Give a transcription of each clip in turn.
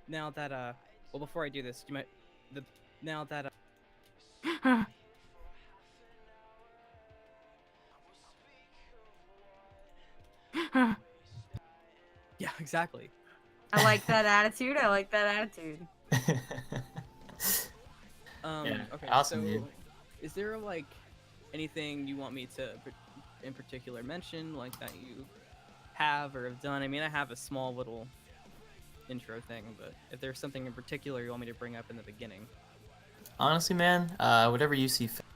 now that well, before I do this, you might the now that yeah, exactly. I like that attitude. I like that attitude. Yeah, Okay, awesome, dude. so is there like anything you want me to in particular mention, like that you have or have done? I mean, I have a small little intro thing, but if there's something in particular you want me to bring up in the beginning. Honestly, man, whatever you see fit.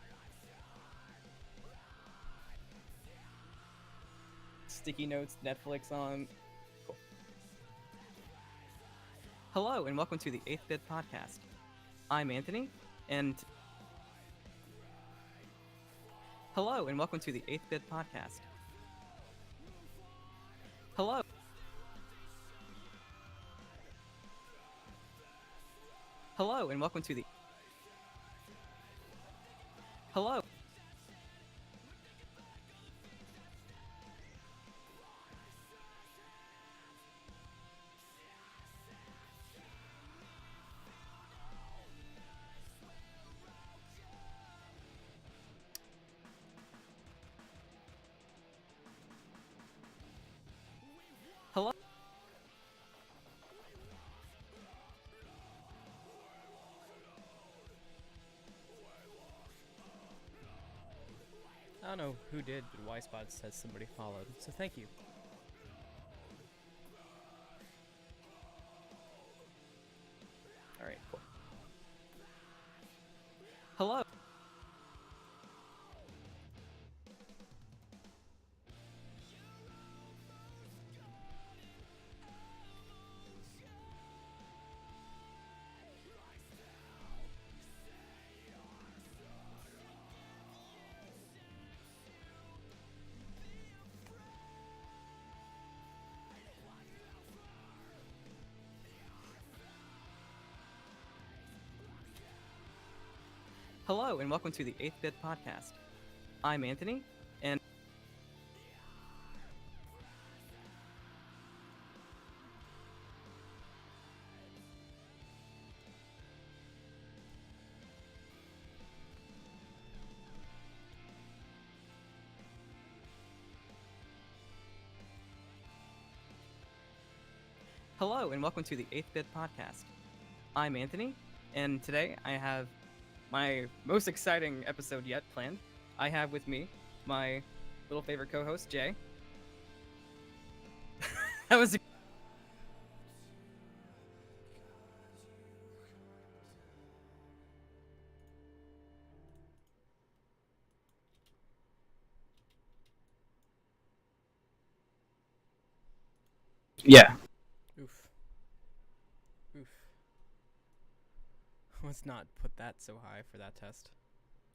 Sticky notes, Netflix on. Cool. Hello, and welcome to the 8th Bit Podcast. I'm Anthony, and hello, and welcome to the 8th Bit Podcast. Hello. Hello, and welcome to the. Hello. Hello. I don't know who did, but YSpot says somebody followed, so thank you. Alright, cool. Hello. Hello, and welcome to the 8th Bit Podcast. I'm Anthony, and hello, and welcome to the 8th Bit Podcast. I'm Anthony, and today I have my most exciting episode yet planned. I have with me my little favorite co-host, Jay. That was yeah. Oof. Oof. Let's not put that so high for that test.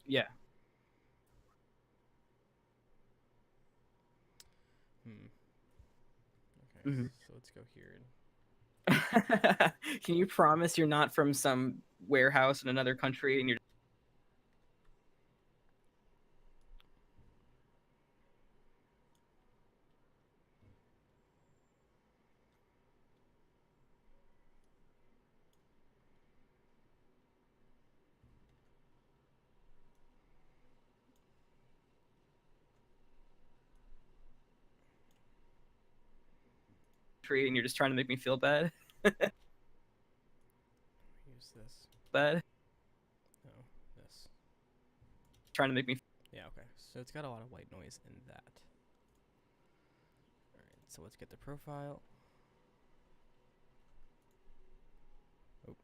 Yeah. Okay, Mhm. so let's go here. Can you promise you're not from some warehouse in another country and you're just trying to make me feel bad? Use this. Bad? No, this. Trying to make me Yeah, okay. So it's got a lot of white noise in that. Alright, so let's get the profile. Oh.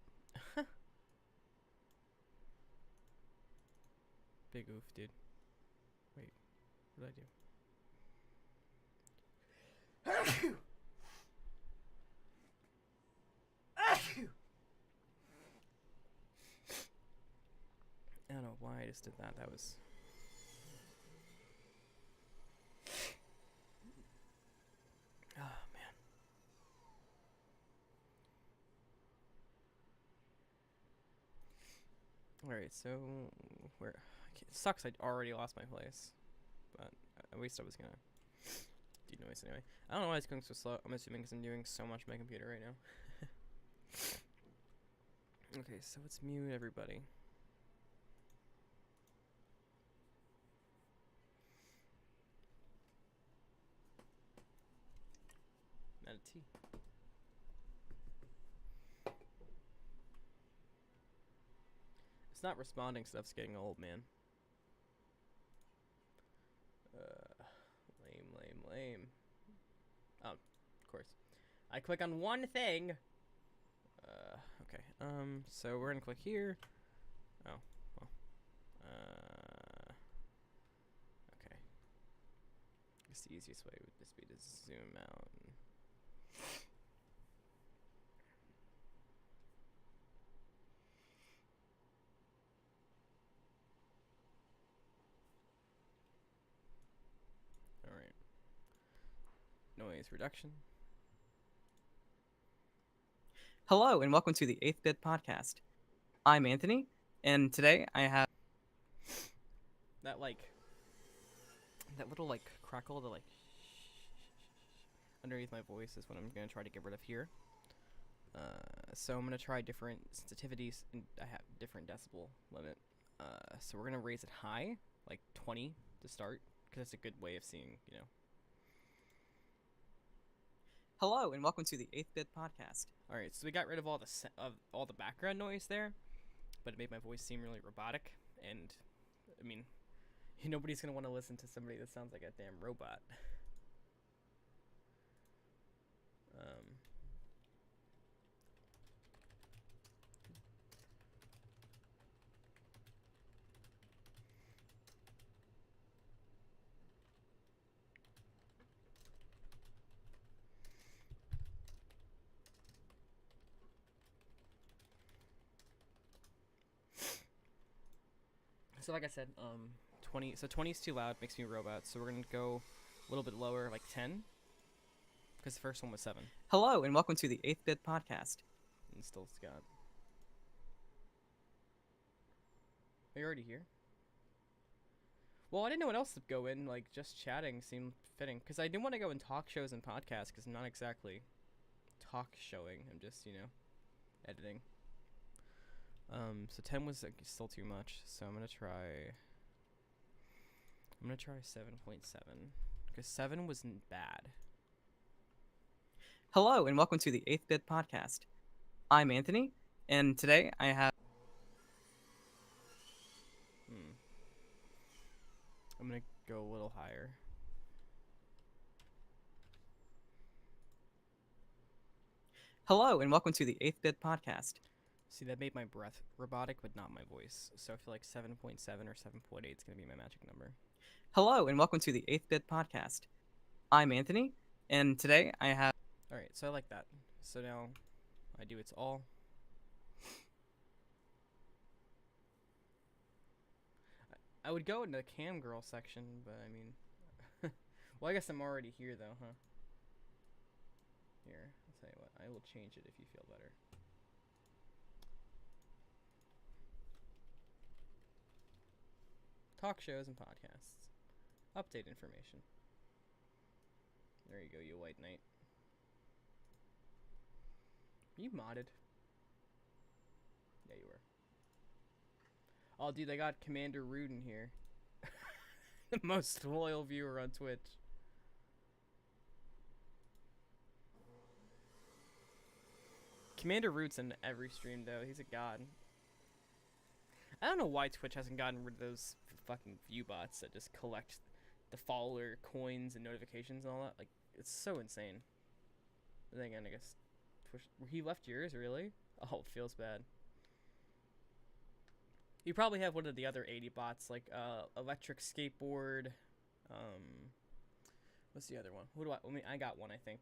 Big oof, dude. Wait, what did I do? I don't know why I just did that. That was... Oh, man. Alright, so... Where... It sucks I already lost my place. But at least I was gonna... denoise anyway. I don't know why it's going so slow. I'm assuming because I'm doing so much on my computer right now. Okay, so let's mute everybody. Out of tea. It's not responding, stuff's getting old, man. Lame. Oh, of course. I click on one thing. Okay. So we're gonna click here. Oh, well. Okay. I guess the easiest way would just be to zoom out. Alright. Noise reduction. Hello, and welcome to the 8th Bit Podcast. I'm Anthony, and today I have. That little crackle, the underneath my voice is what I'm gonna try to get rid of here. So I'm gonna try different sensitivities, and I have different decibel limit. So we're gonna raise it high, like 20 to start, because that's a good way of seeing, you know. Hello, and welcome to the 8th Bit Podcast. All right, so we got rid of all the background noise there, but it made my voice seem really robotic, and I mean, nobody's gonna want to listen to somebody that sounds like a damn robot. So like I said, 20. So 20 is too loud, makes me a robot. So we're gonna go a little bit lower, like 10, because the first one was 7. Hello, and welcome to the 8th Bit Podcast. And still Scott. Are you already here? Well, I didn't know what else to go in. Like just chatting seemed fitting, because I didn't want to go in talk shows and podcasts, because I'm not exactly talk showing. I'm just editing. So 10 was still too much, so I'm gonna try 7.7, because 7 wasn't bad. Hello, and welcome to the 8th Bit Podcast. I'm Anthony, and today I have. I'm gonna go a little higher. Hello, and welcome to the 8th Bit Podcast. See, that made my breath robotic, but not my voice. So I feel like 7.7 or 7.8 is gonna be my magic number. Hello, and welcome to the 8th Bit Podcast. I'm Anthony, and today I have. Alright, so I like that. So now I do its all. I would go in the cam girl section, but I mean, well, I guess I'm already here though, huh? Here, I'll tell you what, I will change it if you feel better. Talk shows and podcasts. Update information. There you go, you white knight. Are you modded? Yeah, you were. Oh, dude, they got Commander Rude in here. The most loyal viewer on Twitch. Commander Rude's in every stream, though. He's a god. I don't know why Twitch hasn't gotten rid of those fucking view bots that just collect the follower coins and notifications and all that. Like, it's so insane. But then again, I guess Twitch. He left yours, really? Oh, it feels bad. You probably have one of the other 80 bots, like electric skateboard. What's the other one? Who do I? I mean, I got one, I think.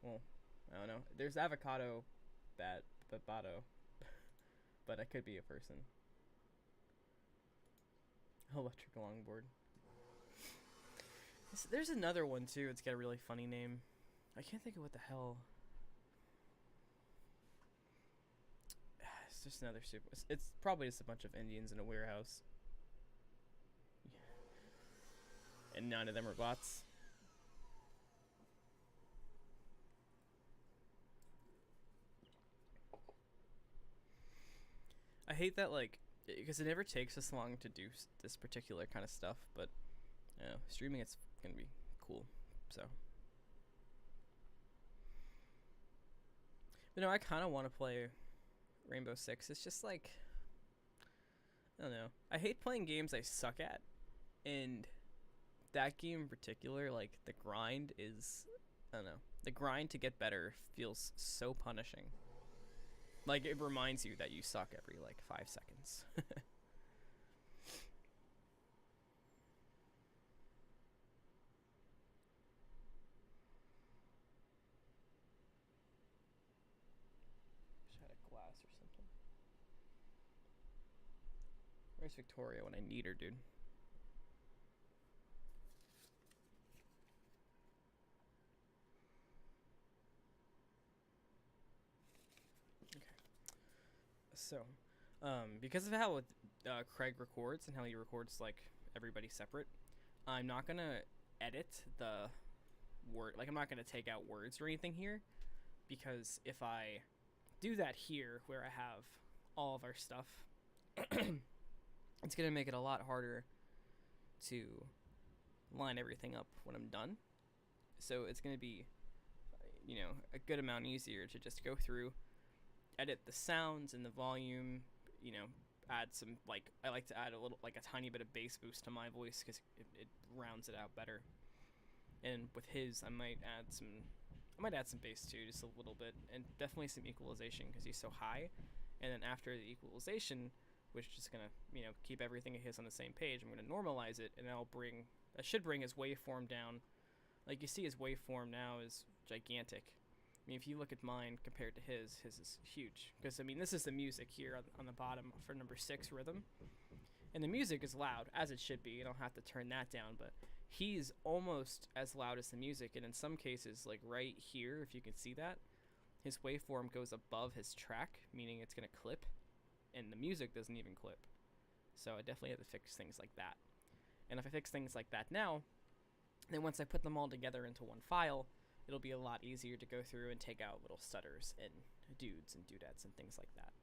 Well, I don't know. There's avocado, Bato, but I could be a person. Electric longboard. There's another one too. It's got a really funny name. I can't think of what the hell. It's just another super. It's probably just a bunch of Indians in a warehouse. And none of them are bots. hate that, like, because it never takes us long to do this particular kind of stuff, but, you know, streaming it's gonna be cool, so. But no, I kind of want to play Rainbow Six. It's just like, I don't know. I hate playing games I suck at, and that game in particular, like, the grind is, I don't know. The grind to get better feels so punishing. Like, it reminds you that you suck every, like, 5 seconds. Wish I had a glass or something. Where's Victoria when I need her, dude? So, because of how Craig records and how he records like everybody separate, I'm not gonna edit the word. Like, I'm not gonna take out words or anything here, because if I do that here, where I have all of our stuff, it's gonna make it a lot harder to line everything up when I'm done. So it's gonna be, you know, a good amount easier to just go through, edit the sounds and the volume, you know, add some, like, I like to add a little, like, a tiny bit of bass boost to my voice because it rounds it out better. And with his, I might add some bass too, just a little bit, and definitely some equalization because he's so high. And then after the equalization, which is just gonna, you know, keep everything of his on the same page, I'm gonna normalize it, and that should bring his waveform down. Like, you see his waveform now is gigantic. I mean, if you look at mine compared to his is huge. Because, I mean, this is the music here on the bottom for number 6 rhythm. And the music is loud, as it should be. You don't have to turn that down, but he's almost as loud as the music. And in some cases, like right here, if you can see that, his waveform goes above his track, meaning it's going to clip. And the music doesn't even clip. So I definitely have to fix things like that. And if I fix things like that now, then once I put them all together into one file, it'll be a lot easier to go through and take out little stutters and dudes and dudettes and things like that.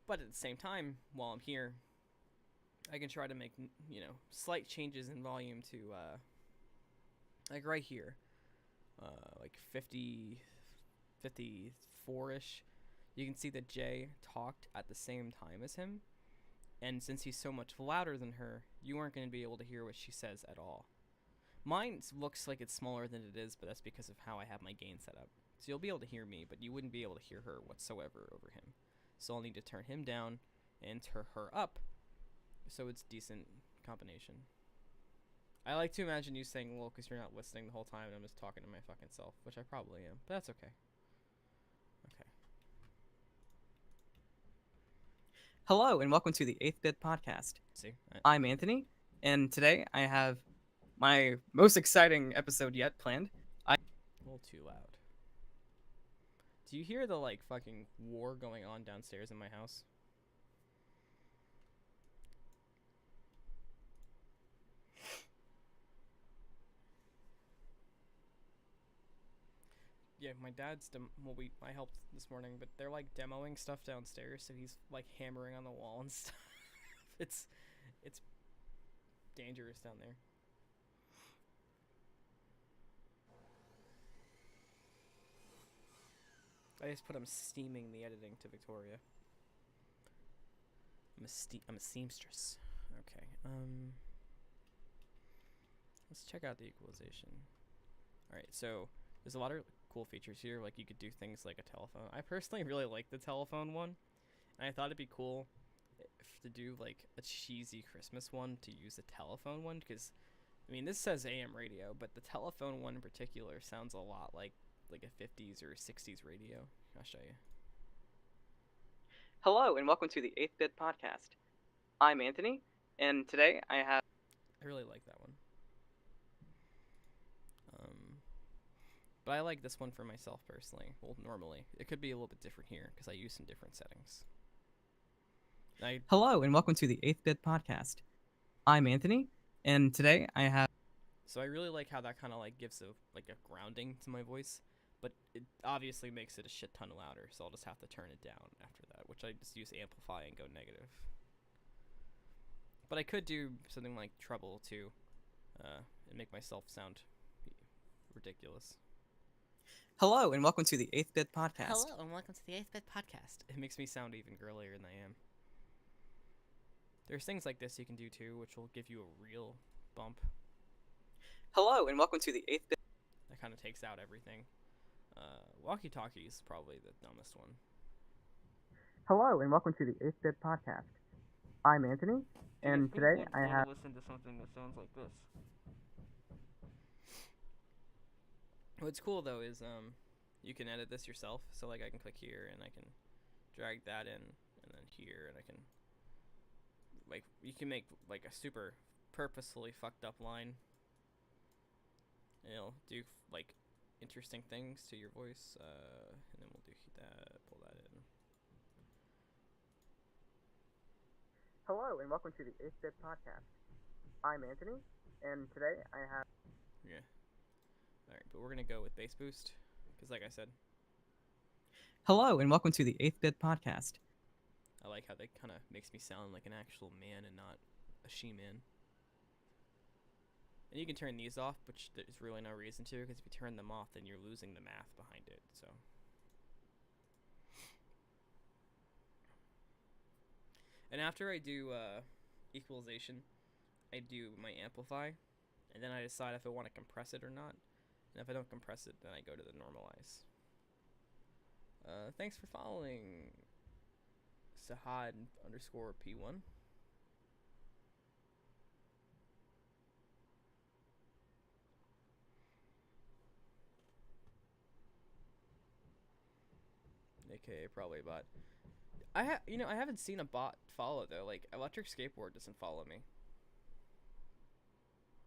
But at the same time, while I'm here, I can try to make, you know, slight changes in volume to, like right here, like 54-ish. You can see that Jay talked at the same time as him. And since he's so much louder than her, you aren't going to be able to hear what she says at all. Mine looks like it's smaller than it is, but that's because of how I have my gain set up. So you'll be able to hear me, but you wouldn't be able to hear her whatsoever over him. So I'll need to turn him down and turn her up, so it's decent combination. I like to imagine you saying lol because you're not listening the whole time and I'm just talking to my fucking self, which I probably am, but that's okay. Okay. Hello, and welcome to the 8th Bit Podcast. See? I'm Anthony, and today I have my most exciting episode yet planned. A little too loud. Do you hear the, like, fucking war going on downstairs in my house? Yeah, my dad's I helped this morning, but they're like demoing stuff downstairs, so he's like hammering on the wall and stuff. It's dangerous down there. I just put steaming the editing to Victoria. I'm a seamstress. Okay. Let's check out the equalization. All right, so there's a lot of cool features here. Like, you could do things like a telephone. I personally really like the telephone one, and I thought it'd be cool to do like a cheesy Christmas one to use the telephone one, because I mean, this says AM radio, but the telephone one in particular sounds a lot like a 50s or 60s radio. I'll show you. Hello, and welcome to the 8th Bit Podcast. I'm Anthony, and today I have... I really like that one. But I like this one for myself personally. Well, normally. It could be a little bit different here, because I use some different settings. Hello, and welcome to the 8th Bit Podcast. I'm Anthony, and today I have... So I really like how that kind of like gives a grounding to my voice. but it obviously makes it a shit ton louder, so I'll just have to turn it down after that, which I just use amplify and go negative. But I could do something like treble too, and make myself sound ridiculous. Hello, and welcome to the 8th-Bit Podcast. Hello, and welcome to the 8th-Bit Podcast. It makes me sound even girlier than I am. There's things like this you can do too, which will give you a real bump. Hello, and welcome to the 8th-Bit. That kind of takes out everything. Walkie-talkie is probably the dumbest one. Hello, and welcome to the 8th-Bit Podcast. I'm Anthony, and today I have... listen to something that sounds like this. What's cool though is you can edit this yourself. So like I can click here and I can drag that in, and then here, and I can like you can make like a super purposefully fucked up line. And it'll do like interesting things to your voice, and then we'll do that. Pull that in. Hello, and welcome to the 8th-Bit Podcast. I'm Anthony, and today I have... Yeah. Alright, but we're gonna go with bass boost, because like I said, Hello, and welcome to the 8th-Bit Podcast. I like how that kind of makes me sound like an actual man and not a she-man. And you can turn these off, but there's really no reason to, because if you turn them off, then you're losing the math behind it, so. And after I do equalization, I do my amplify, and then I decide if I want to compress it or not. And if I don't compress it, then I go to the normalize. Thanks for following Sahad_P1. AKA probably a bot. I haven't seen a bot follow though. Like Electric Skateboard doesn't follow me.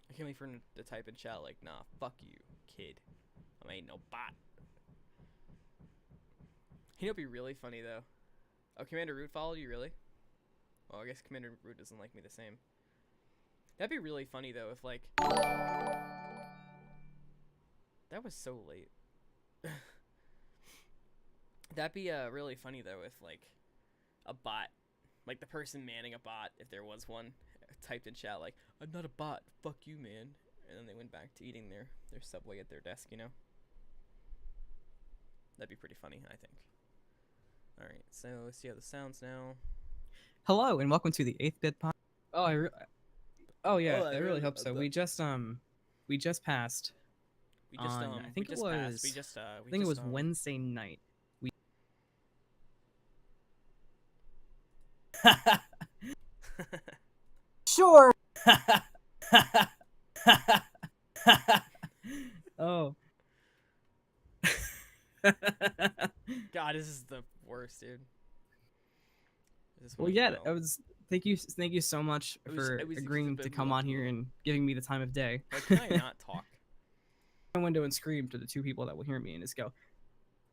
I can't wait for him to type in chat like, nah, fuck you, kid. I ain't no bot. You know, it'd be really funny though. Oh, Commander Root followed you, really? Well, I guess Commander Root doesn't like me the same. That'd be really funny though if like... That was so late. That'd be really funny though if like a bot, like the person manning a bot, if there was one, typed in chat like, I'm not a bot, fuck you, man. And then they went back to eating their Subway at their desk, you know? That'd be pretty funny, I think. Alright, so let's see how this sounds now. Hello, and welcome to the 8th-Bit Podcast. Oh, yeah, I really hope so. We just passed. We just I think we it just was... passed. We just I think it was Wednesday night. Sure. Oh. God, this is the worst, dude. Well, yeah, I was. Thank you so much It was- for it was agreeing just a to bit come more on here and giving me the time of day. Like, can I not talk? My window and scream to the two people that will hear me and just go,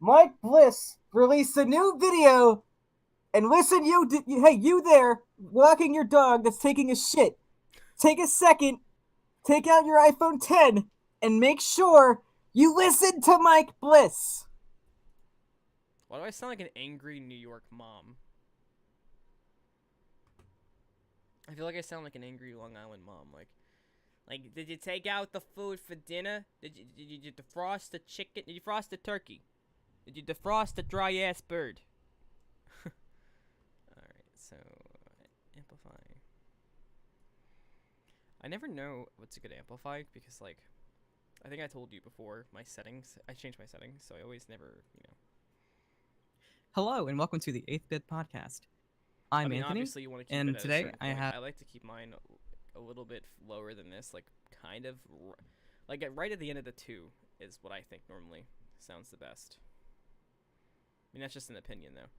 Mike Bliss released a new video. And listen, hey, you there, walking your dog that's taking a shit. Take a second, take out your iPhone 10, and make sure you listen to Mike Bliss. Why do I sound like an angry New York mom? I feel like I sound like an angry Long Island mom. Like, did you take out the food for dinner? Did you defrost the chicken? Did you frost the turkey? Did you defrost the dry ass bird? Alright, so amplify. I never know what's a good amplify because, like, I think I told you before my settings. I changed my settings, so I always never, you know. hello, and welcome to the 8th-Bit Podcast. I'm I mean, Anthony, obviously you want to keep and it at a today certain I point. have... I like to keep mine a little bit lower than this, like kind of, like right at the end of the 2 is what I think normally sounds the best. I mean, that's just an opinion though.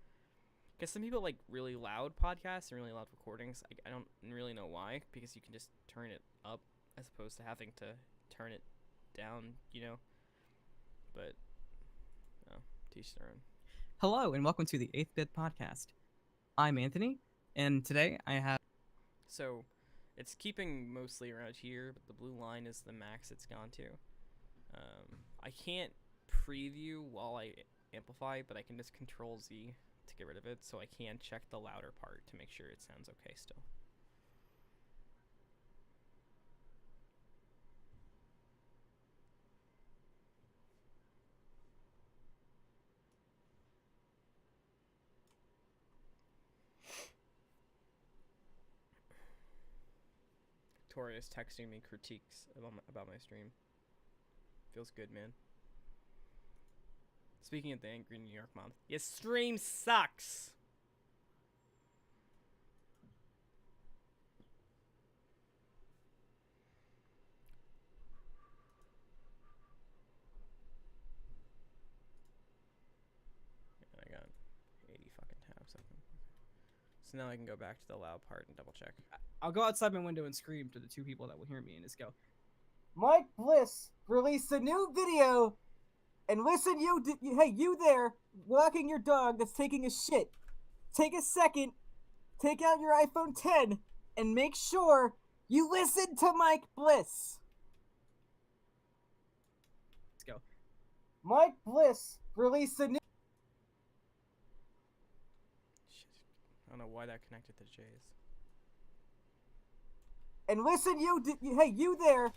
Because some people like really loud podcasts and really loud recordings. I don't really know why, because you can just turn it up as opposed to having to turn it down, you know. But, oh, teach their own. Hello, and welcome to the 8th-Bit Podcast. I'm Anthony, and today I have... So, it's keeping mostly around here, but the blue line is the max it's gone to. I can't preview while I amplify, but I can just Control Z to get rid of it, so I can check the louder part to make sure it sounds okay still. Victoria is texting me critiques about my stream. Feels good, man. Speaking of the angry New York mom, your stream sucks. And I got 80 fucking tabs open. So now I can go back to the loud part and double check. I'll go outside my window and scream to the two people that will hear me and just go, Mike Bliss released a new video, and listen, hey, you there, walking your dog that's taking a shit. Take a second, take out your iPhone 10, and make sure you listen to Mike Bliss. Let's go. Mike Bliss released a new... Shit. I don't know why that connected to Jay's. And listen, hey, you there.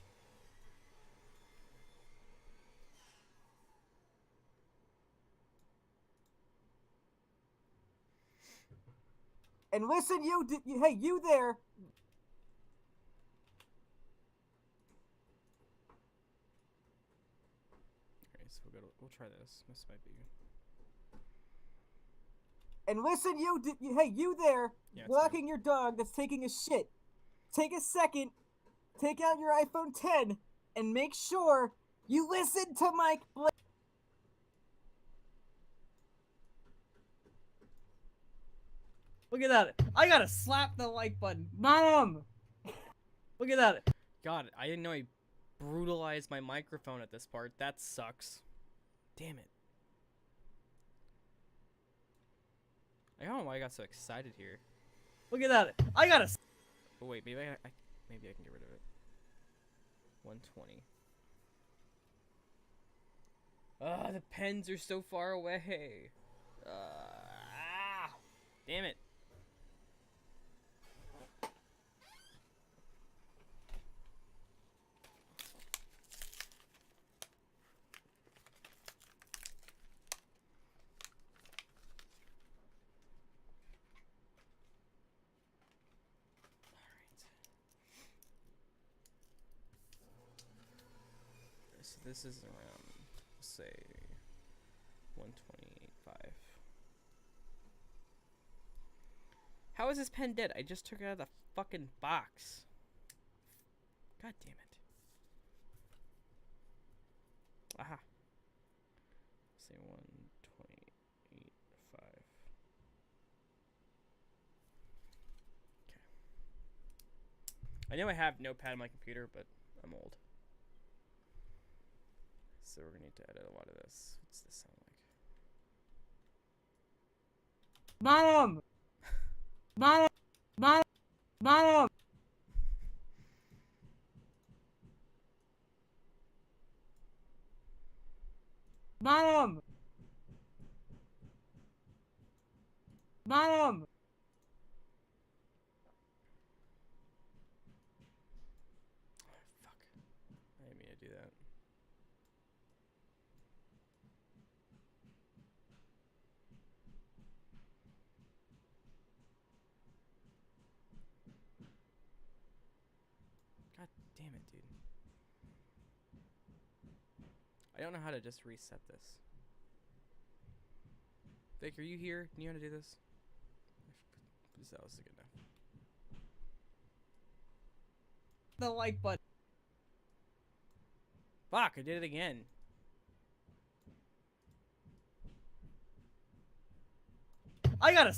And listen, hey, you there. Alright, so we'll try this. This might be. And listen, hey, you there, Yeah, it's walking your dog that's taking a shit. Take a second, take out your iPhone 10, and make sure you listen to Mike Bliss. Look at that. I gotta slap the like button. Mom! Look at that. God, I didn't know I brutalized my microphone at this part. That sucks. Damn it. I don't know why I got so excited here. Look at that. I gotta... Oh wait, maybe maybe I can get rid of it. 120. Ah, the pens are so far away. Damn it. So this is around, say, 128.5. How is this pen dead? I just took it out of the fucking box. God damn it. Aha. Say 128.5. Okay. I know I have Notepad on my computer, but I'm old. So we're gonna need to edit a lot of this. What's this sound like? Mom! Mom! Mom! Mom! Mom! Mom! Fuck. I didn't mean to do that. God damn it, dude. I don't know how to just reset this. Vic, are you here? Can you know how to do this? That was good enough. The like button. Fuck, I did it again. I gotta...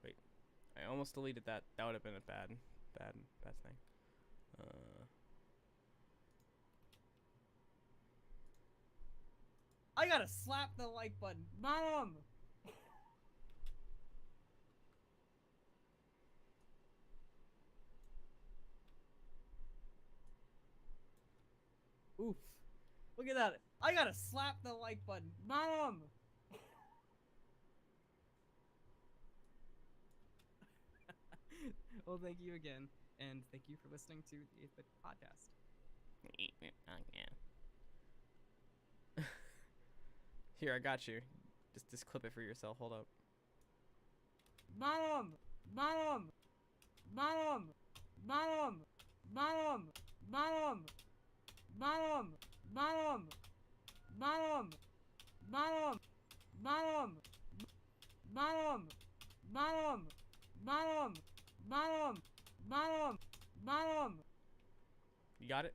Wait, I almost deleted that. That would have been a bad thing. I gotta slap the like button. Mom! Oof. Look at that. I gotta slap the like button. Mom! Well, thank you again, and thank you for listening to the 8th Bit Podcast. Here, I got you. Just clip it for yourself. Hold up. Mom! Mom! Mom! Mom! Mom! Mom! Mom! Mom! Mom! Mom! Mom! Mom! Mom! Mom! Mom! Mom! Mom! You got it?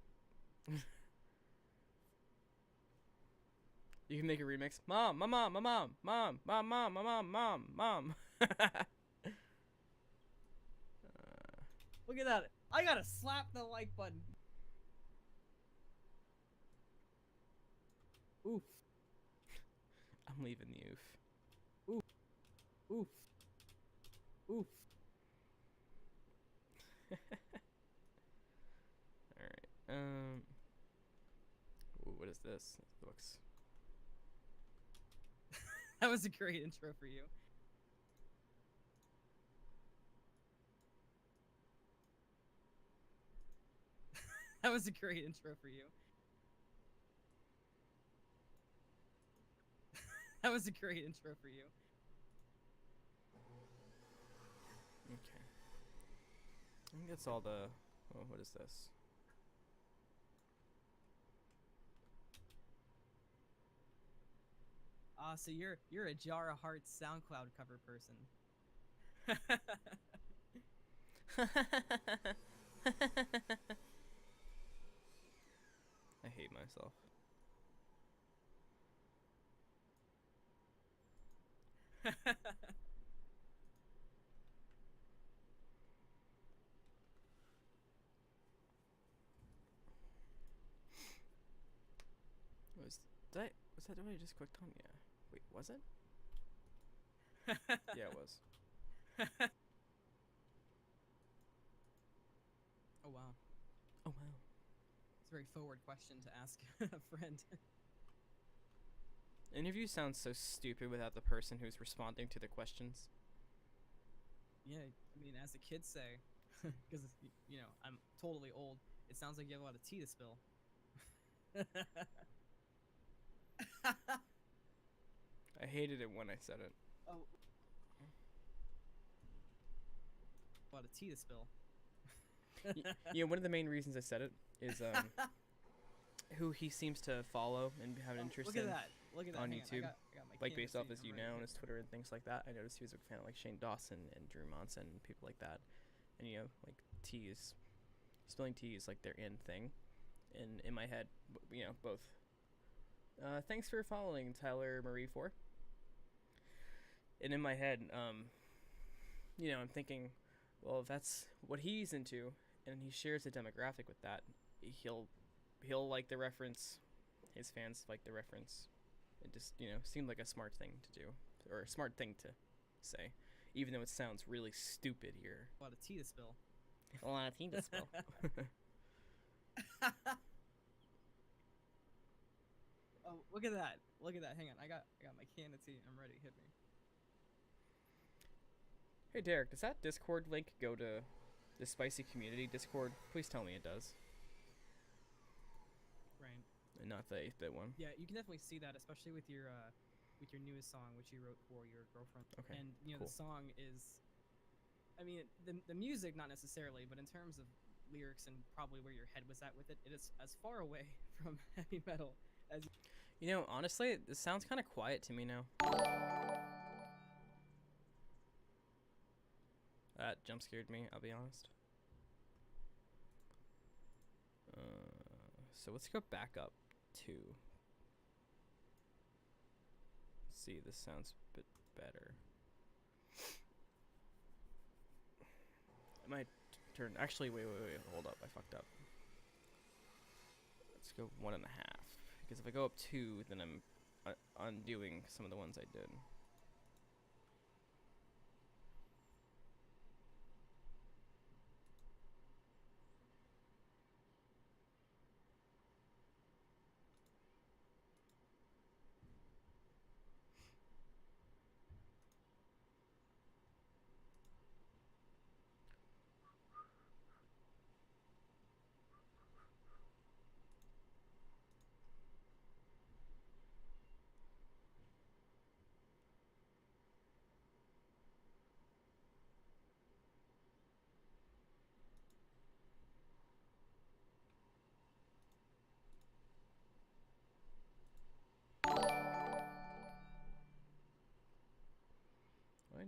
You can make a remix. Mom, my mom, my mom, mom, mom, mom, my mom, mom, mom. Look at that. I gotta slap the like button. Oof. I'm leaving the oof. Oof. Oof. Alright. Ooh, what is this? This looks. That was a great intro for you. That was a great intro for you. That was a great intro for you. Okay. I think that's all the. Oh, what is this? So you're a Jar of Hearts SoundCloud cover person. I hate myself. Was that what I just clicked on? Yeah. Wait, was it? Yeah, it was. Oh wow. Oh wow. It's a very forward question to ask a friend. Interview sounds so stupid without the person who's responding to the questions. Yeah, I mean, as the kids say, because you know I'm totally old. It sounds like you have a lot of tea to spill. I hated it when I said it. Oh, a lot of tea to spill. Yeah, one of the main reasons I said it is who he seems to follow and have an interest Look at in that! Look at that! on Hang YouTube. I got my Like can based of off tea, his I'm you ready know to and hit his Twitter and things like that. I noticed he was a fan of like Shane Dawson and Drew Monson and people like that. And you know, like teas, spilling tea is like their in thing. And in my head, you know, both. Thanks for following Tyler Marie 4. And in my head, you know, I'm thinking, well, if that's what he's into, and he shares a demographic with that, he'll like the reference. His fans like the reference. It just, you know, seemed like a smart thing to do, or a smart thing to say, even though it sounds really stupid here. A lot of tea to spill. A lot of tea to spill. Oh, look at that! Look at that! Hang on, I got my can of tea. I'm ready. Hit me. Hey Derek, does that Discord link go to the Spicy Community Discord? Please tell me it does, Right. and not the 8-bit one. Yeah, you can definitely see that, especially with your newest song, which you wrote for your girlfriend. Okay, And you know cool. the song is, I mean, the music not necessarily, but in terms of lyrics and probably where your head was at with it, it is as far away from heavy metal as. You know, honestly, this sounds kind of quiet to me now. That jump scared me, I'll be honest. So let's go back up to. See, this sounds a bit better. I might turn. Actually, wait, hold up, I fucked up. Let's go 1.5. Because if I go up 2, then I'm undoing some of the ones I did.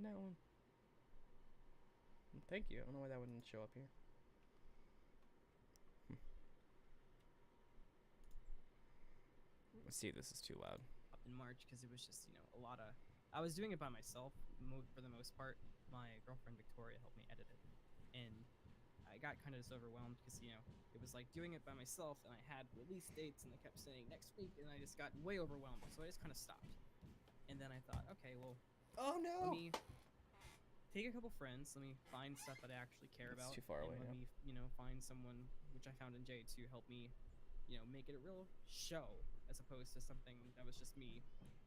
find that one. Thank you. I don't know why that wouldn't show up here. Let's see if this is too loud. In March because it was just, you know, a lot of. I was doing it by myself for the most part. My girlfriend Victoria helped me edit it, and I got kind of just overwhelmed because, you know, it was like doing it by myself, and I had release dates, and they kept saying next week, and I just got way overwhelmed, so I just kind of stopped. And then I thought, okay, well, Oh no! let me take a couple friends, let me find stuff that I actually care It's about, too far and away let now. me, you know, find someone, which I found in Jay, to help me, you know, make it a real show as opposed to something that was just me.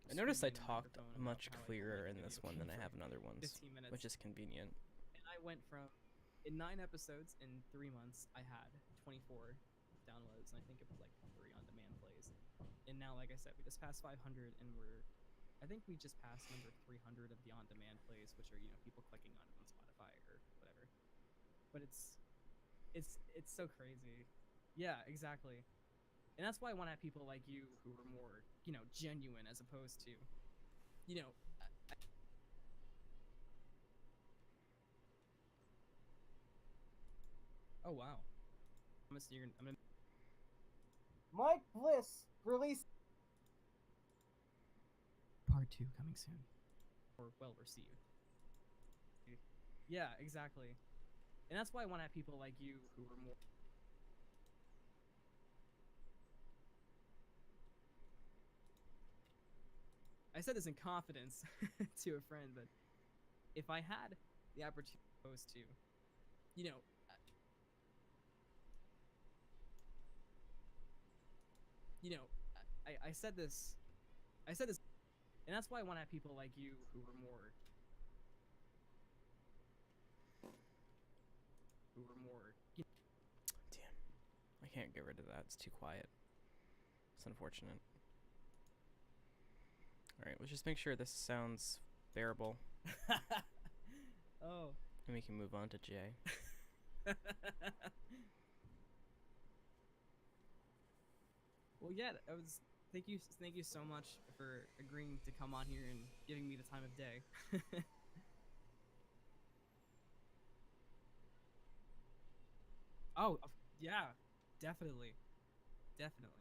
I noticed I screaming in the talked microphone about much how I don't clearer like in this video one than I games have in other for ones, 15 minutes. which is convenient. And I went from, in 9 episodes in 3 months, I had 24 downloads, and I think it was like 3 on-demand plays. And now, like I said, we just passed 500, and I think we just passed number 300 of the on-demand plays, which are, you know, people clicking on it on Spotify or whatever. But it's so crazy. Yeah, exactly. And that's why I want to have people like you who are more, you know, genuine as opposed to, you know, oh wow. I'm gonna Mike Bliss released. part 2 coming soon. Or well received. Yeah, exactly. And that's why I want to have people like you who are more. I said this in confidence to a friend, but if I had the opportunity to, you know, I said this, and that's why I want to have people like you who are more, Damn. I can't get rid of that. It's too quiet. It's unfortunate. Alright, let's just make sure this sounds bearable, oh. and we can move on to Jay. Well, yeah, I was. Thank you so much for agreeing to come on here and giving me the time of day. Oh, yeah, definitely, definitely.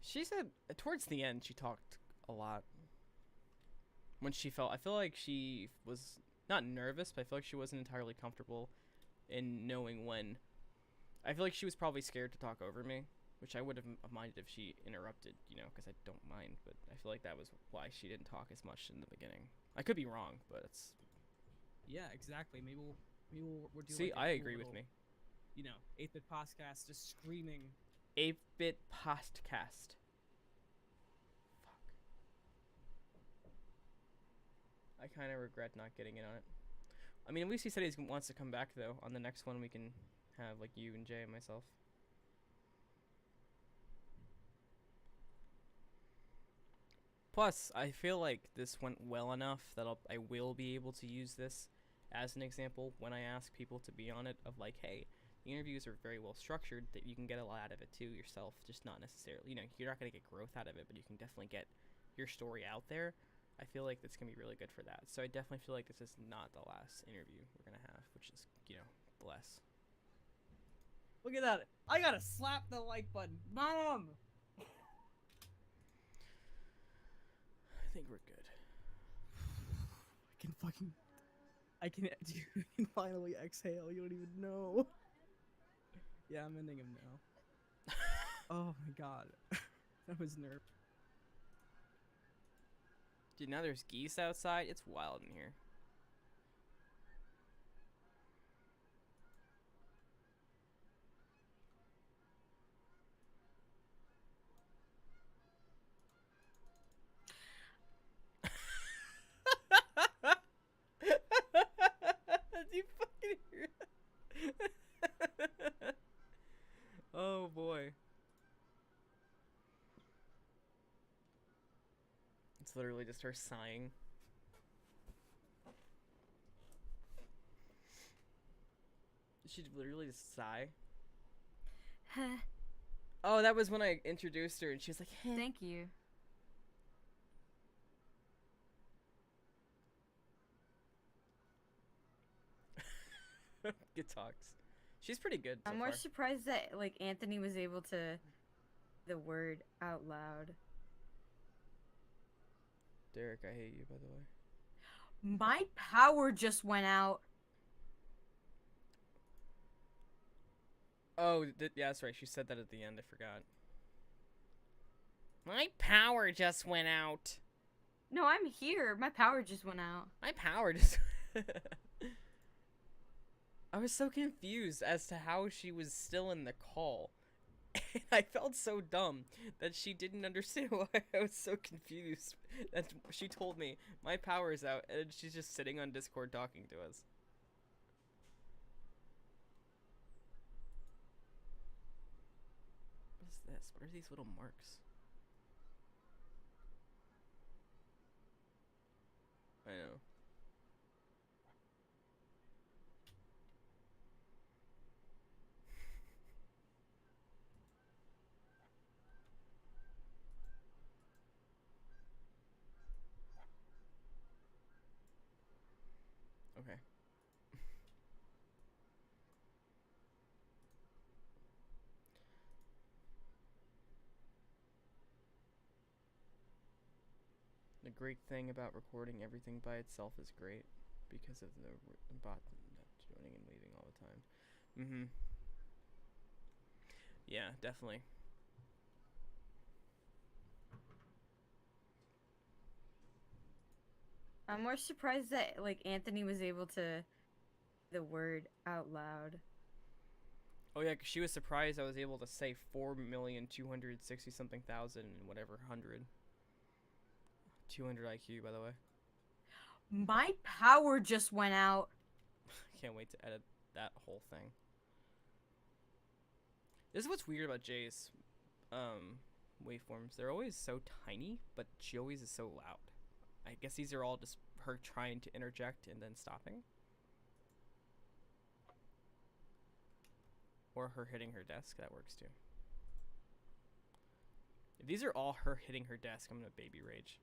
She said towards the end she talked a lot. When she felt, I feel like she was not nervous, but I feel like she wasn't entirely comfortable in knowing when. I feel like she was probably scared to talk over me, which I would have minded if she interrupted, you know, because I don't mind. But I feel like that was why she didn't talk as much in the beginning. I could be wrong, but it's. Yeah, exactly. Maybe we'll do. See, like a I cool agree with little, me. You know, 8-bit podcast just screaming. 8-bit podcast. Fuck. I kind of regret not getting in on it. I mean, at least he said he wants to come back, though. On the next one, we can have, like, you and Jay and myself. Plus, I feel like this went well enough that I will be able to use this as an example when I ask people to be on it of, like, hey, the interviews are very well structured, that you can get a lot out of it, too, yourself. Just not necessarily, you know, you're not going to get growth out of it, but you can definitely get your story out there. I feel like that's going to be really good for that. So I definitely feel like this is not the last interview we're going to have, which is, you know, bless. Look at that! I gotta slap the like button, Mom. I think we're good. I can finally exhale. You don't even know. Yeah, I'm ending him now. Oh my god, that was nerve. Dude, now there's geese outside. It's wild in here. Did you fucking hear that? Oh boy. It's literally just her sighing. Did she literally just sigh? Oh, that was when I introduced her and she was like, "Heh." Thank you. Good talks. She's pretty good so I'm more far. surprised that like Anthony was able to the word out loud. Derek, I hate you, by the way. My power just went out. Oh, yeah, that's right. She said that at the end. I forgot. My power just went out. No, I'm here. My power just went out. My power just... I was so confused as to how she was still in the call. And I felt so dumb that she didn't understand why I was so confused. That she told me, my power is out, and she's just sitting on Discord talking to us. What is this? What are these little marks? I know. Okay. The great thing about recording everything by itself is great because of the bot joining and leaving all the time. Mm-hmm. Yeah, definitely. I'm more surprised that like Anthony was able to the word out loud. Oh yeah, 'cause she was surprised I was able to say 4,260 something thousand and whatever 200 IQ, by the way. My power just went out. I can't wait to edit that whole thing. This is what's weird about Jay's waveforms. They're always so tiny, but she always is so loud. I guess these are all just her trying to interject and then stopping. Or her hitting her desk, that works too. If these are all her hitting her desk, I'm gonna baby rage.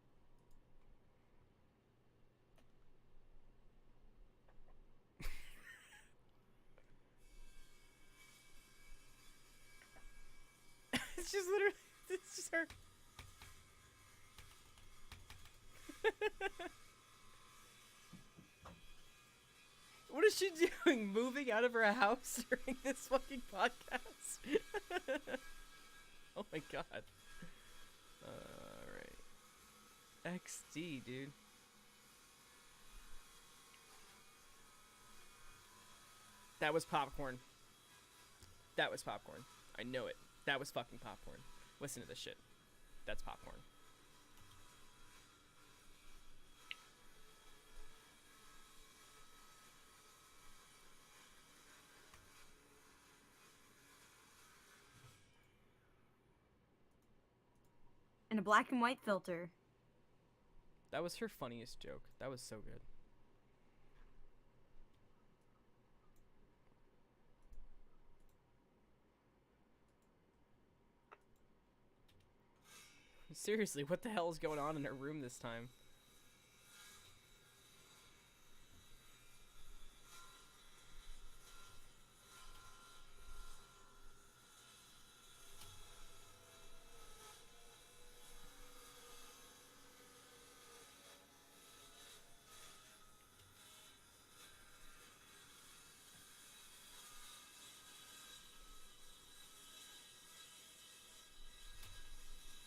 It's just literally, it's just her. What is she doing? Moving out of her house during this fucking podcast? Oh my god. Alright. XD, dude. That was popcorn. That was popcorn. I know it. That was fucking popcorn. Listen to this shit. That's popcorn. And a black and white filter. That was her funniest joke. That was so good. Seriously, what the hell is going on in her room this time?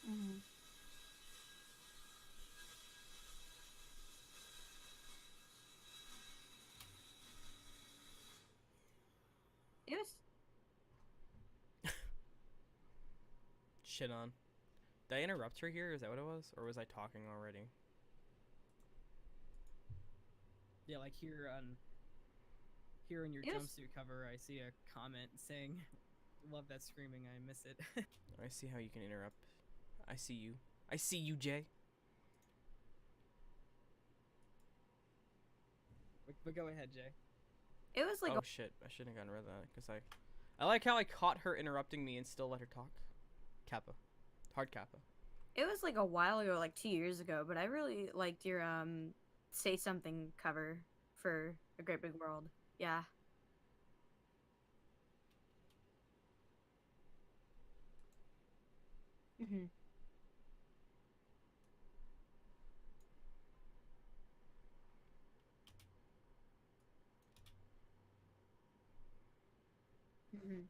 Mm-hmm. It was. Shit on. Did I interrupt her here? Is that what it was? Or was I talking already? Yeah, like here in your Yes. jumpsuit cover, I see a comment saying, "Love that screaming. I miss it." I see how you can interrupt. I see you. I see you, Jay. But go ahead, Jay. It was like Oh shit, I shouldn't have gotten rid of that, because I like how I caught her interrupting me and still let her talk. Kappa. Hard Kappa. it was like a while ago, like 2 years ago. But I really liked your Say Something cover for A Great Big World. Yeah. Mhm. Mhm.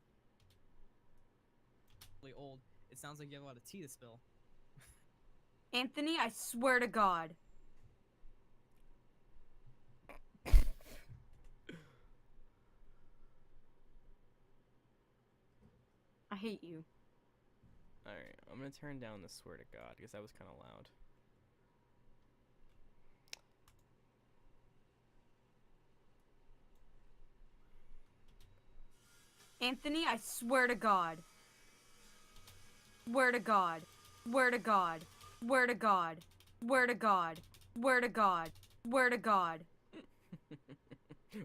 Really old. It sounds like you have a lot of tea to spill. Anthony, I swear to God. I hate you. Alright, I'm gonna turn down the swear to God because that was kind of loud. Anthony, I swear to God. Swear to God. Swear to God. Swear to God. Swear to God. Swear to God. Swear to God.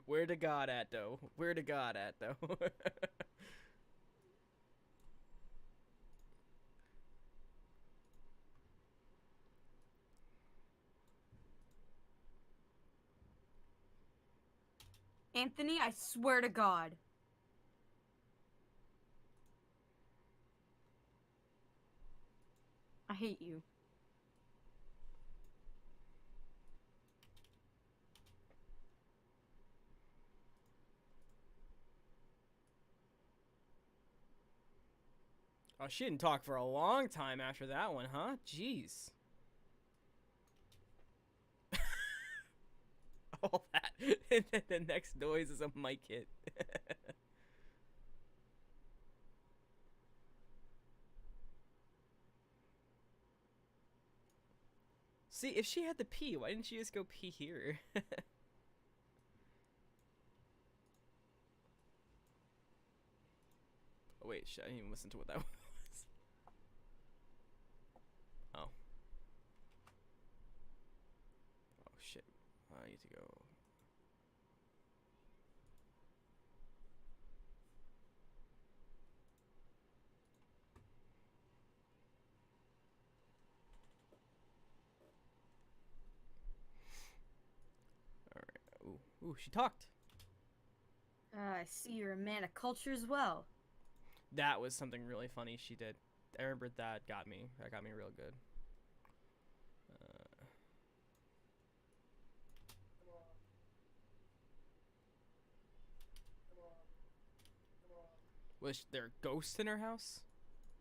Where to God at though? Where to God at though? Anthony, I swear to God. I hate you. Oh, she didn't talk for a long time after that one, huh? Jeez. All that. And then the next noise is a mic hit. See, if she had the pee, why didn't she just go pee here? Oh, wait, shit, I didn't even listen to what that was. Oh. Oh, shit. I need to go. Alright. Ooh, she talked. I see you're a man of culture as well. That was something really funny she did. I remember that got me. That got me real good. Was there ghosts in her house?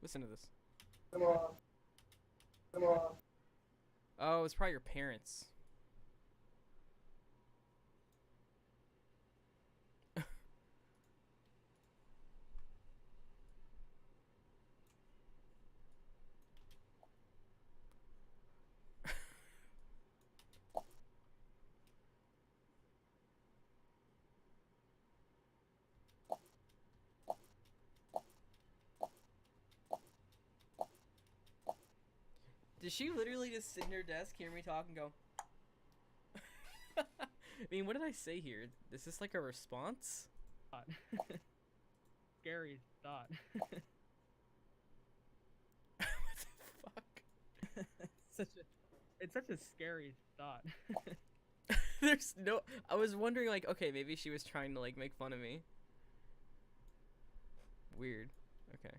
Listen to this. Oh, it's probably your parents. Did she literally just sit in her desk, hear me talk, and go? I mean, what did I say here? Is this like a response? Scary thought. What the fuck? It's such a scary thought. There's no. I was wondering, like, okay, maybe she was trying to like make fun of me. Weird. Okay.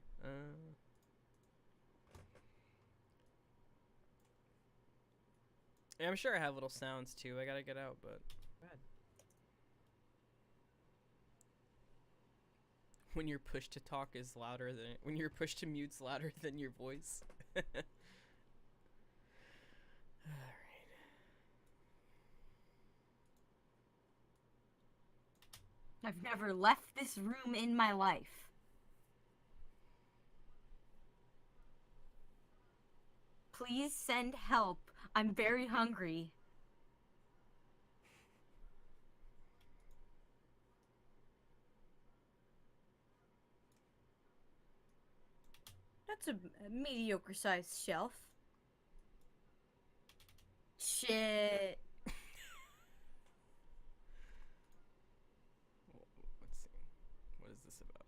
Yeah, I'm sure I have little sounds too. I gotta get out, but. Go ahead. When you're pushed to talk is louder than when you're pushed to mute's louder than your voice. Alright. I've never left this room in my life. Please send help. I'm very hungry. That's a mediocre sized shelf. Shit. Let's see. What is this about?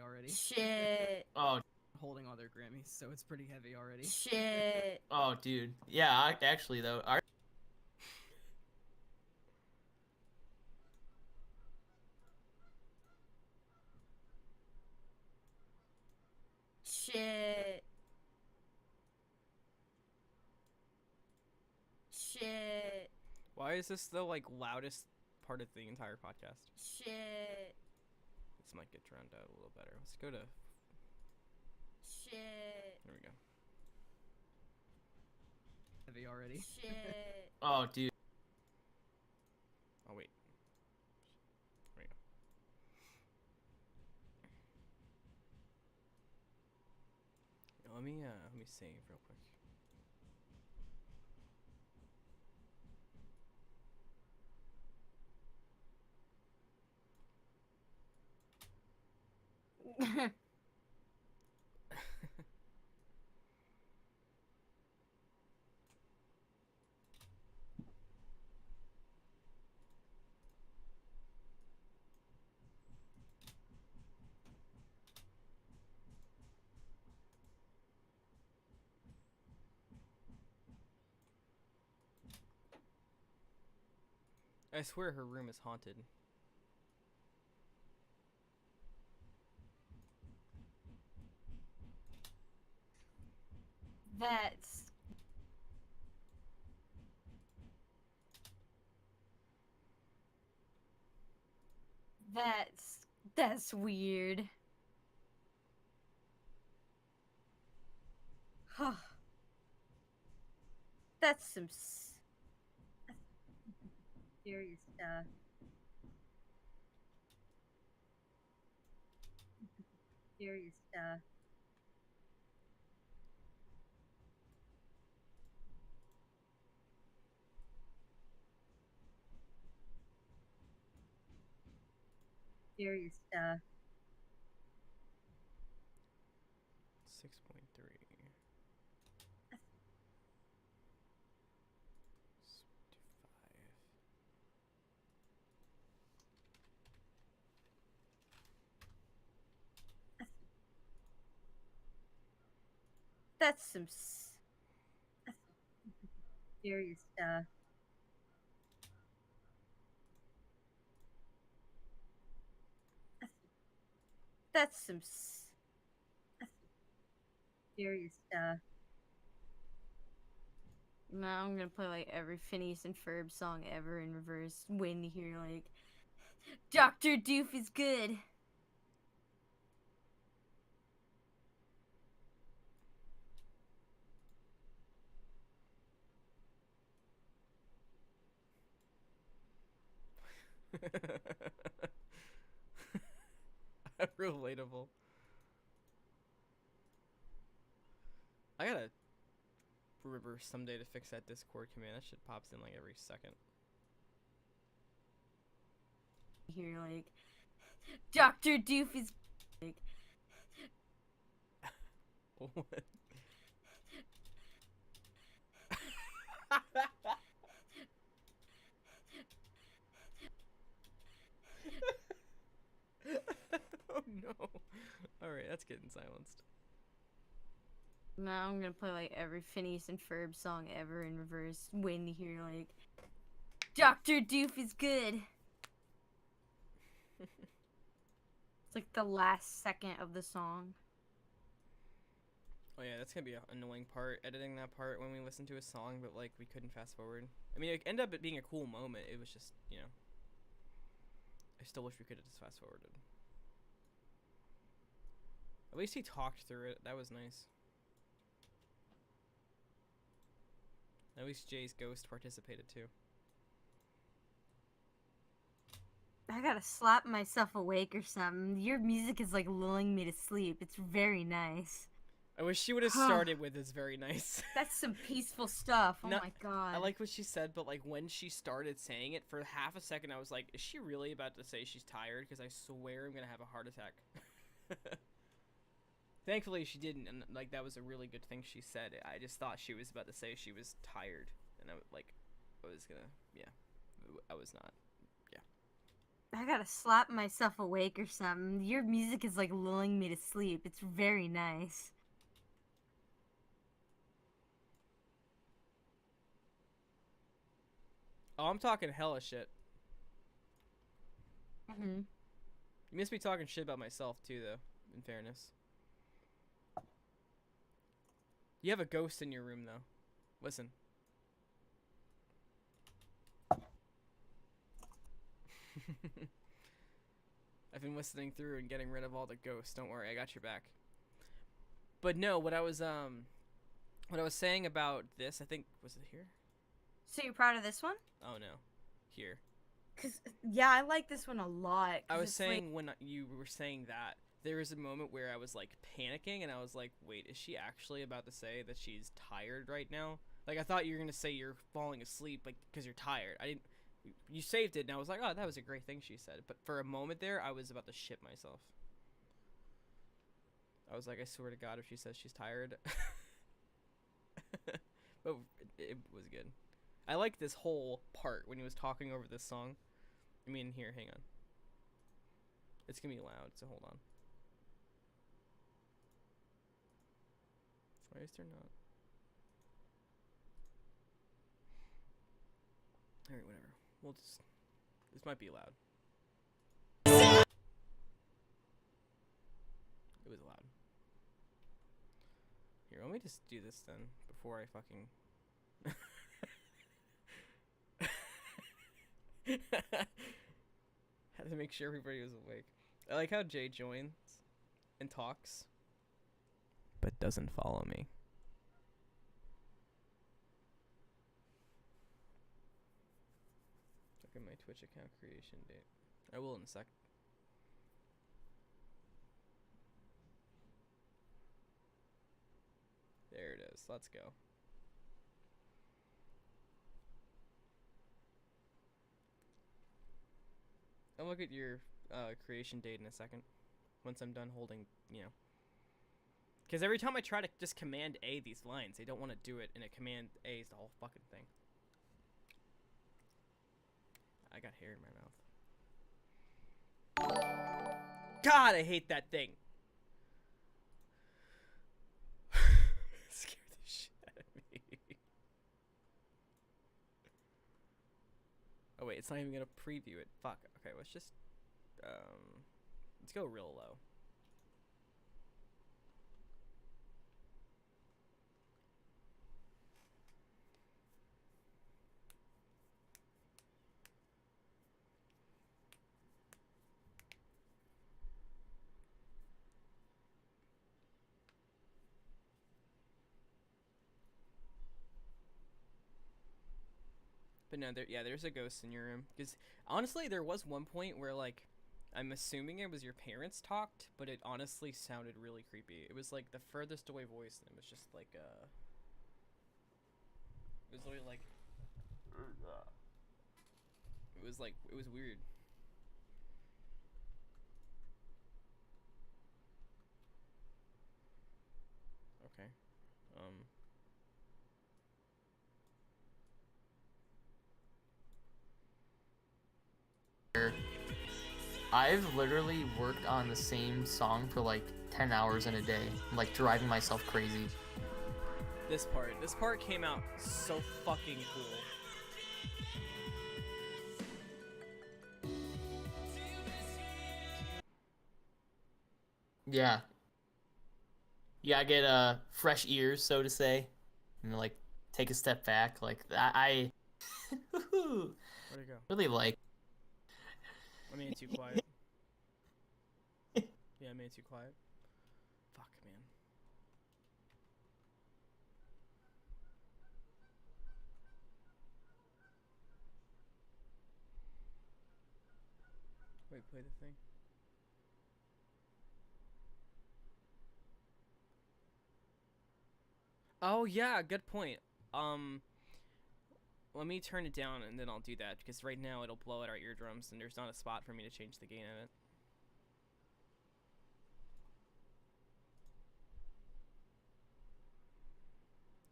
Already Shit. Oh, holding all their Grammys, so it's pretty heavy already. Shit. oh, dude. Yeah, actually though, our is this the like loudest part of the entire podcast? Shit. This might get drowned out a little better. Let's go to. Shit. There we go. Heavy already. Shit. Oh, dude. Oh wait. There we go. Let me save real quick. I swear her room is haunted. That's that's weird. Huh. That's some serious stuff. Serious stuff. Serious stuff. 6.3. That's some serious stuff. That's some serious stuff. Now I'm gonna play like every Phineas and Ferb song ever in reverse when you hear like Dr. Doof is good. Relatable. I gotta remember someday to fix that Discord command. That shit pops in like every second. You hear like Dr. Doof is like What? Oh no. Alright, that's getting silenced. now I'm gonna play like every Phineas and Ferb song ever in reverse when you hear like Dr. Doof is good. It's like the last second of the song. Oh yeah, that's gonna be an annoying part, editing that part when we listen to a song, but like we couldn't fast forward. I mean, it ended up it being a cool moment. It was just, you know, I still wish we could have just fast forwarded. At least he talked through it. That was nice. At least Jay's ghost participated too. I gotta slap myself awake or something. Your music is like lulling me to sleep. It's very nice. I wish she would have started with "It's very nice." That's some peaceful stuff. Oh No, my god. I like what she said, but like when she started saying it, for half a second I was like, is she really about to say she's tired? Because I swear I'm gonna have a heart attack. Thankfully she didn't, and like that was a really good thing she said. I just thought she was about to say she was tired, and I was gonna, yeah, I was not. I gotta slap myself awake or something. Your music is like lulling me to sleep. It's very nice. Oh, I'm talking hella shit. Mm-hmm. You must be talking shit about myself too, though, in fairness. You have a ghost in your room, though. Listen. I've been listening through and getting rid of all the ghosts. Don't worry, I got your back. But no, what I was saying about this, I think, was it here? So you're proud of this one? Oh no, here. Cause yeah, I like this one a lot. 'Cause I was it's saying when you were saying that, there was a moment where I was like panicking and I was like, wait, is she actually about to say that she's tired right now? Like I thought you were gonna say you're falling asleep like because you're tired. I didn't. You saved it and I was like, oh, that was a great thing she said. But for a moment there, I was about to shit myself. I was like, I swear to God, if she says she's tired. But it was good. I like this whole part when he was talking over this song. I mean, here, hang on. It's gonna be loud, so hold on. Why is there not? Alright, whatever. We'll just... This might be loud. It was loud. Here, let me just do this then, before I fucking... Had to make sure everybody was awake. I like how Jay joins and talks, but doesn't follow me. Look at my Twitch account creation date. I will in a sec. There it is. Let's go. I'll look at your creation date in a second. Once I'm done holding, you know. Because every time I try to just Command A these lines, they don't want to do it, and a Command A is the whole fucking thing. I got hair in my mouth. God, I hate that thing. Scared the shit out of me. Oh wait, it's not even gonna preview it. Fuck. Okay, let's just let's go real low. But no, there's a ghost in your room. Because honestly, there was one point where like, I'm assuming it was your parents talked, but it honestly sounded really creepy. It was like the furthest away voice, and it was just like it was literally like, it was weird. Okay, I've literally worked on the same song for like 10 hours in a day. I'm like driving myself crazy. This part came out so fucking cool. Yeah. Yeah, I get fresh ears, so to say. And like take a step back. Like I Where'd it go? really like. I made it too quiet. Yeah, I made it too quiet. Fuck, man. Wait, play the thing. Oh yeah, good point. Let me turn it down and then I'll do that because right now it'll blow out our eardrums and there's not a spot for me to change the gain of it.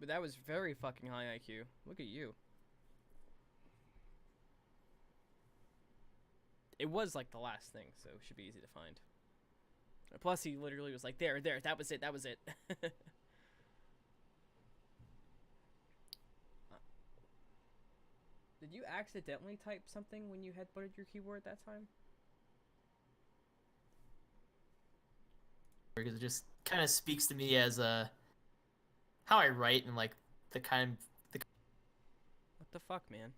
But that was very fucking high IQ. Look at you. It was like the last thing, so it should be easy to find. Plus, he literally was like, there, that was it, that was it. Did you accidentally type something when you headbutted your keyboard that time? Because it just kind of speaks to me as how I write and like the kind What the fuck, man?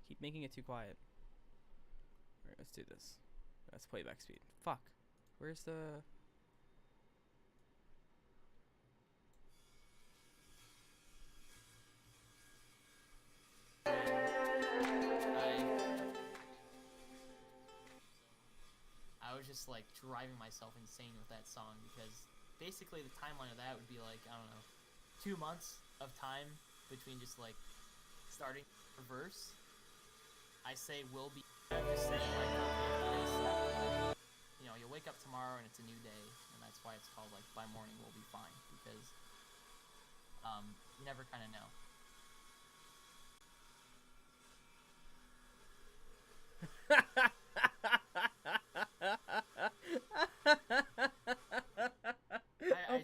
Keep making it too quiet. Alright, Let's do this. Let's playback speed. Fuck. Where's the... I was just like driving myself insane with that song because basically the timeline of that would be like, I don't know, 2 months of time between just like starting a verse. I say will be, I'm just saying like, you know, you'll wake up tomorrow and it's a new day, and that's why it's called like by morning we'll be fine, because you never kind of know.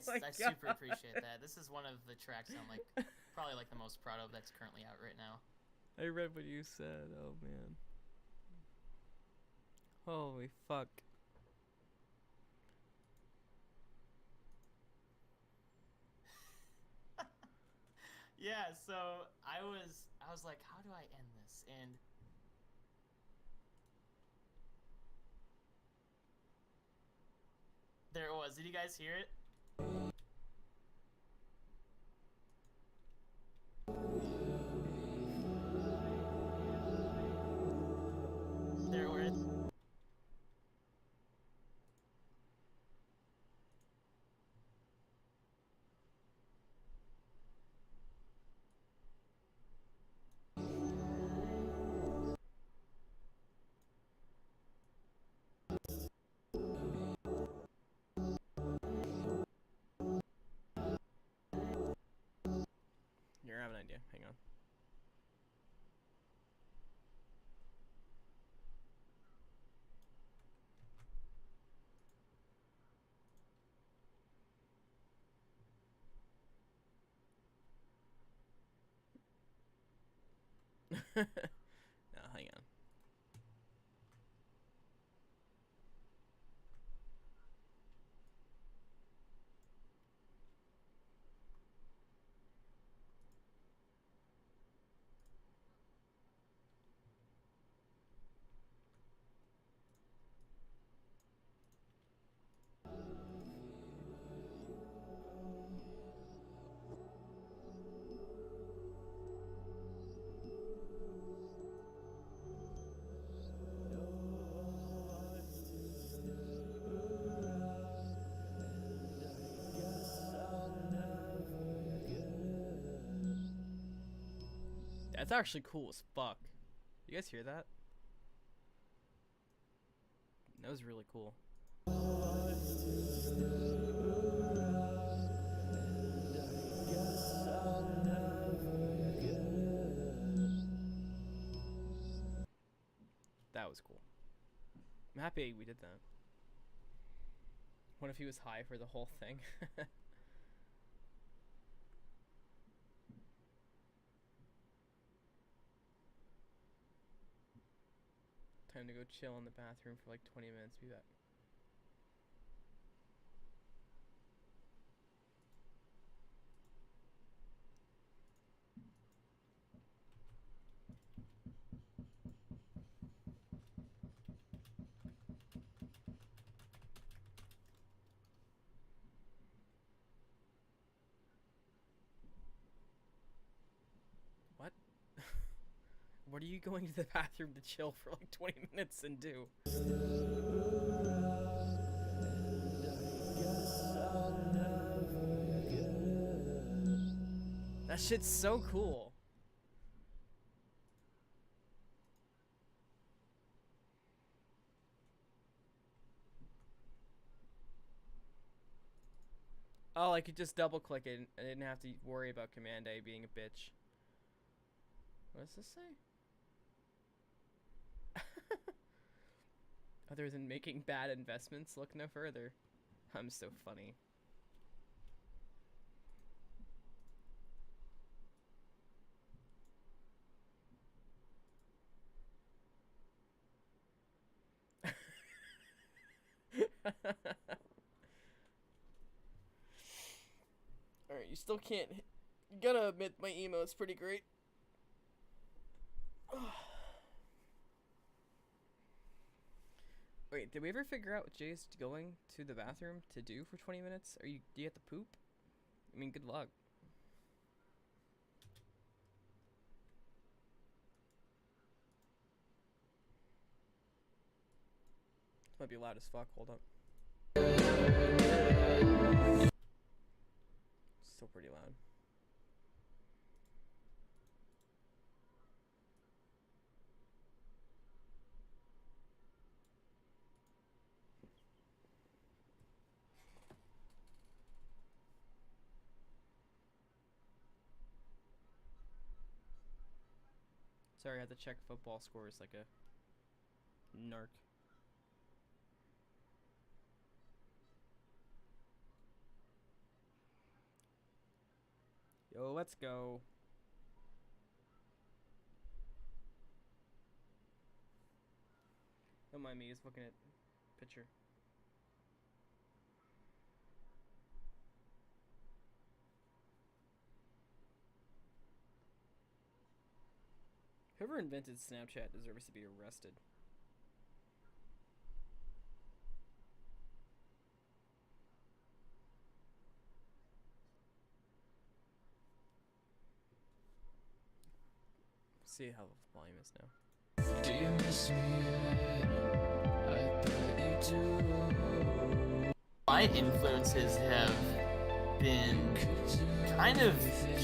I super appreciate that. This is one of the tracks I'm like probably like the most proud of that's currently out right now. I read what you said. Oh man. Holy fuck. Yeah, so I was like, how do I end this? And there it was. Did you guys hear it? There it was. You're having an idea. Hang on. No, hang on. That's actually cool as fuck. You guys hear that? That was really cool. That was cool. I'm happy we did that. What if he was high for the whole thing? Time to go chill in the bathroom for like 20 minutes. Be back. What? What are you going to the bathroom to chill for like 20 minutes and do? That shit's so cool. Oh, I could just double click it and I didn't have to worry about Command A being a bitch. What does this say? Other than making bad investments, look no further. I'm so funny. Alright, you still can't... You gotta admit my emote's pretty great. Wait, did we ever figure out what Jay's going to the bathroom to do for 20 minutes? Do you have to poop? I mean, good luck. This might be loud as fuck. Hold up. Still pretty loud. Sorry, I had to check football scores like a narc. Yo, let's go. Don't mind me, he's looking at picture. Whoever invented Snapchat deserves to be arrested. See how the volume is now. Do you miss me yet? I bet you do. My influences have been kind of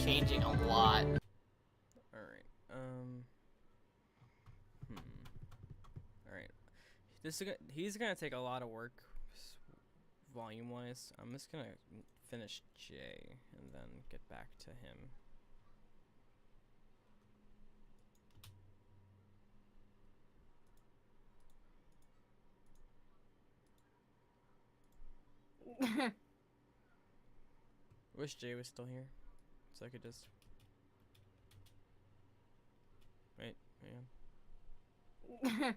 changing a lot. Alright, Alright. He's gonna take a lot of work, volume-wise. I'm just gonna finish Jay, and then get back to him. Wish Jay was still here, so I could just... Wait, hang on.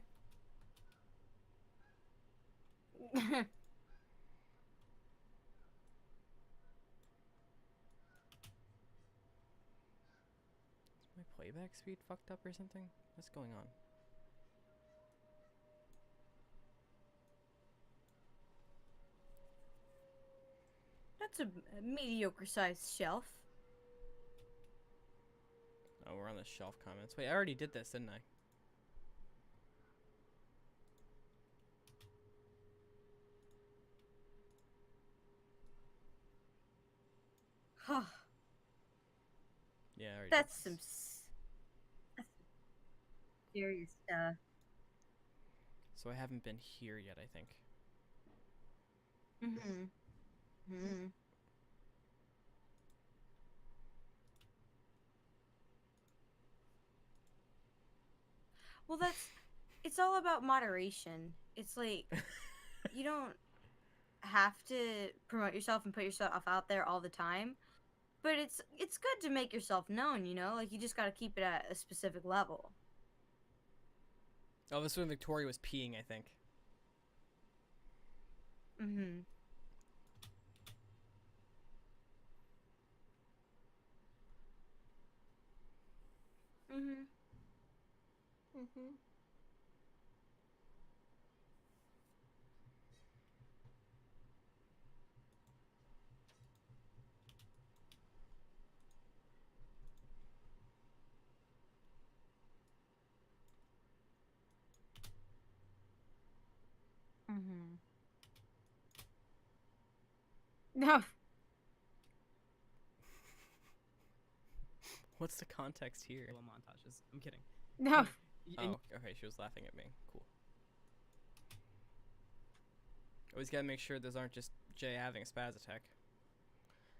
Is my playback speed fucked up or something? What's going on? That's a mediocre sized shelf. Oh, we're on the shelf comments. Wait, I already did this, didn't I? Huh. Yeah, I already That's did some this. that's serious stuff. So I haven't been here yet, I think. Mhm. Mhm. Well, it's all about moderation. It's like you don't have to promote yourself and put yourself out there all the time, but it's good to make yourself known, you know? Like you just got to keep it at a specific level. Oh, this is when Victoria was peeing, I think. Mhm. Mhm. Mhm. No. What's the context here? Little montages. I'm kidding. No. Oh, okay, she was laughing at me. Cool. Always gotta make sure those aren't just Jay having a spaz attack.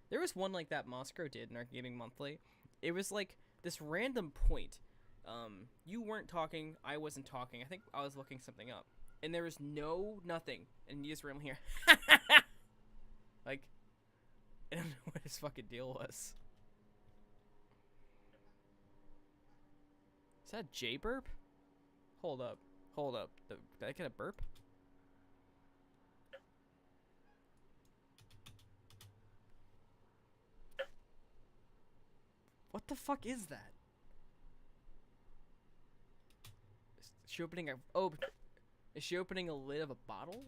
There was one like that Moscow did in our Gaming Monthly. It was like this random point. You weren't talking, I wasn't talking. I think I was looking something up. And there was nothing. And you just randomly hear, like, I don't know what his fucking deal was. Is that J burp? Hold up. Did I get a burp? What the fuck is that? Is she opening a... Oh. Is she opening a lid of a bottle?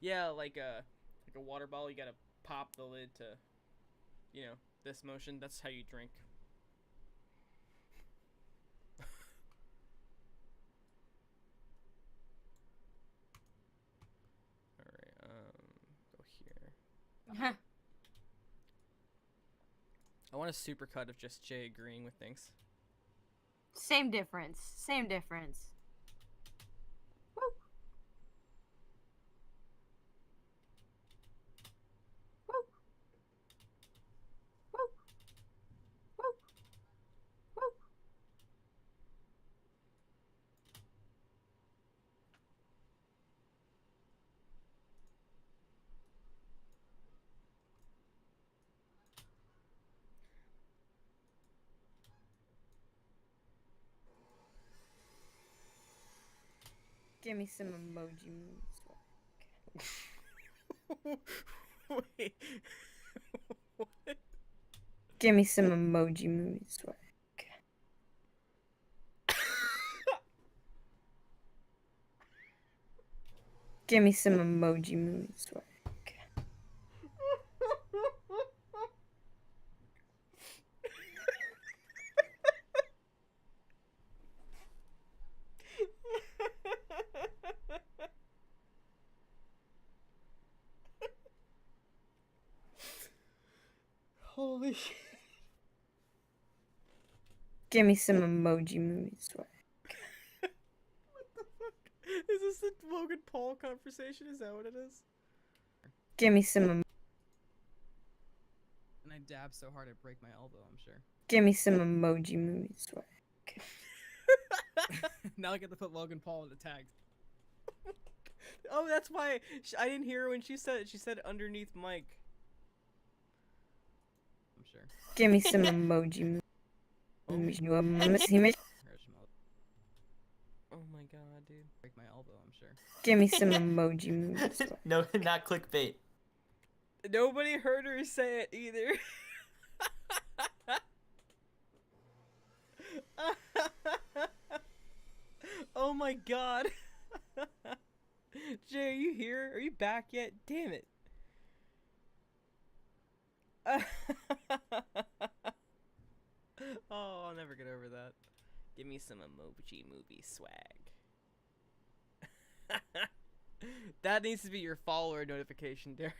Yeah, like a water bottle. You gotta pop the lid to, you know, this motion. That's how you drink. All right. Go here. I want a supercut of just Jay agreeing with things. Same difference. Same difference. Woo. Woo. Woo. Woo. Woo. Give me some emoji moves. Wait. What? Give me some emoji movies. Give me some emoji movies. Holy shit. Give me some emoji movies. What the fuck? Is this the Logan Paul conversation? Is that what it is? Give me some. And I dab so hard I break my elbow, I'm sure. Give me some emoji movies. Now I get to put Logan Paul in the tag. Oh, that's why I didn't hear her when she said it. She said underneath mic. I'm sure. Give me some emoji movies. Oh my god, dude. Break my elbow, I'm sure. Give me some emoji movies. No, not clickbait. Nobody heard her say it either. Oh my god. Jay, are you here? Are you back yet? Damn it. Oh, I'll never get over that. Give me some emoji movie swag. That needs to be your follower notification, Derek.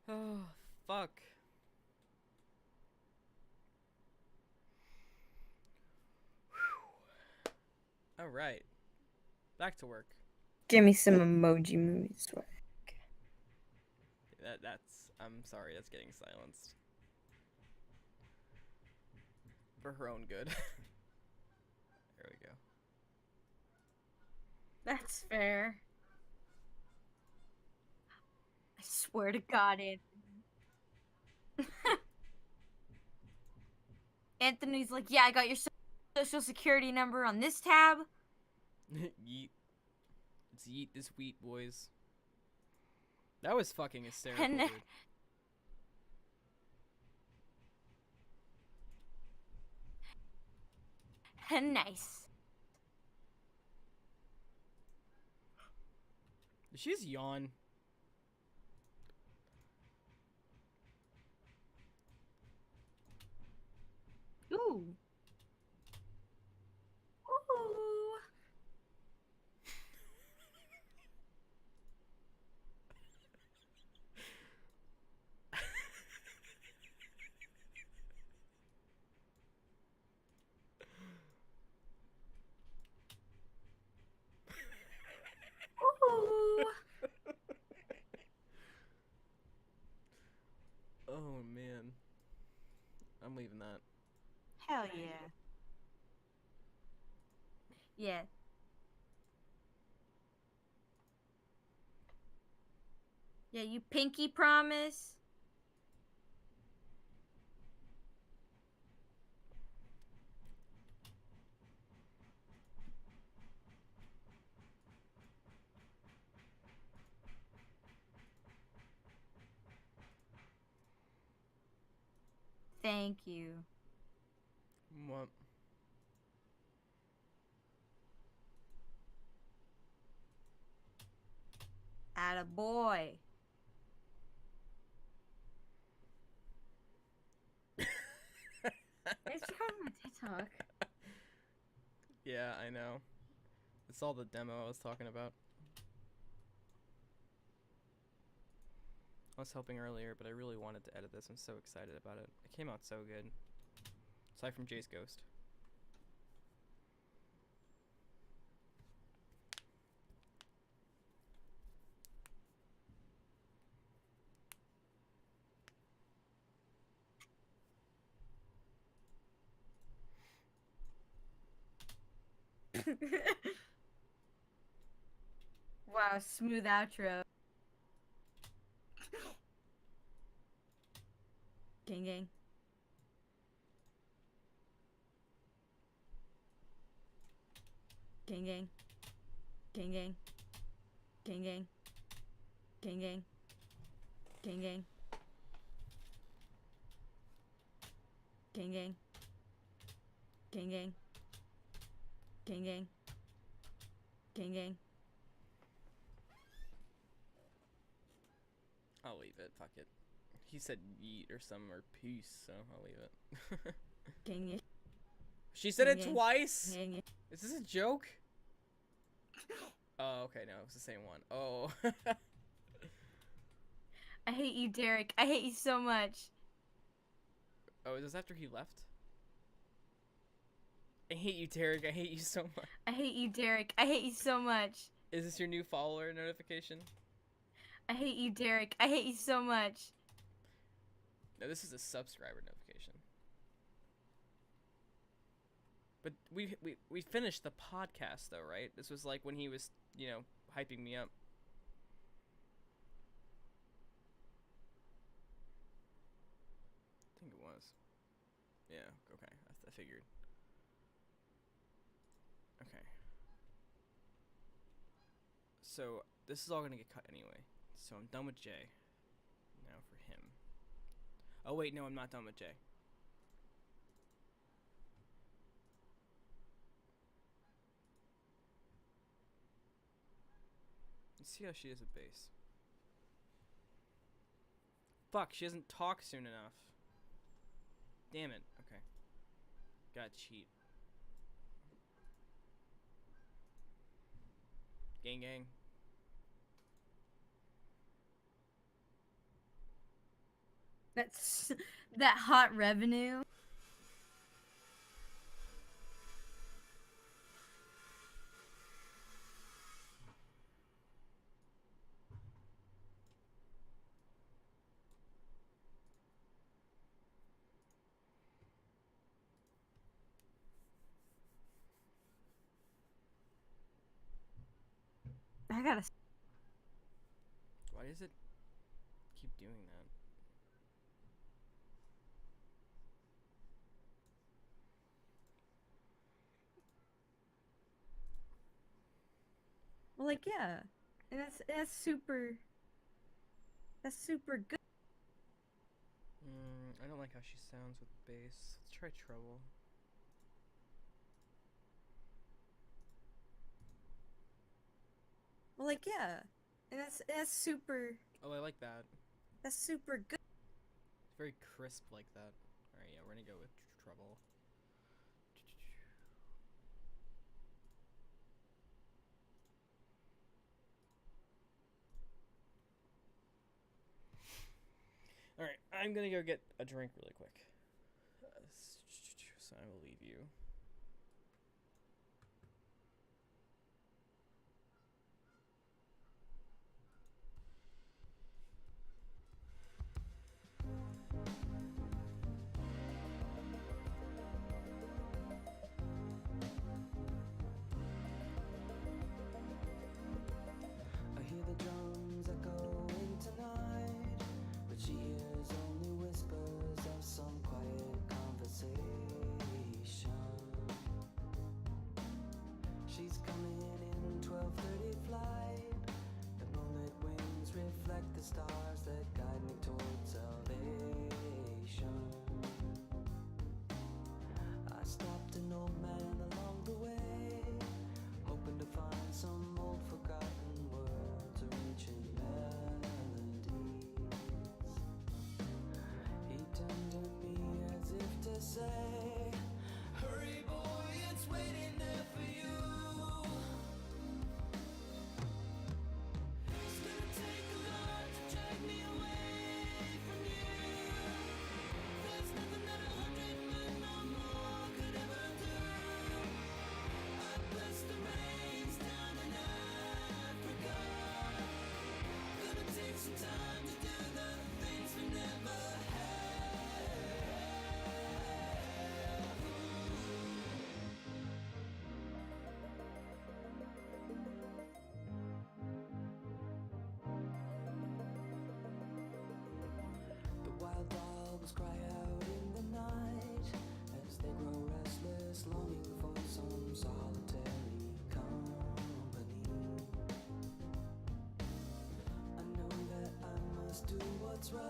Oh, fuck. All right. Back to work. Give me some emoji movies. I'm sorry, that's getting silenced. For her own good. There we go. That's fair. I swear to God, Anthony. Anthony's like, yeah, I got your social security number on this tab. Yeet. It's yeet this wheat, boys. That was fucking hysterical, And- dude. Nice. Did she just yawn? Ooh. Ooh. Ooh. Oh man. I'm leaving that. Hell yeah. Yeah. Yeah, you pinky promise. Thank you. What? Atta boy. It's becoming my TikTok. Yeah, I know. It's all the demo I was talking about. I was helping earlier, but I really wanted to edit this. I'm so excited about it. It came out so good. Aside from Jay's Ghost. Wow, smooth outro. Gang gang. Gang gang. Gang gang. Gang gang. Gang gang. Gang gang. Gang gang. Gang gang. Gang gang. Gang gang. I'll leave it. Fuck it. He said yeet or some or peace, so I'll leave it. Gang gang. She said it Gang. twice? Gang gang. Is this a joke? Oh, okay, no, it was the same one. Oh. I hate you, Derek. I hate you so much. Oh, is this after he left? I hate you, Derek. I hate you so much. I hate you, Derek. I hate you so much. Is this your new follower notification? I hate you, Derek. I hate you so much. No, this is a subscriber notification. But we finished the podcast though, right? This was like when he was, you know, hyping me up. I think it was. Yeah, okay. I figured. Okay. So, this is all gonna get cut anyway. So I'm done with Jay. Now for him. Oh wait, no, I'm not done with Jay. Let's see how she is at base. Fuck, she doesn't talk soon enough. Damn it. Okay. Gotta cheat. Gang gang. That's that hot revenue. I gotta. Why does it keep doing that? Well, like, yeah, and that's super. That's super good. I don't like how she sounds with bass. Let's try treble. Well, like, yeah, and that's super. Oh, I like that. That's super good. It's very crisp like that. Alright, yeah, we're gonna go with treble. Alright, I'm gonna go get a drink really quick. So I will leave you. I hear the drums echoing tonight, but she hears only whispers of some quiet conversation. She's coming in 12:30 flight. The moonlit wings reflect the stars that guide me towards salvation. say, hurry boy, it's waiting there for you. It's gonna take a lot to drag me away from you. There's nothing that 100 men or more could ever do. I bless the rains down in Africa. Gonna take some time to do the things we never had. The wild dogs cry out in the night as they grow restless, longing for some solitary company. I know that I must do what's right.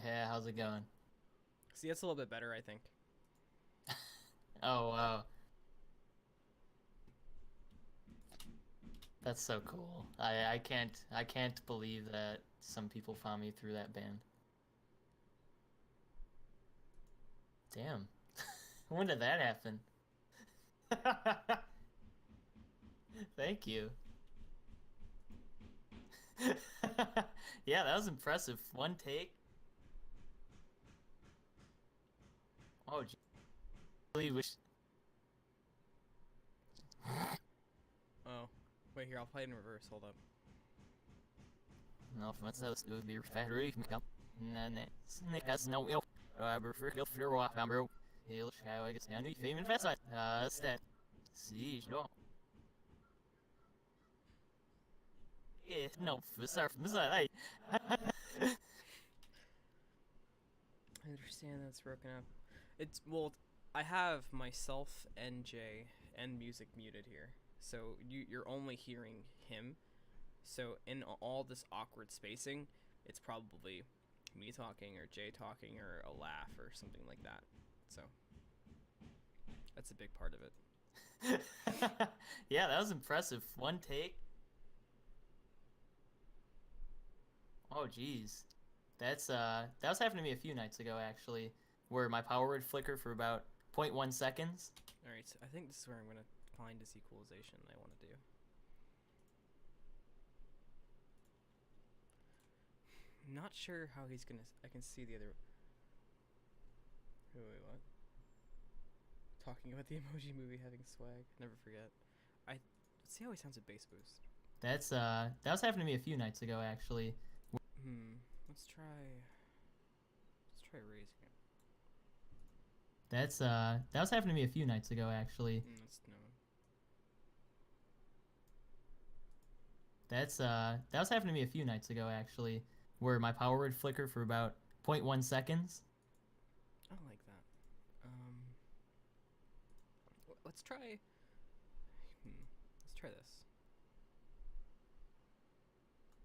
Yeah, how's it going? See, that's a little bit better, I think. Oh wow. That's so cool. I can't believe that some people found me through that band. Damn. When did that happen? Thank you. Yeah, that was impressive. One take. Oh, gee. Really wish. Oh, wait here. I'll play it in reverse. Hold up. No, from else it would be factory. Snake has no ill. I prefer kill for walk. I'm broke. He'll show I guess new fame and fast. Stat. See, no. Yeah, no, for surf. I I understand that's broken up. It's well, I have myself, NJ, and music muted here, so you're only hearing him. So in all this awkward spacing, it's probably me talking or Jay talking or a laugh or something like that. So that's a big part of it. Yeah, that was impressive. One take. Oh, jeez. That was happening to me a few nights ago, actually, where my power would flicker for about 0.1 seconds. All right, so I think this is where I'm gonna find this equalization I want to do. I'm not sure how he's gonna. I can see the other. Wait, what? Talking about the Emoji Movie having swag. Never forget. Let's see how he sounds at bass boost. That was happening to me a few nights ago, actually. Let's try raising it. That was happening to me a few nights ago, actually. That's no. That was happening to me a few nights ago, actually, where my power would flicker for about 0.1 seconds. I don't like that. Let's try. Let's try this.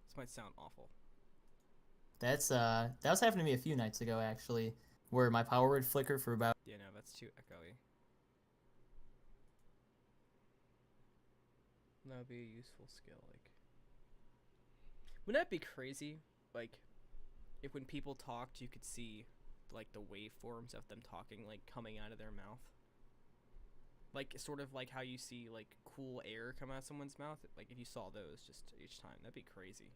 This might sound awful. That was happening to me a few nights ago, actually, where my power would flicker for about. Yeah, no, that's too echoey. That would be a useful skill. Like, wouldn't that be crazy? Like, if when people talked, you could see like the waveforms of them talking, like coming out of their mouth. Like, sort of like how you see like cool air come out of someone's mouth. Like, if you saw those just each time, that'd be crazy.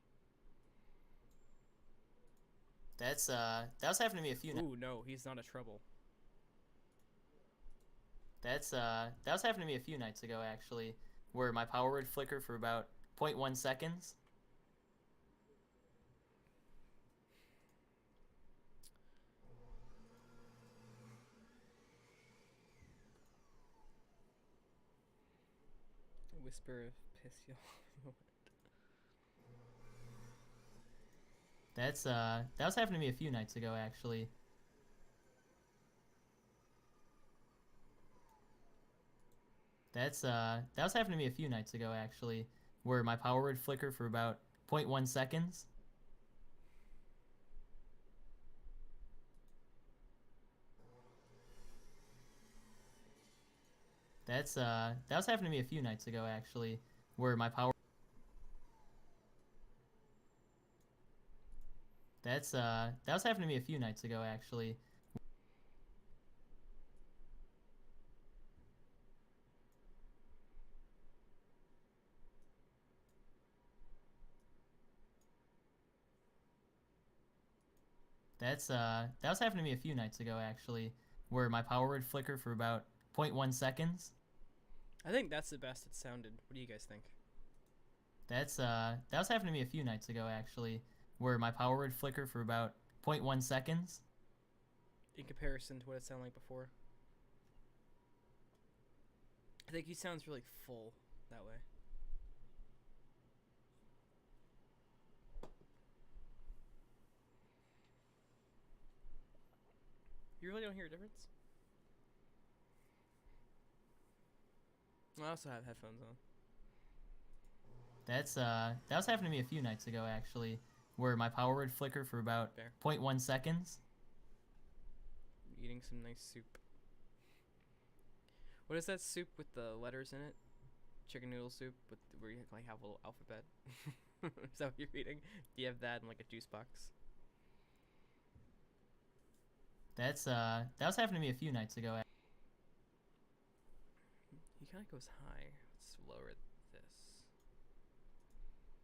That was happening to me a few. Ooh, no, he's not a trouble. That was happening to me a few nights ago, actually, where my power would flicker for about 0.1 seconds. Whisper of piss y'all. That was happening to me a few nights ago, actually. That was happening to me a few nights ago, actually, where my power would flicker for about 0.1 seconds. That was happening to me a few nights ago, actually, where my power. That was happening to me a few nights ago, actually. That was happening to me a few nights ago, actually, where my power would flicker for about 0.1 seconds. I think that's the best it sounded. What do you guys think? That was happening to me a few nights ago, actually, where my power would flicker for about 0.1 seconds. In comparison to what it sounded like before. I think he sounds really full that way. You really don't hear a difference? I also have headphones on. That was happening to me a few nights ago, actually, where my power would flicker for about Fair. 0.1 seconds. Eating some nice soup. What is that soup with the letters in it? Chicken noodle soup with where you like have a little alphabet. Is that what you're eating? Do you have that in like a juice box? That was happening to me a few nights ago. He kind of goes high. Let's lower this.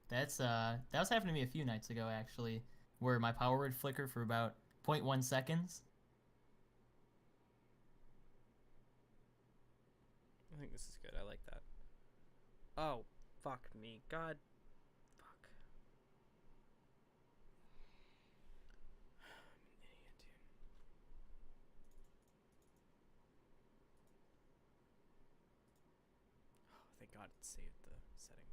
That was happening to me a few nights ago actually, where my power would flicker for about 0.1 seconds. I think this is good. I like that. Oh, fuck me. God. Fuck. I'm an idiot, dude. Oh, thank God it saved the settings.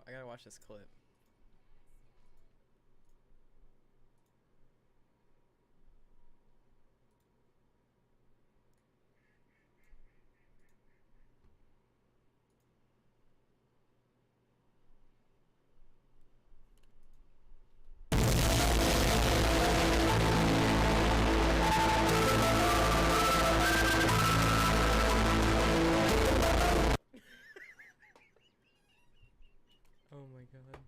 I gotta watch this clip. Oh my god.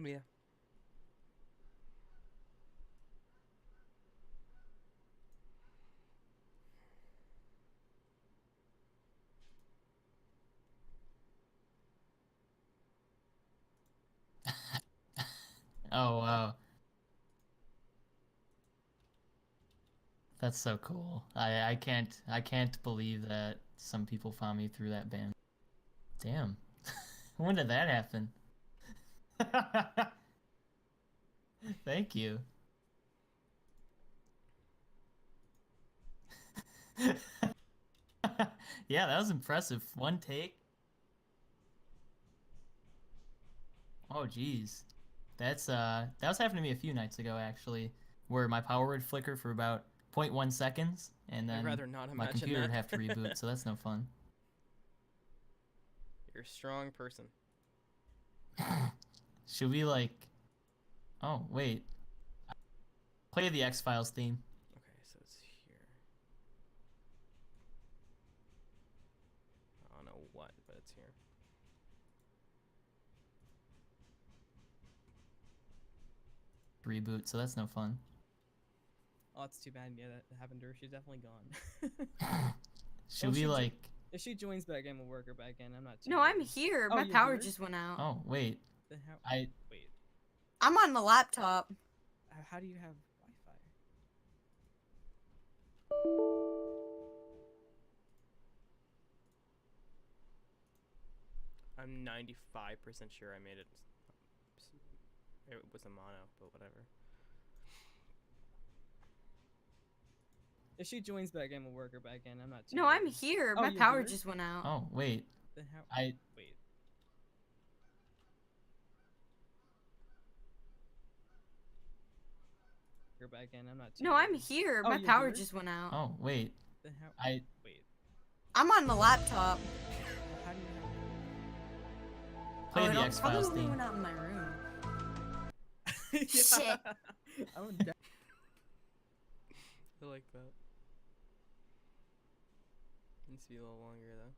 Yeah. Oh wow. That's so cool. I can't believe that some people found me through that band. Damn. When did that happen? Thank you. Yeah, that was impressive. One take. Oh geez. That was happening to me a few nights ago actually, where my power would flicker for about 0.1 seconds and I'd then rather not my imagine computer that. would have to reboot, so that's no fun. You're a strong person. Should we like Oh, wait. Play the X-Files theme. Okay, so it's here. I don't know what, but it's here. Reboot, so that's no fun. Oh, it's too bad. Yeah, that happened to her. She's definitely gone. Should Oh, we she like If she joins back in, we'll work her back in. I'm not too No, I'm worried. here. Oh, My you're power here? just went out. Oh, wait. Then how? I Wait. I'm on the laptop. How do you have Wi-Fi? I'm 95% sure I made it. It was a mono, but whatever. If she joins back in, we'll work her back in. I'm not too No, I'm worried. here. Oh, My you're power here? just went out. Oh, wait. Then how? I Wait. Her back in. I'm not too No, I'm worried. here. Oh, My you're power here? just went out. Oh, wait. Then how? I Wait. I'm on the laptop. How do you have? play oh, the it X-Files probably theme. went out in my room. Yeah. I'm dead. I like that. Needs to be a little longer though.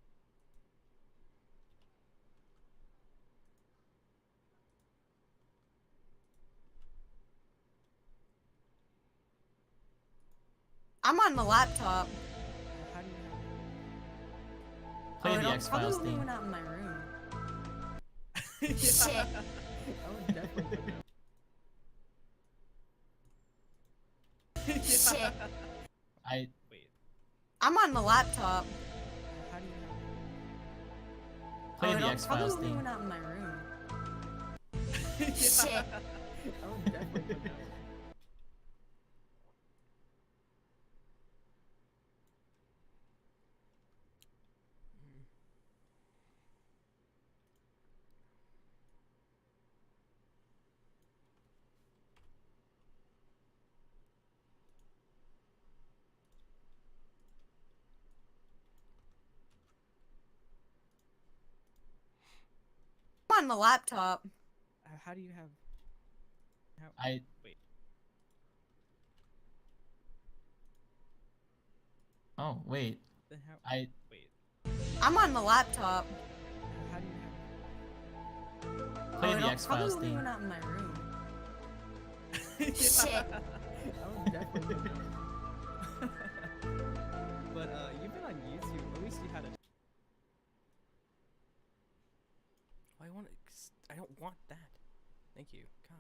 I'm on the laptop. How do you have? Play oh, the it X-Files probably theme. went out in my room. Yeah. I'm definitely. Shit. I Wait. I'm on the laptop. How do you have? play oh, the it X-Files probably theme. went out in my room. Yeah. I'm definitely. I'm on the laptop. How do you have? How? I Wait. Oh, wait. Then how? I Wait. I'm on the laptop. How do you have? play oh, the it X-Files probably theme. went out in my room. Yeah. I'm definitely. But you've been on YouTube. At least you had a. I want. I don't want that. Thank you. God.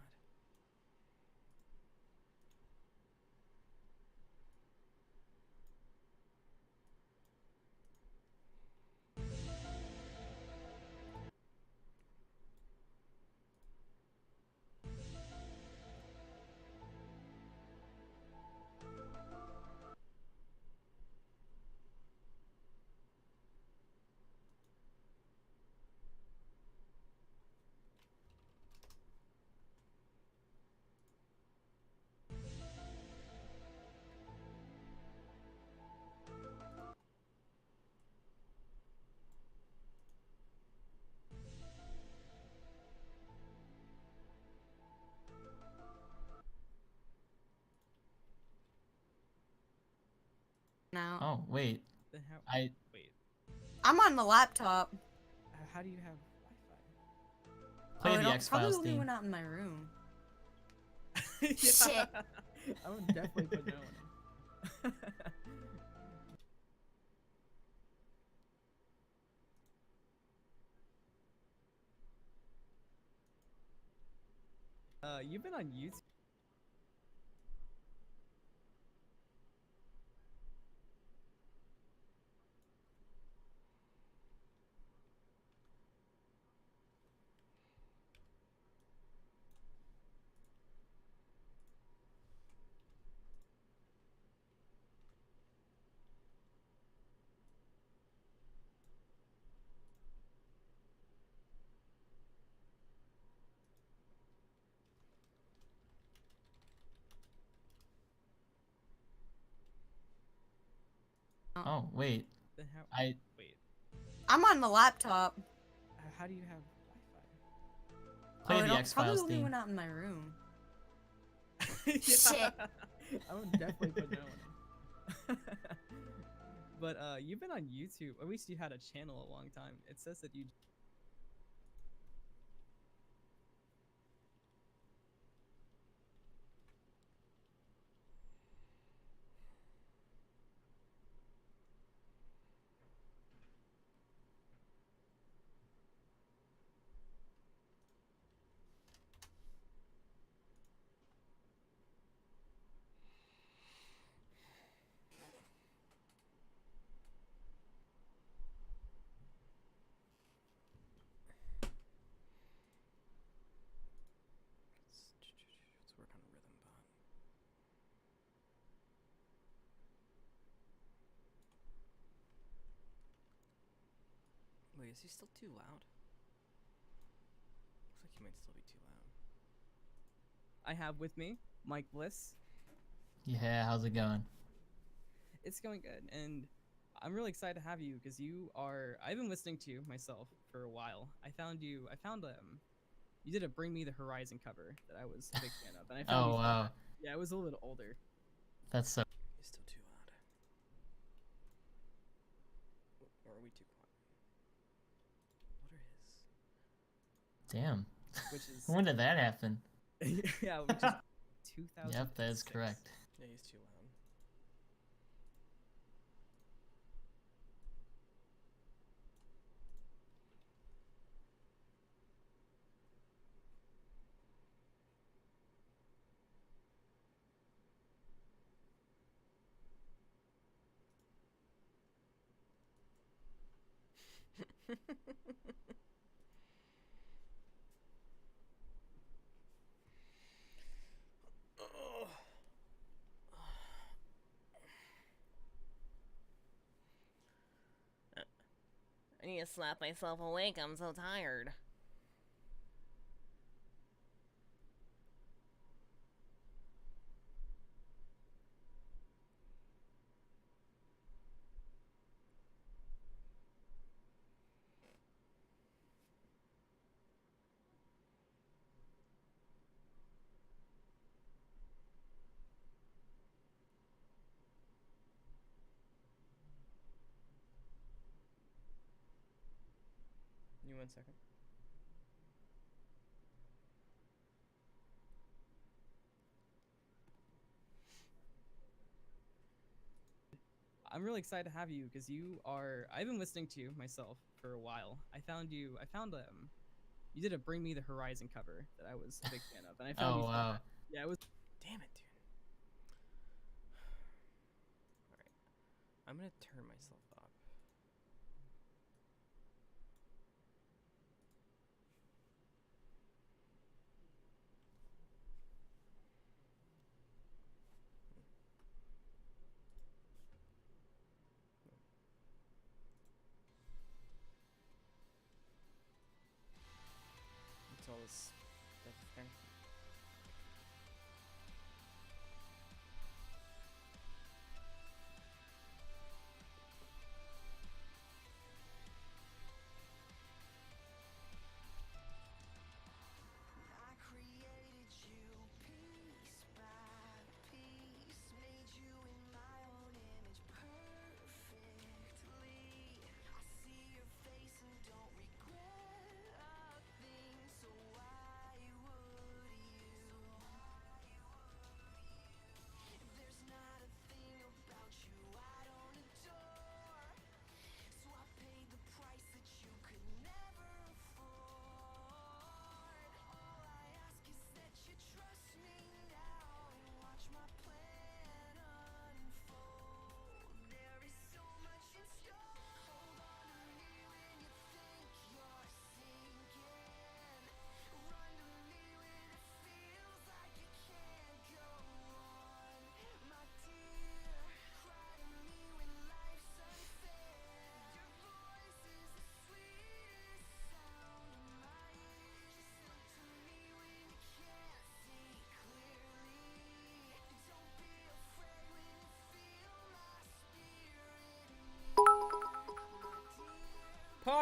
now. Oh wait, Then how? I Wait. I'm on the laptop. How do you have Wi-Fi? play oh, I the don't- X probably Files only theme. went out in my room. Yeah. I would definitely put that one in. You've been on YouTube. Oh wait, Then how? I Wait. I'm on the laptop. How do you have Wi-Fi? play oh, I the don't- X probably Files only theme. went out in my room. Yeah. I would definitely put that one in. But you've been on YouTube. At least you had a channel a long time. It says that you. Let's work on Rhythm Bot. Wait, is he still too loud? Looks like he might still be too loud. I have with me Mike Bliss. Yeah, how's it going? It's going good, and I'm really excited to have you because you are. I've been listening to you myself for a while. I found you. You did a Bring Me the Horizon cover that I was a big fan of, and I found Oh you. wow, Yeah, it was a little older. that's so. He's still too loud. Or are we too quiet? What are his? Damn. Which is When did that happen? yeah, which is 2000. Yep, that is correct. Yeah, he's too loud. I need to slap myself awake. I'm so tired. Give me 1 second. I'm really excited to have you because you are. I've been listening to you myself for a while. I found you. You did a Bring Me the Horizon cover that I was a big fan of, and I found Oh you. wow. Yeah, it was. Damn it, dude. All right, I'm gonna turn myself up. It's all this stuff there. I created you piece by piece, made you in my own image, perfect.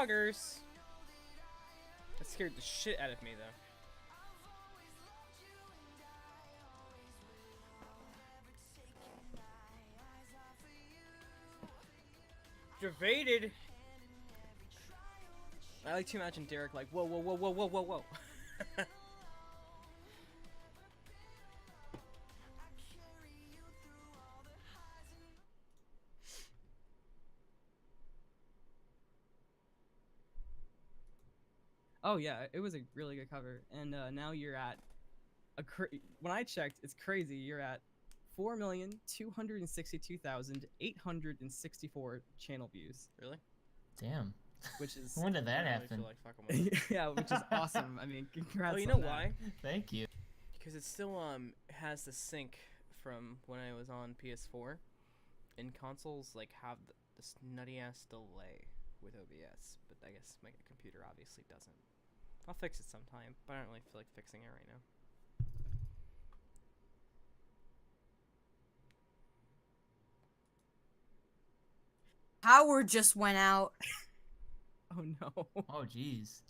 doggers. That scared the shit out of me, though. Evaded. I like to imagine Derek like, whoa, whoa, whoa, whoa, whoa, whoa, whoa. Oh yeah, it was a really good cover, and now you're at when I checked, it's crazy. You're at 4,262,864 channel views, Really? Damn. which is When did that I really happen? feel like fucking with it. yeah, which is awesome. I mean, congrats. Oh, you on know that. why? Thank you. Because it still has the sync from when I was on PS4, and consoles like have this nutty ass delay with OBS, but I guess my computer obviously doesn't. I'll fix it sometime, but I don't really feel like fixing it right now. Power just went out. Oh no. Oh jeez.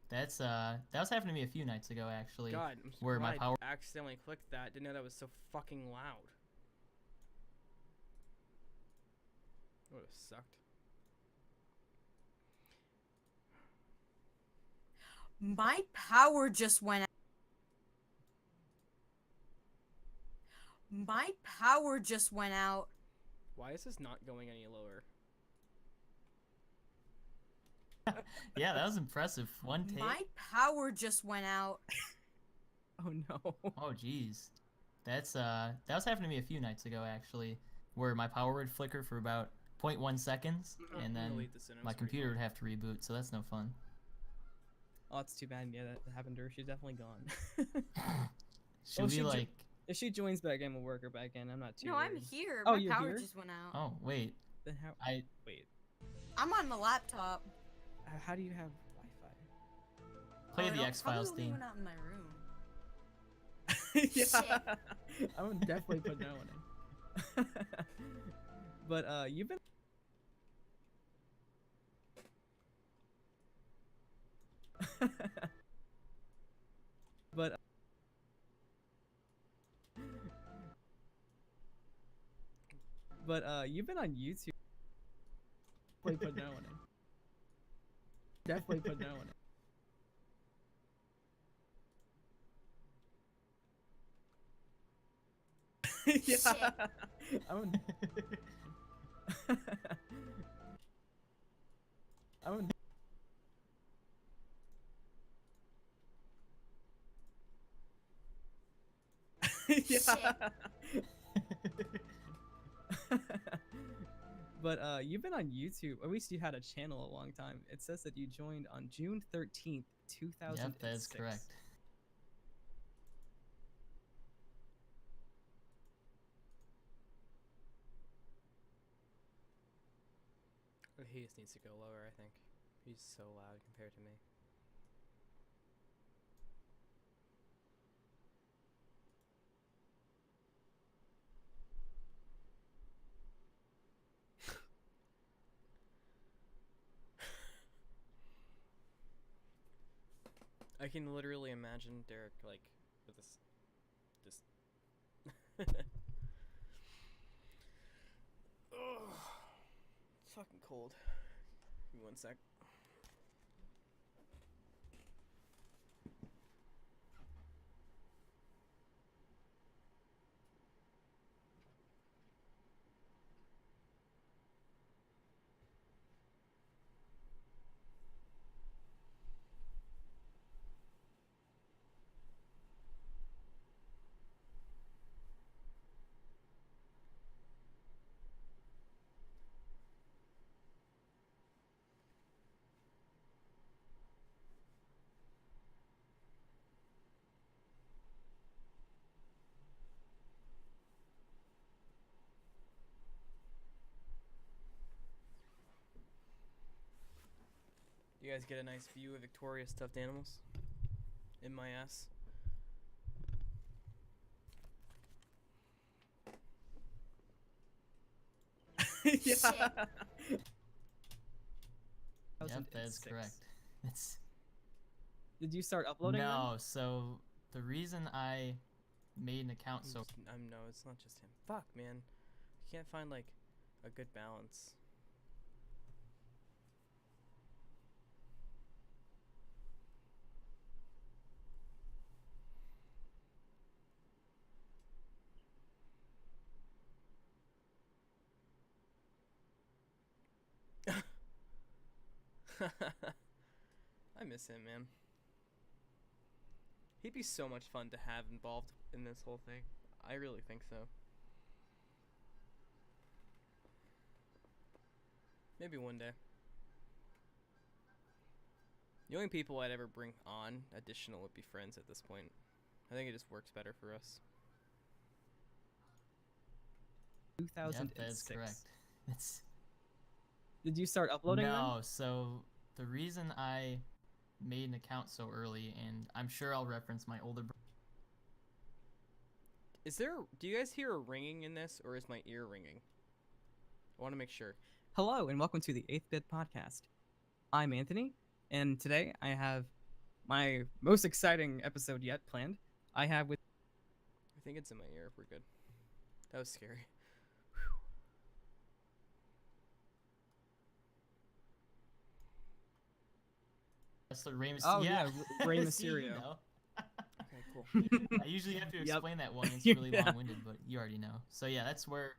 That's that was happening to me a few nights ago actually. God, I'm Where my surprised power- I accidentally clicked that. Didn't know that was so fucking loud. Would have sucked. My power just went out. My power just went out. Why is this not going any lower? Yeah, that was impressive. One take. My power just went out. Oh no. Oh jeez. That's that was happening to me a few nights ago actually, where my power would flicker for about 0.1 seconds, and I'm gonna then leave this in, I'm my just computer would recording. have to reboot. So that's no fun. Oh, it's too bad. Yeah, that happened to her. She's definitely gone. Should Oh, we she jo- like? If she joins back in, we'll work her back in. I'm not too. No, I'm worried. here. Oh, My you're power here? just went out. Oh wait, Then how? I Wait. I'm on the laptop. How do you have Wi-Fi? play Oh, the it'll X Files probably theme. went out in my room. Yeah. I'm gonna definitely put that one in. But you've been. But. But you've been on YouTube. Definitely put that one in. Definitely put that one in. Yeah. I'm. I'm. Yeah. But you've been on YouTube. At least you had a channel a long time. It says that you joined on June 13th, 2006. Yep, that is correct. He just needs to go lower, I think. He's so loud compared to me. I can literally imagine Derek like with this oh, it's fucking cold. Give me one sec. You guys get a nice view of Victoria's stuffed animals in my ass. Yeah. Yep, that is 2006. correct. It's Did you start uploading then? no. So the reason I made an account so No, it's not just him. Fuck, man. I can't find like a good balance. I miss him, man. He'd be so much fun to have involved in this whole thing. I really think so. Maybe one day. The only people I'd ever bring on additional would be friends at this point. I think it just works better for us. 2006. Yep, that is correct. It's Did you start uploading then? no. So the reason I made an account so early, and I'm sure I'll reference my older brother. Is there? Do you guys hear a ringing in this, or is my ear ringing? I want to make sure. Hello and welcome to the 8th Bit Podcast. I'm Anthony, and today I have my most exciting episode yet planned. I have with I think it's in my ear. We're good. That was scary. That's the Rey Mysterio. Oh, yeah, Rey See, you Mysterio. know. Okay, cool. I usually have to Yep. explain that one. It's really Yeah. long-winded, but you already know. So yeah, that's where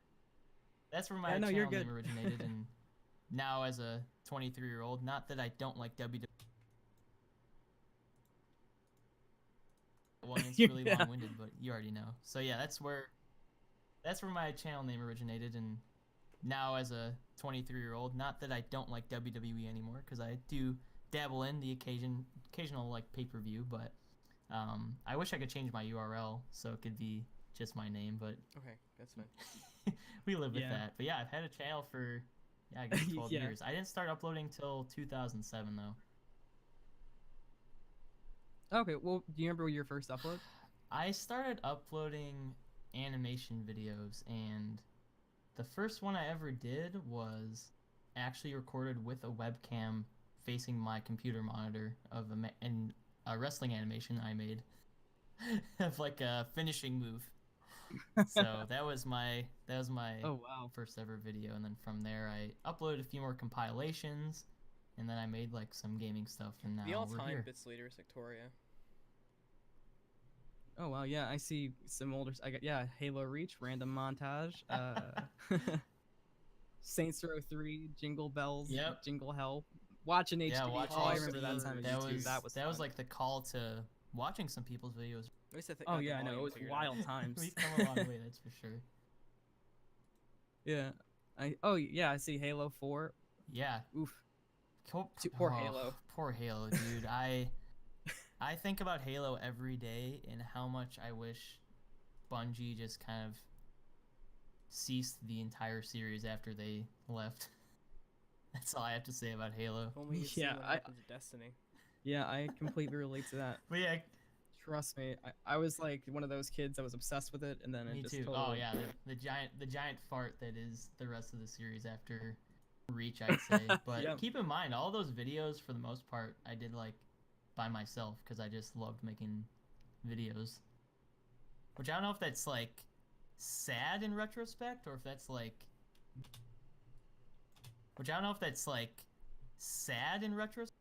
my Yeah, no, you're channel good. name originated, and now as a 23-year-old, not that I don't like WWE. One, it's really Yeah. long-winded, but you already know. So yeah, that's where my channel name originated, and now as a 23-year-old, not that I don't like WWE anymore, because I do dabble in the occasional like pay-per-view, but I wish I could change my URL so it could be just my name, but Okay, that's fine. we live with Yeah. that. But yeah, I've had a channel for I guess 12 Yeah. years. I didn't start uploading till 2007 though. Okay, well, do you remember your first upload? I started uploading animation videos, and the first one I ever did was actually recorded with a webcam facing my computer monitor of a wrestling animation I made of like a finishing move. So that was my Oh wow. first ever video, and then from there I uploaded a few more compilations, and then I made like some gaming stuff, and now The we're all-time here. bits leader is Victoria. Oh wow, yeah, I see some older. I got Halo Reach, random montage, Saints Row 3, Jingle Bells, Yep. Jingle Hell, watching HD. Yeah, watching oh, I HD, remember that time. that YouTube. was that was that was fun. like the call to watching some people's videos. At least I think. Oh got the yeah, I know. It volume was figured out. wild times. We've come a long way, that's for sure. Yeah. I see Halo 4. Yeah. Oof. Poor Halo. Poor Halo, dude. I think about Halo every day and how much I wish Bungie just kind of ceased the entire series after they left. That's all I have to say about Halo. If only you see Yeah, what I- happened to Destiny. Yeah, I completely relate to that. But yeah, Trust me, I was like one of those kids that was obsessed with it, and then me it just too. totally. Oh yeah, the giant fart that is the rest of the series after Reach, I'd say. But Yep. keep in mind, all those videos for the most part I did like by myself because I just loved making videos. Which I don't know if that's like sad in retrospect or if that's like. Which I don't know if that's like sad in retrospect.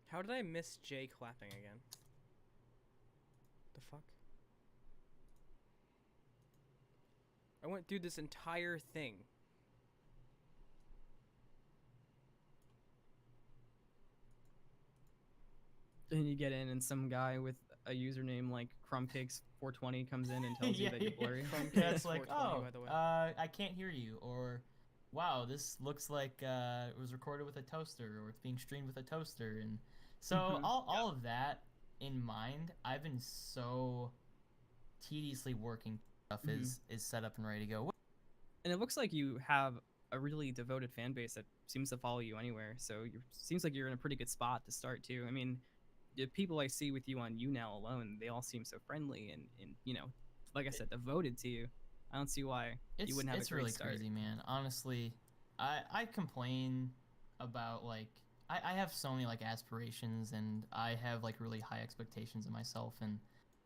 How did I miss Jay clapping again? The fuck? I went through this entire thing. And you get in, and some guy with a username like Crumbcakes420 comes in and tells you that you're blurry. Yeah, it's like, 420, oh, by the way. I can't hear you, or wow, this looks like it was recorded with a toaster, or it's being streamed with a toaster, and so Mhm. all of that in mind, I've been so tediously working stuff is set up and ready to go. And it looks like you have a really devoted fan base that seems to follow you anywhere. So you seems like you're in a pretty good spot to start too. I mean, the people I see with you on YouNow alone, they all seem so friendly and like I said, devoted to you. I don't see why It's you wouldn't have it's a great really start. crazy, man. Honestly, I complain about like I have so many like aspirations and I have like really high expectations of myself, and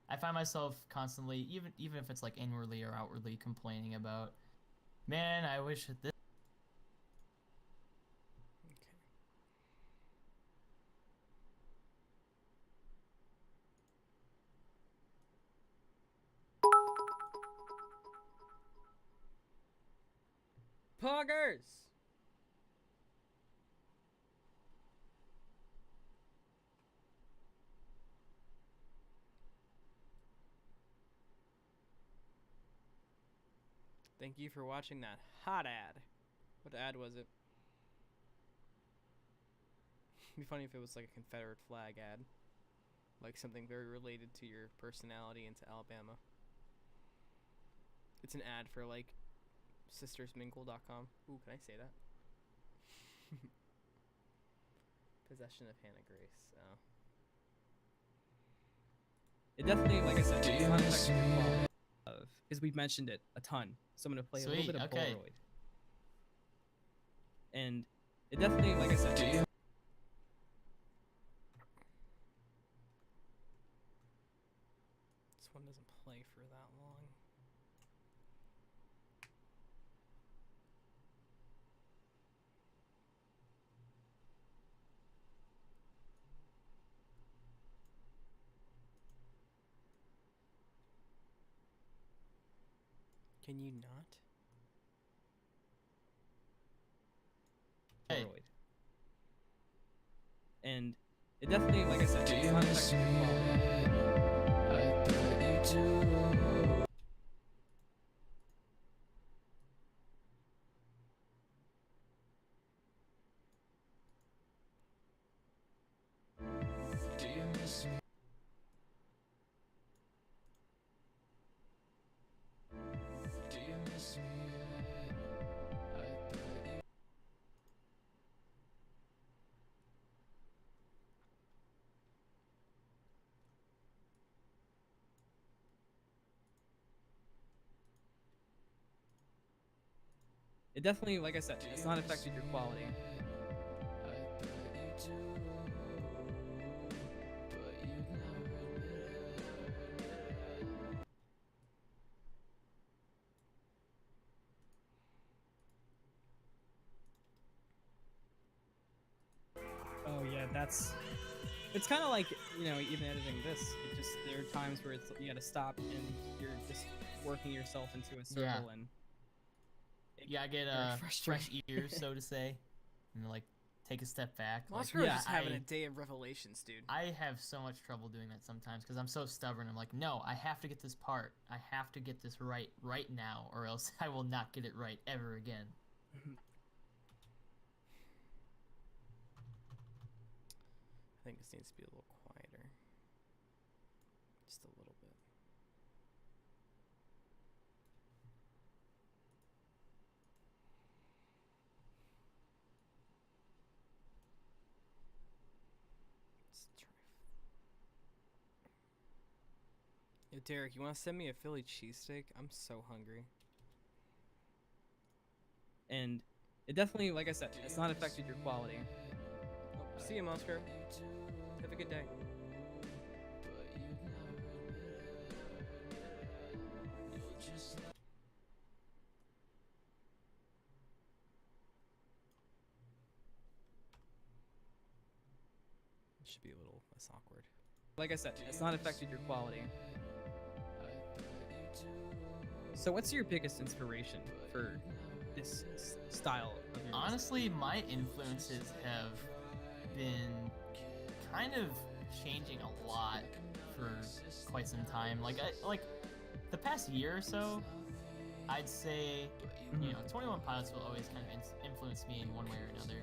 I find myself constantly, even if it's like inwardly or outwardly, complaining about, man, I wish that this. Okay. Poggers! Thank you for watching that hot ad. What ad was it? It'd be funny if it was like a Confederate flag ad. Like something very related to your personality into Alabama. It's an ad for like sistersmingle.com. Ooh, can I say that? Possession of Hannah Grace. Oh. It definitely, like I said, it's not affecting the quality of, because we've mentioned it a ton. So I'm gonna play a little Sweet, bit of okay. Polaroid. And it definitely, like I said, This one doesn't play for that long. Can you not? Hey. Polaroid. And it definitely, like I said, it's not affecting the quality. It definitely, like I said, it's not affected your quality. Oh yeah, it's kind of like, you know, even editing this. It just, there are times where it's, you gotta stop and you're just working yourself into a circle, Yeah. and it Yeah, I get very fresh frustrating. ears, so to say, and like take a step back. Like, Moscow is yeah, just having I- a day of revelations, dude. I have so much trouble doing that sometimes because I'm so stubborn. I'm like, no, I have to get this part. I have to get this right now, or else I will not get it right ever again. I think this needs to be a little quieter. Just a little bit. Let's try. Yo, Derek, you want to send me a Philly cheesesteak? I'm so hungry. And it definitely, like I said, it's not affected your quality. Oh, see you, Moscow. Have a good day. It should be a little less awkward. Like I said, it's not affected your quality. So what's your biggest inspiration for this style of your music? Honestly, my influences have been kind of changing a lot for quite some time. Like the past year or so, I'd say, you know, 21 Pilots will always kind of influence me in one way or another.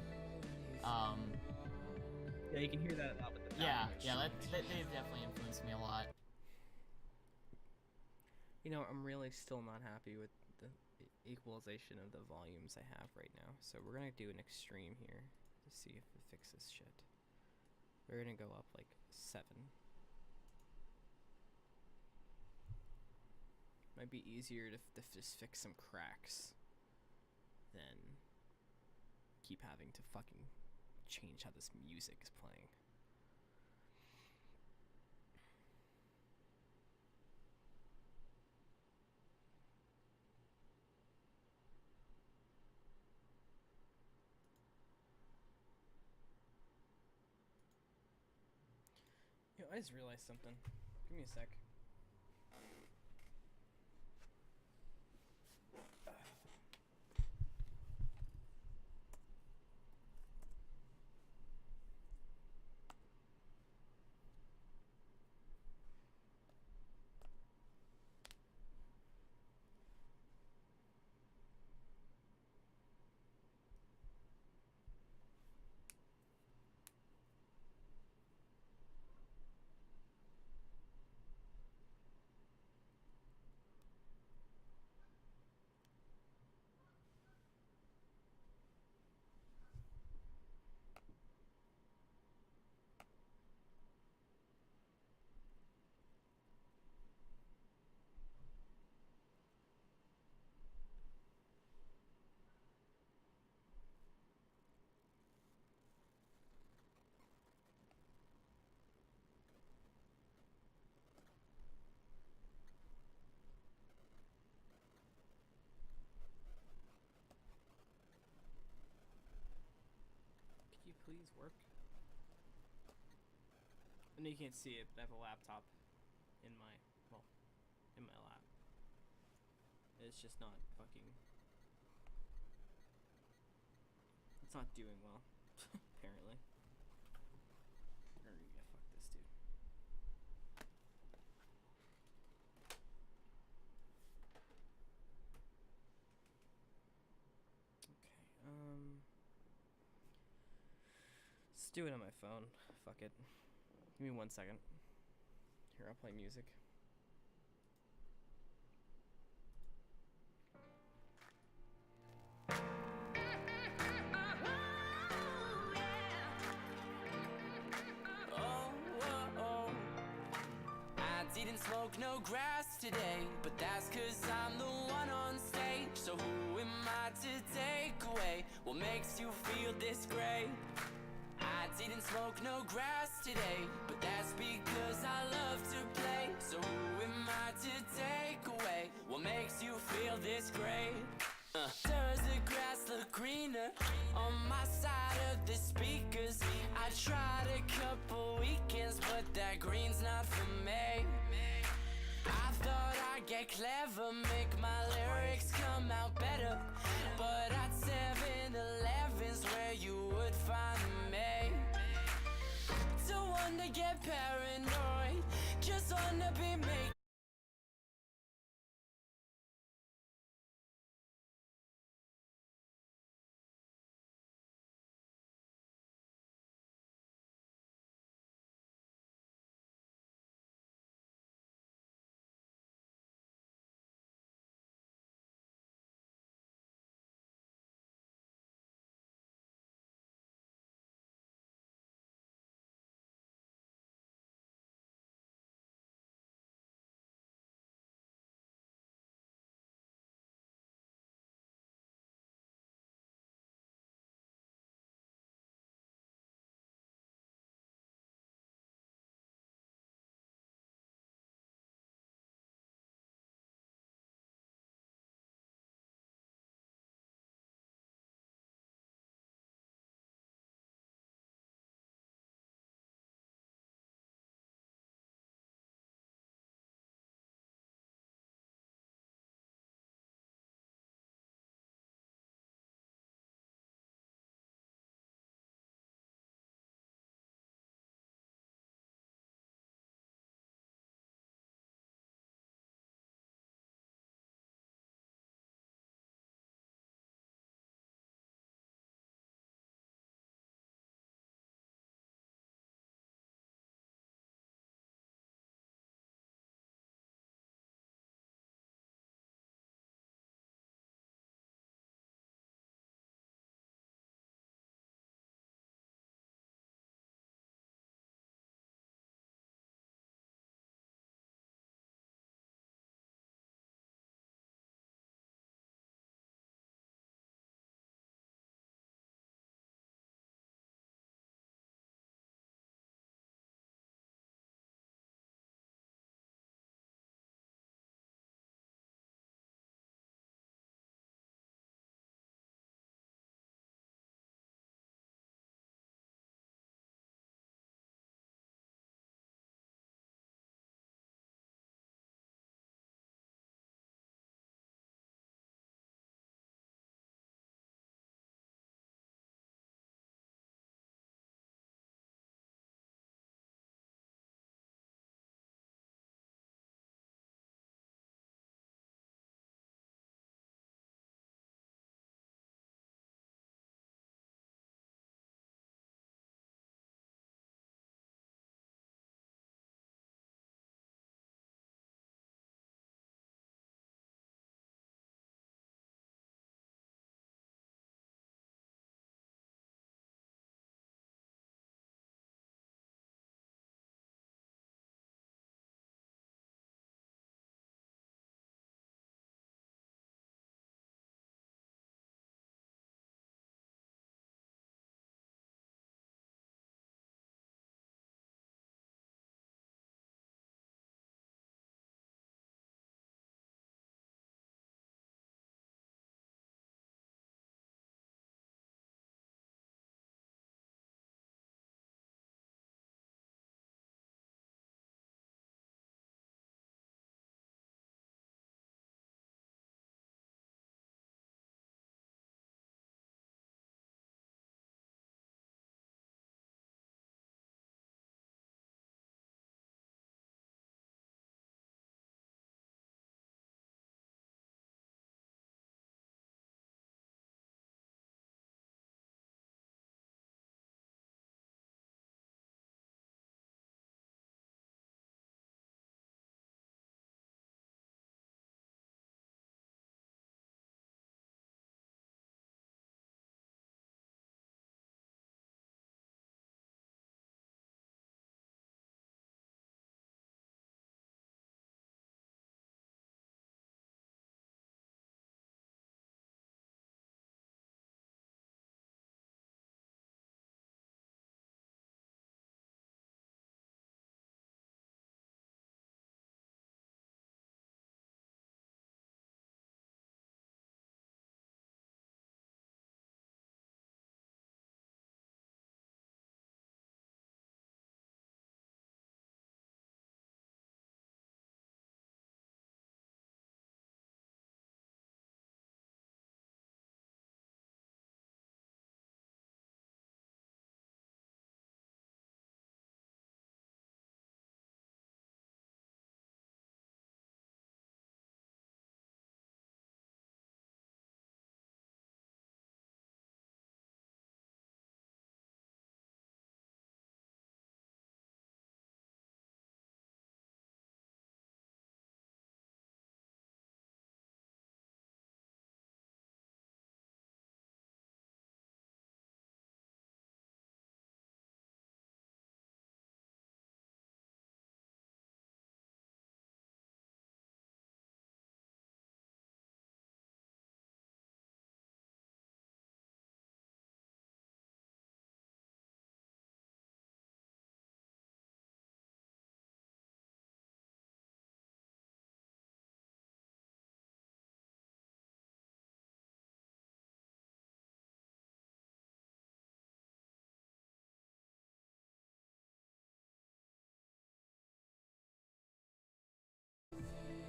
Yeah, you can hear that a lot with the Yeah, background. they've definitely influenced me a lot. You know, I'm really still not happy with the equalization of the volumes I have right now. So we're gonna do an extreme here to see if it fixes shit. We're gonna go up like 7. might be easier to just fix some cracks than keep having to fucking change how this music is playing. Yo, I just realized something. Give me a sec. Could you please work? I know you can't see it, but I have a laptop in my, well, in my lap. It's just not fucking, it's not doing well, apparently. Yeah, fuck this, dude. Okay, let's do it on my phone. Fuck it. Give me 1 second. Here, I'll play music. Oh, oh, oh. I didn't smoke no grass today, but that's cause I'm the one on stage. So who am I to take away what makes you feel this great? I didn't smoke no grass today, but that's because I love to play. So who am I to take away what makes you feel this great? Does the grass look greener on my side of the speakers? I tried a couple weekends, but that green's not for me. I thought I'd get clever, make my lyrics come out better, but at 7-Eleven's where you would find me. Don't wanna get paranoid, just wanna be me.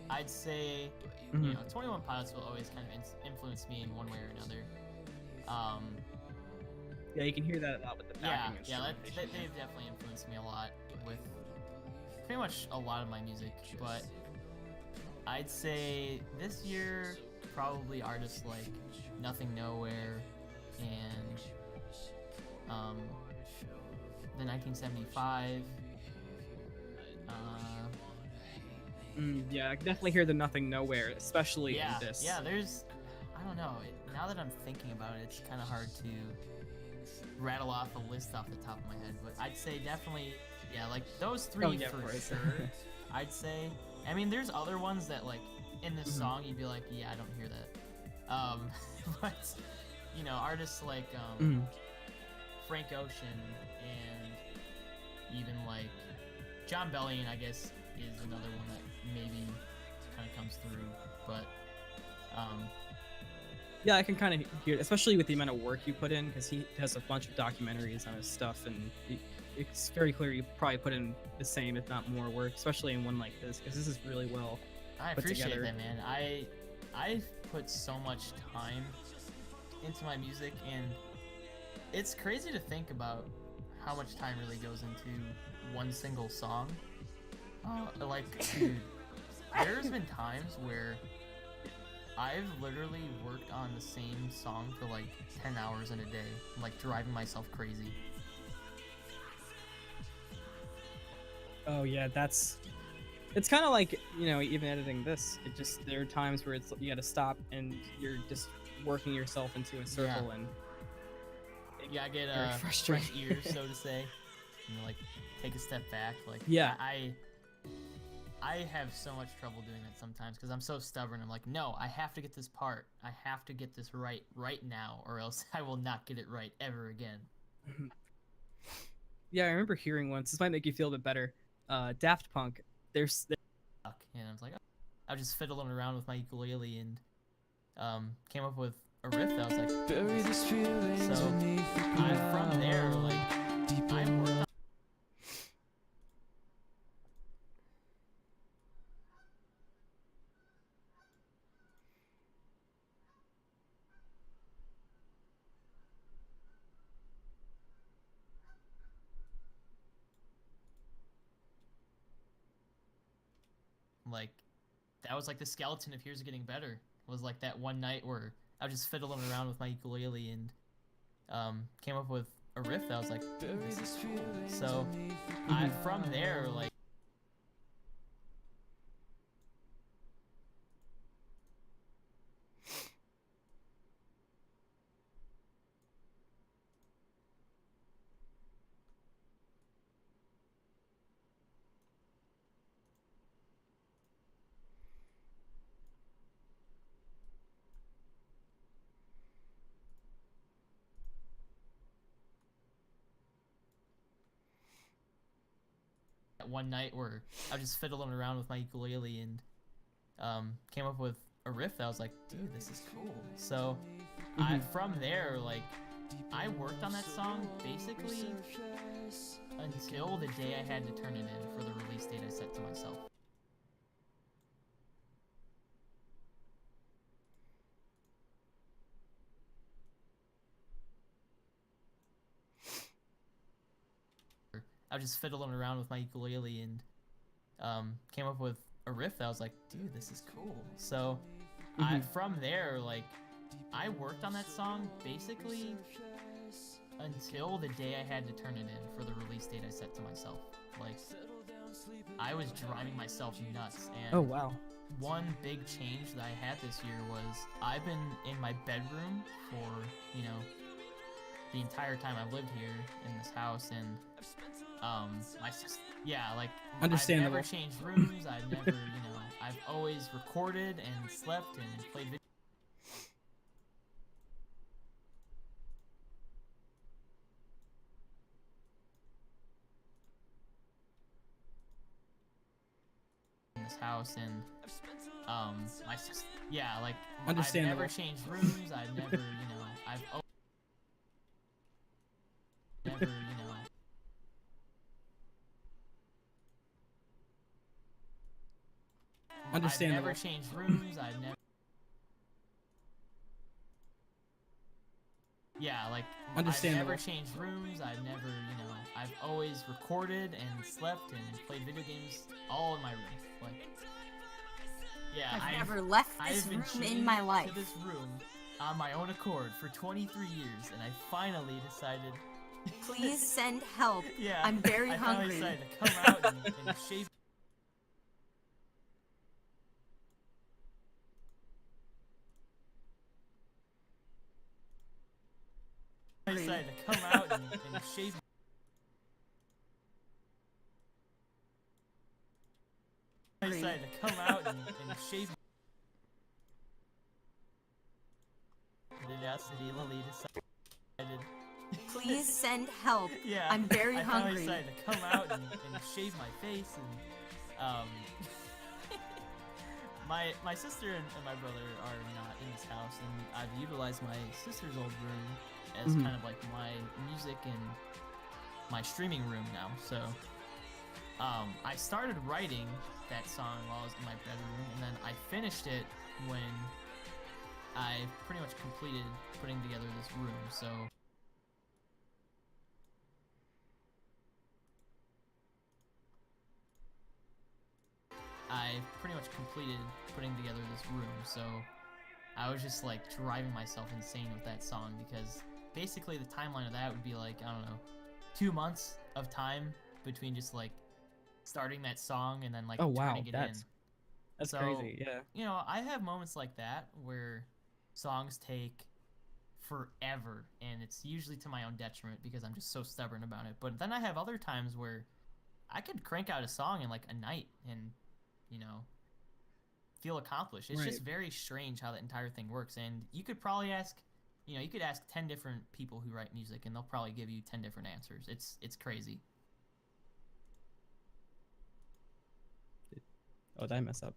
I'd say, Mhm. you know, 21 Pilots will always kind of influence me in one way or another. Yeah, you can hear that a lot with the Yeah, backing instrumentation. they've definitely influenced me a lot with pretty much a lot of my music, but I'd say this year probably artists like Nothing Nowhere and the 1975. Yeah, I can definitely hear the Nothing Nowhere, especially Yeah, in this. yeah. There's, I don't know. Now that I'm thinking about it, it's kind of hard to rattle off a list off the top of my head, but I'd say definitely, yeah, like those three Oh, yeah, of for course. sure. I'd say. I mean, there's other ones that like in this Mhm. song you'd be like, yeah, I don't hear that. But you know, artists like Mhm. Frank Ocean and even like John Bellion, I guess, is another one that maybe kind of comes through. But Yeah, I can kind of hear it, especially with the amount of work you put in, because he has a bunch of documentaries on his stuff, and it's very clear you probably put in the same, if not more, work, especially in one like this, because this is really well. I put appreciate together. that, man. I've put so much time into my music, and it's crazy to think about how much time really goes into one single song. Like, dude, there's been times where I've literally worked on the same song for like 10 hours in a day, like driving myself crazy. Oh yeah, it's kind of like, you know, even editing this. It just, there are times where it's, you got to stop and you're just working yourself into a circle, and Yeah, I get Very fresh frustrating. ears, so to say. You know, like take a step back. Like, Yeah. I have so much trouble doing that sometimes because I'm so stubborn. I'm like, no, I have to get this part. I have to get this right now, or else I will not get it right ever again. Yeah, I remember hearing once. This might make you feel a bit better. Daft Punk. There's And I was like, oh. I was just fiddling around with my ukulele and came up with a riff that was like, Bury these feelings so beneath the from there, like, deep I in worked on like that was like the skeleton of Here's Getting Better. Was like that one night where I was just fiddling around with my ukulele and came up with a riff that was like, bury this these is cool. feelings So beneath the from there, like, that one night where I was just fiddling around with my ukulele and came up with a riff that was like, dude, this is cool. So from there, like, I worked on that song basically until the day I had to turn it in for the release date I set to myself. I was just fiddling around with my ukulele and came up with a riff that was like, dude, this is cool. So from there, like, I worked on that song basically until the day I had to turn it in for the release date I set to myself. Like, I was driving myself nuts. And oh wow. one big change that I had this year was I've been in my bedroom for, you know, the entire time I've lived here in this house, and my sister, yeah, like, Understandable. I've never changed rooms. I've never, you know, I've always recorded and slept and played video. In this house, and my sister, yeah, like, I've Understandable. never changed rooms. I've never, you know, I've never, you know. I've never Understandable. changed rooms. I've never. Yeah, like I've Understandable. never changed rooms. I've never, I've always recorded and slept and played video games all in my room. Like, yeah, I've never left I've this been room in chained my life. to this room on my own accord for 23 years, and I finally decided. Please send help. Yeah, I'm very I finally hungry. decided to come out and shave. I decided to come out and shave. I decided to come out and shave. Curiosity, Lily decided. Please send help. Yeah, I'm very I finally hungry. decided to come out and shave my face and my sister and my brother are not in this house, and I've utilized my sister's old room as Mhm. kind of like my music and my streaming room now. So I started writing that song while I was in my bedroom, and then I finished it when I pretty much completed putting together this room. So I pretty much completed putting together this room, so I was just like driving myself insane with that song because basically the timeline of that would be like, I don't know, 2 months of time between just like starting that song and then like Oh, wow, turning it that's in. That's So, crazy. Yeah. I have moments like that where songs take forever, and it's usually to my own detriment because I'm just so stubborn about it. But then I have other times where I could crank out a song in like a night and, feel accomplished. It's just Right. very strange how that entire thing works. And you could probably ask, you could ask 10 different people who write music, and they'll probably give you 10 different answers. It's crazy. Oh, did I mess up?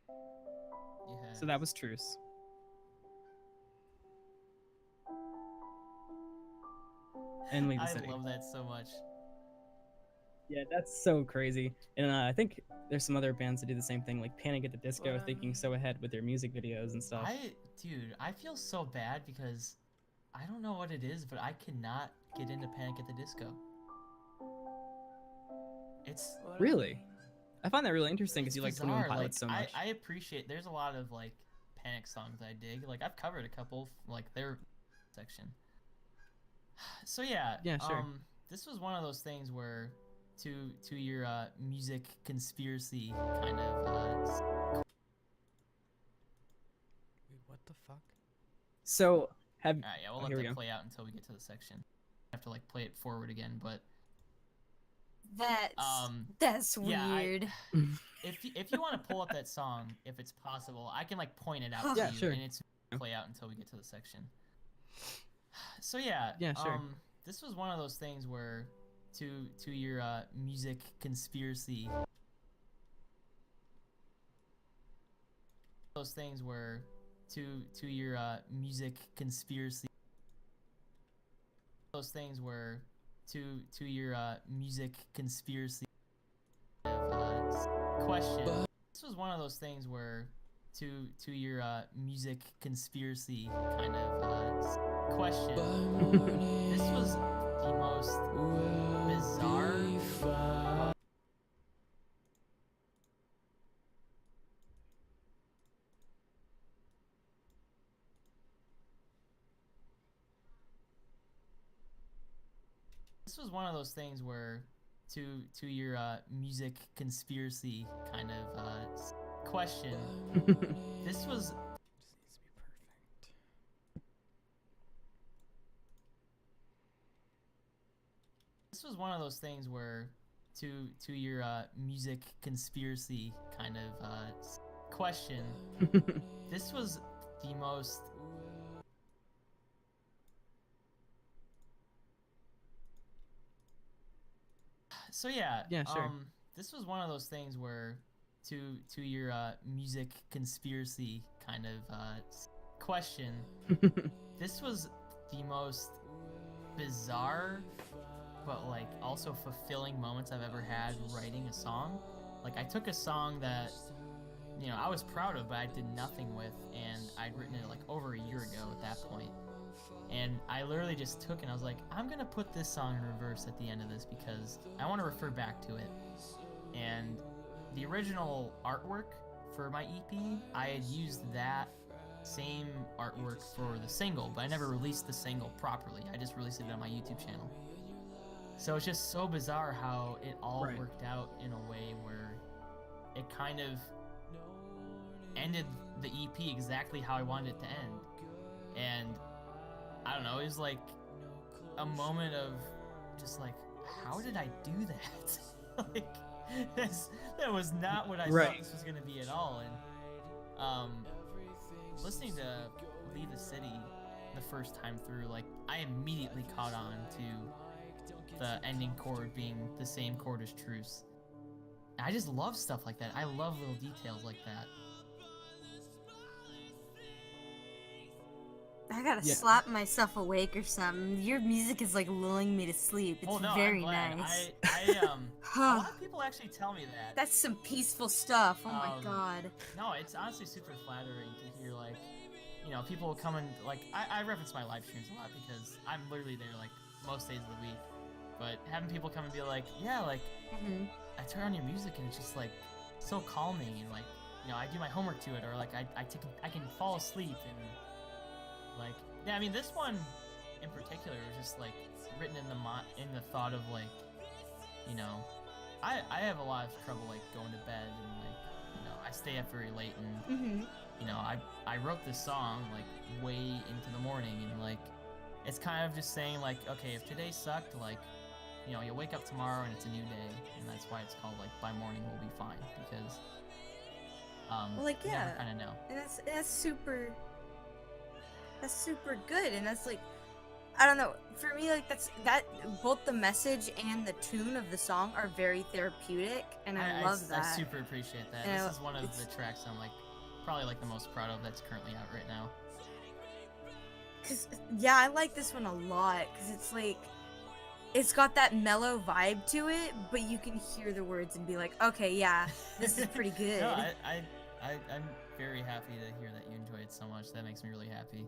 Yeah. So that was Truce. And Leave the I City. love that so much. Yeah, that's so crazy. And I think there's some other bands that do the same thing, like Panic at the Disco, thinking so ahead with their music videos and stuff. I feel so bad because I don't know what it is, but I cannot get into Panic at the Disco. It's Really? I find that really interesting because it's you like 21 bizarre. Pilots so much. I appreciate. There's a lot of like Panic songs I dig. Like I've covered a couple, like their section. So yeah. Yeah, sure. This was one of those things where, to your music conspiracy kind of. Wait, what the fuck? So, have Alright, yeah, we'll oh, let here we that go. play out until we get to the section. I have to like play it forward again, but That's yeah, weird. if you want to pull up that song, if it's possible, I can like point it out to Yeah, you, sure. and it's play out until we get to the section. So yeah, Yeah, sure. This was one of those things where, to your music conspiracy. Those things where, to your music conspiracy. Those things where, to your music conspiracy. Question. This was one of those things where, to your music conspiracy kind of question. This was the most bizarre. This was one of those things where, to your music conspiracy kind of question. This was Just needs to be perfect. this was one of those things where, to your music conspiracy kind of question. This was the most. So yeah, Yeah, sure. This was one of those things where, to your music conspiracy kind of question. This was the most bizarre but like also fulfilling moments I've ever had writing a song. Like I took a song that, you know, I was proud of, but I did nothing with, and I'd written it like over a year ago at that point. And I literally just took it and I was like, I'm gonna put this song in reverse at the end of this because I want to refer back to it. And the original artwork for my EP, I had used that same artwork for the single, but I never released the single properly. I just released it on my YouTube channel. So it's just so bizarre how it all Right. worked out in a way where it kind of ended the EP exactly how I wanted it to end. And I don't know, it was like a moment of just like, how did I do that? Like, that was not what I thought Right. this was gonna be at all. And listening to Leave the City the first time through, like I immediately caught on to the ending chord being the same chord as Truce. And I just love stuff like that. I love little details like that. I gotta Yeah. slap myself awake or something. Your music is like lulling me to sleep. It's Oh no, very I'm glad. nice. A lot of people actually tell me that. That's some peaceful stuff. Oh my Um, god. No, it's honestly super flattering to hear, like, you know, people come and, like, I reference my live streams a lot because I'm literally there, like, most days of the week. But having people come and be like, yeah, like, Hmm. I turn on your music and it's just, like, so calming and, like, you know, I do my homework to it, or, like, I can fall asleep and, like, yeah, I mean, this one in particular was just, like, written in the thought of, like, you know, I have a lot of trouble, like, going to bed and, like, you know, I stay up very late and, Hmm. you know, I wrote this song like way into the morning, and like it's kind of just saying like, okay, if today sucked, like, you know, you'll wake up tomorrow and it's a new day, and that's why it's called like By Morning We'll Be Fine, because Well, like, you yeah. never kind of know. And that's super good. And that's like, I don't know, for me, like that both the message and the tune of the song are very therapeutic, and I love that. I super appreciate that. And This is one of it's- the tracks I'm like probably like the most proud of that's currently out right now. Cause yeah, I like this one a lot because it's like it's got that mellow vibe to it, but you can hear the words and be like, okay, yeah, this is pretty good. No, I'm very happy to hear that you enjoy it so much. That makes me really happy.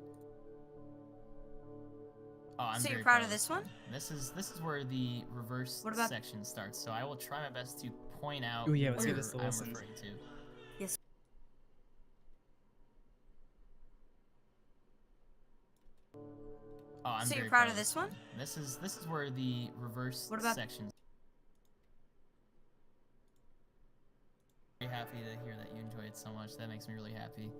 Oh, I'm So you're very proud of this one? This is where the reverse What about- section starts. So I will try my best to point out Ooh, yeah, let's where give this a I'm listen. referring to. Yes. Oh, I'm So very you're proud of this one? This is where the reverse What about- section. Very happy to hear that you enjoy it so much. That makes me really happy.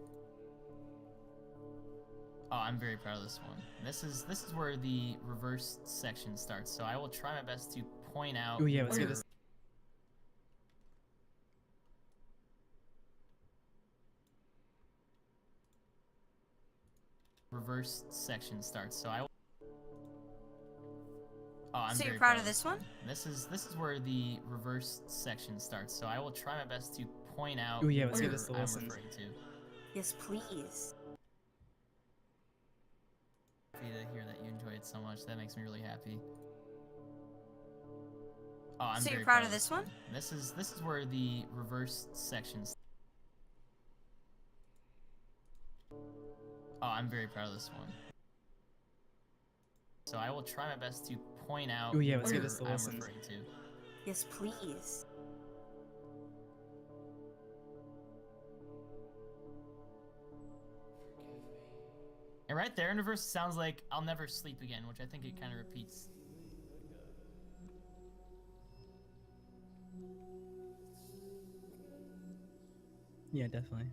Oh, I'm very proud of this one. This is where the reverse section starts. So I will try my best to point out Ooh, yeah, let's where give this. reverse section starts. So I will. Oh, I'm So very you're proud of this one? This is where the reverse section starts. So I will try my best to point out Ooh, yeah, let's where give this a I'm listen. referring to. Yes, please. Happy to hear that you enjoy it so much. That makes me really happy. Oh, I'm So you're very proud of this one? This is where the reverse section. Oh, I'm very proud of this one. So I will try my best to point out Ooh, yeah, let's where give this a I'm listen. referring to. Yes, please. And right there in reverse sounds like I'll never sleep again, which I think it kind of repeats. Yeah, definitely.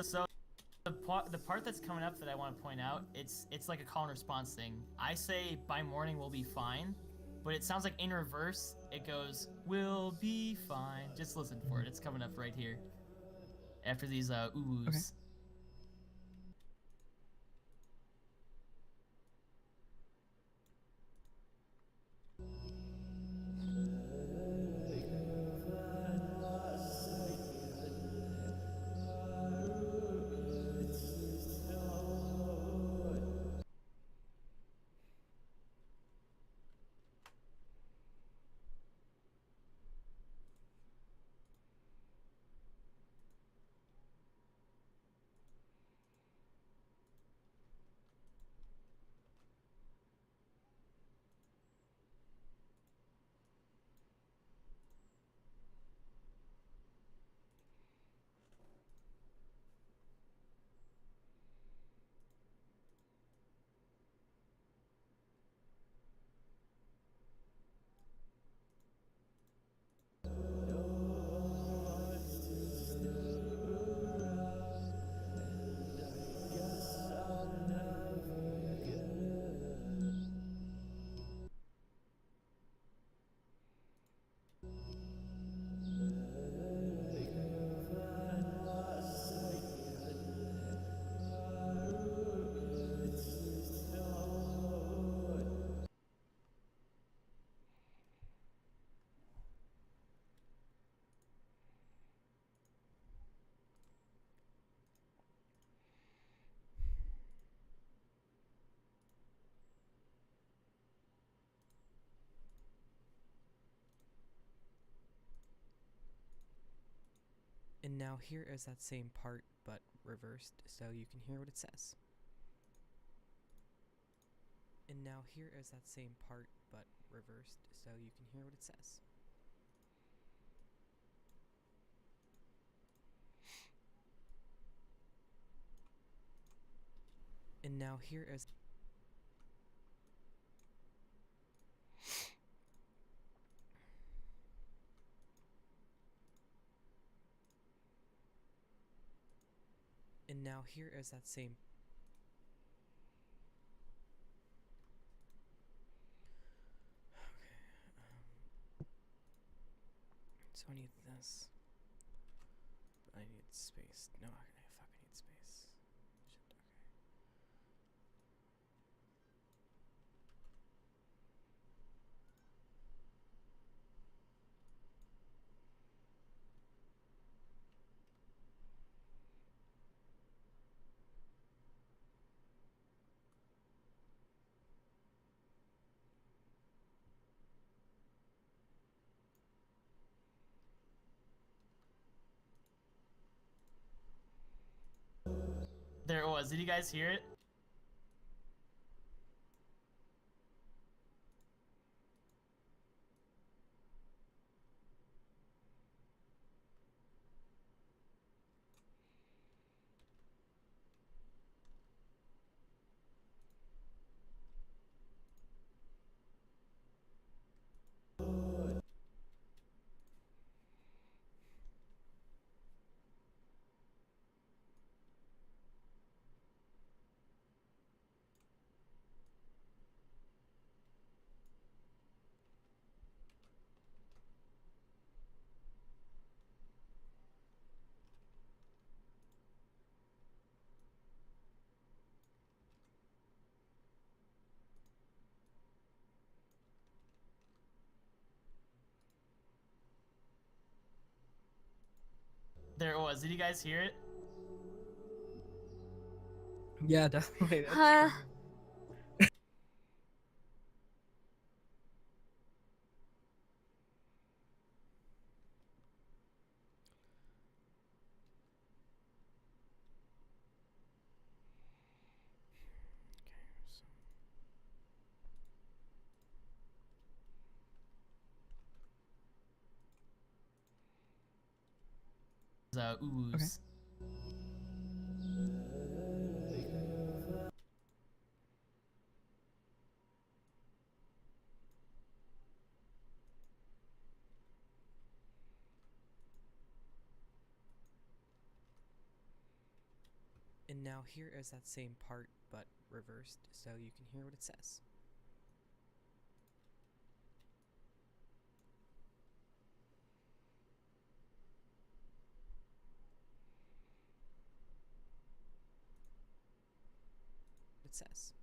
So the part that's coming up that I want to point out, it's like a call and response thing. I say by morning we'll be fine, but it sounds like in reverse it goes we'll be fine. Just listen for it. It's coming up right here after these oohs. Okay. And now here is that same part, but reversed, so you can hear what it says. And now here is that same part, but reversed, so you can hear what it says. And now here is... And now here is that same... Okay, so I need this. I need space. No, I fucking need space. Shit, okay. There it was. Did you guys hear it? There it was. Did you guys hear it? Yeah, definitely. That's Huh? true. Oohs. now here is that same part, but reversed, so you can hear what it says. It says.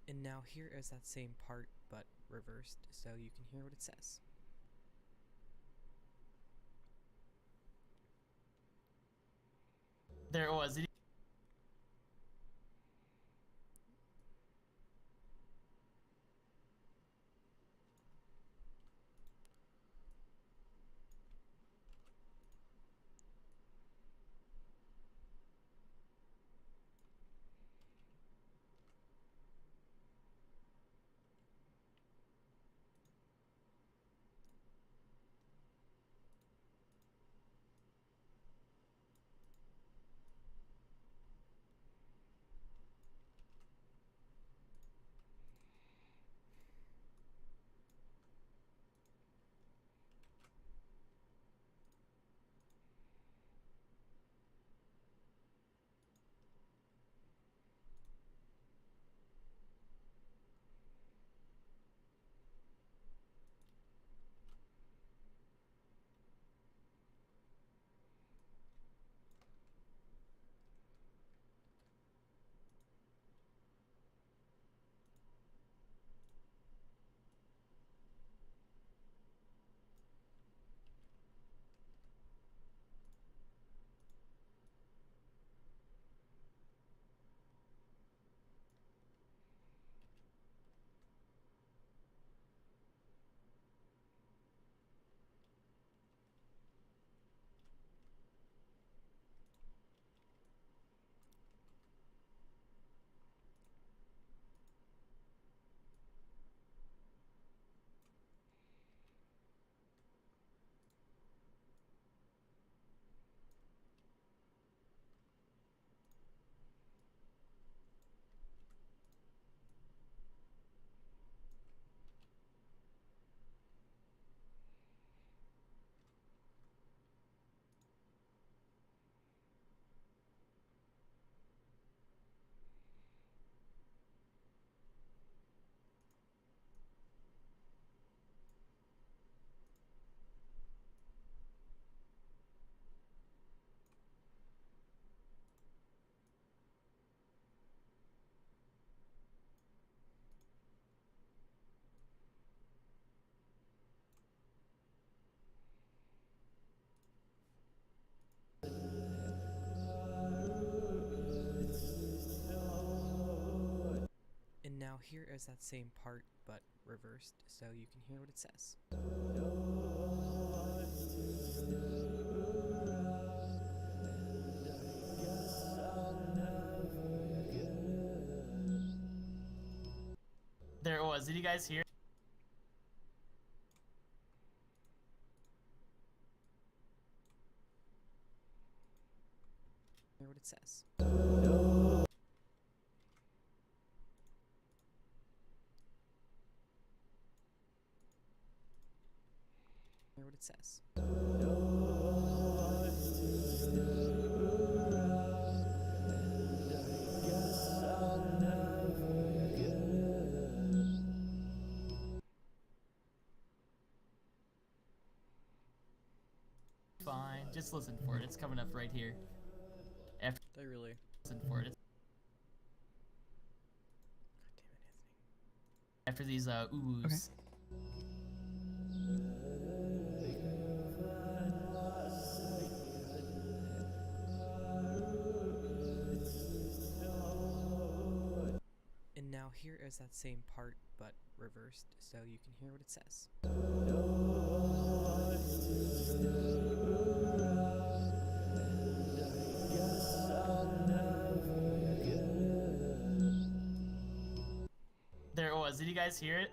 And now here is that same part, but reversed, so you can hear what it says. There it was. And now here is that same part, but reversed, so you can hear what it says. There it was. Did you guys hear? Hear what it says. Hear what it says. Fine. Just listen for it. It's coming up right here. After They really. listen for it. God After these oohs. And now here is that same part, but reversed, so you can hear what it says. Did you guys hear it?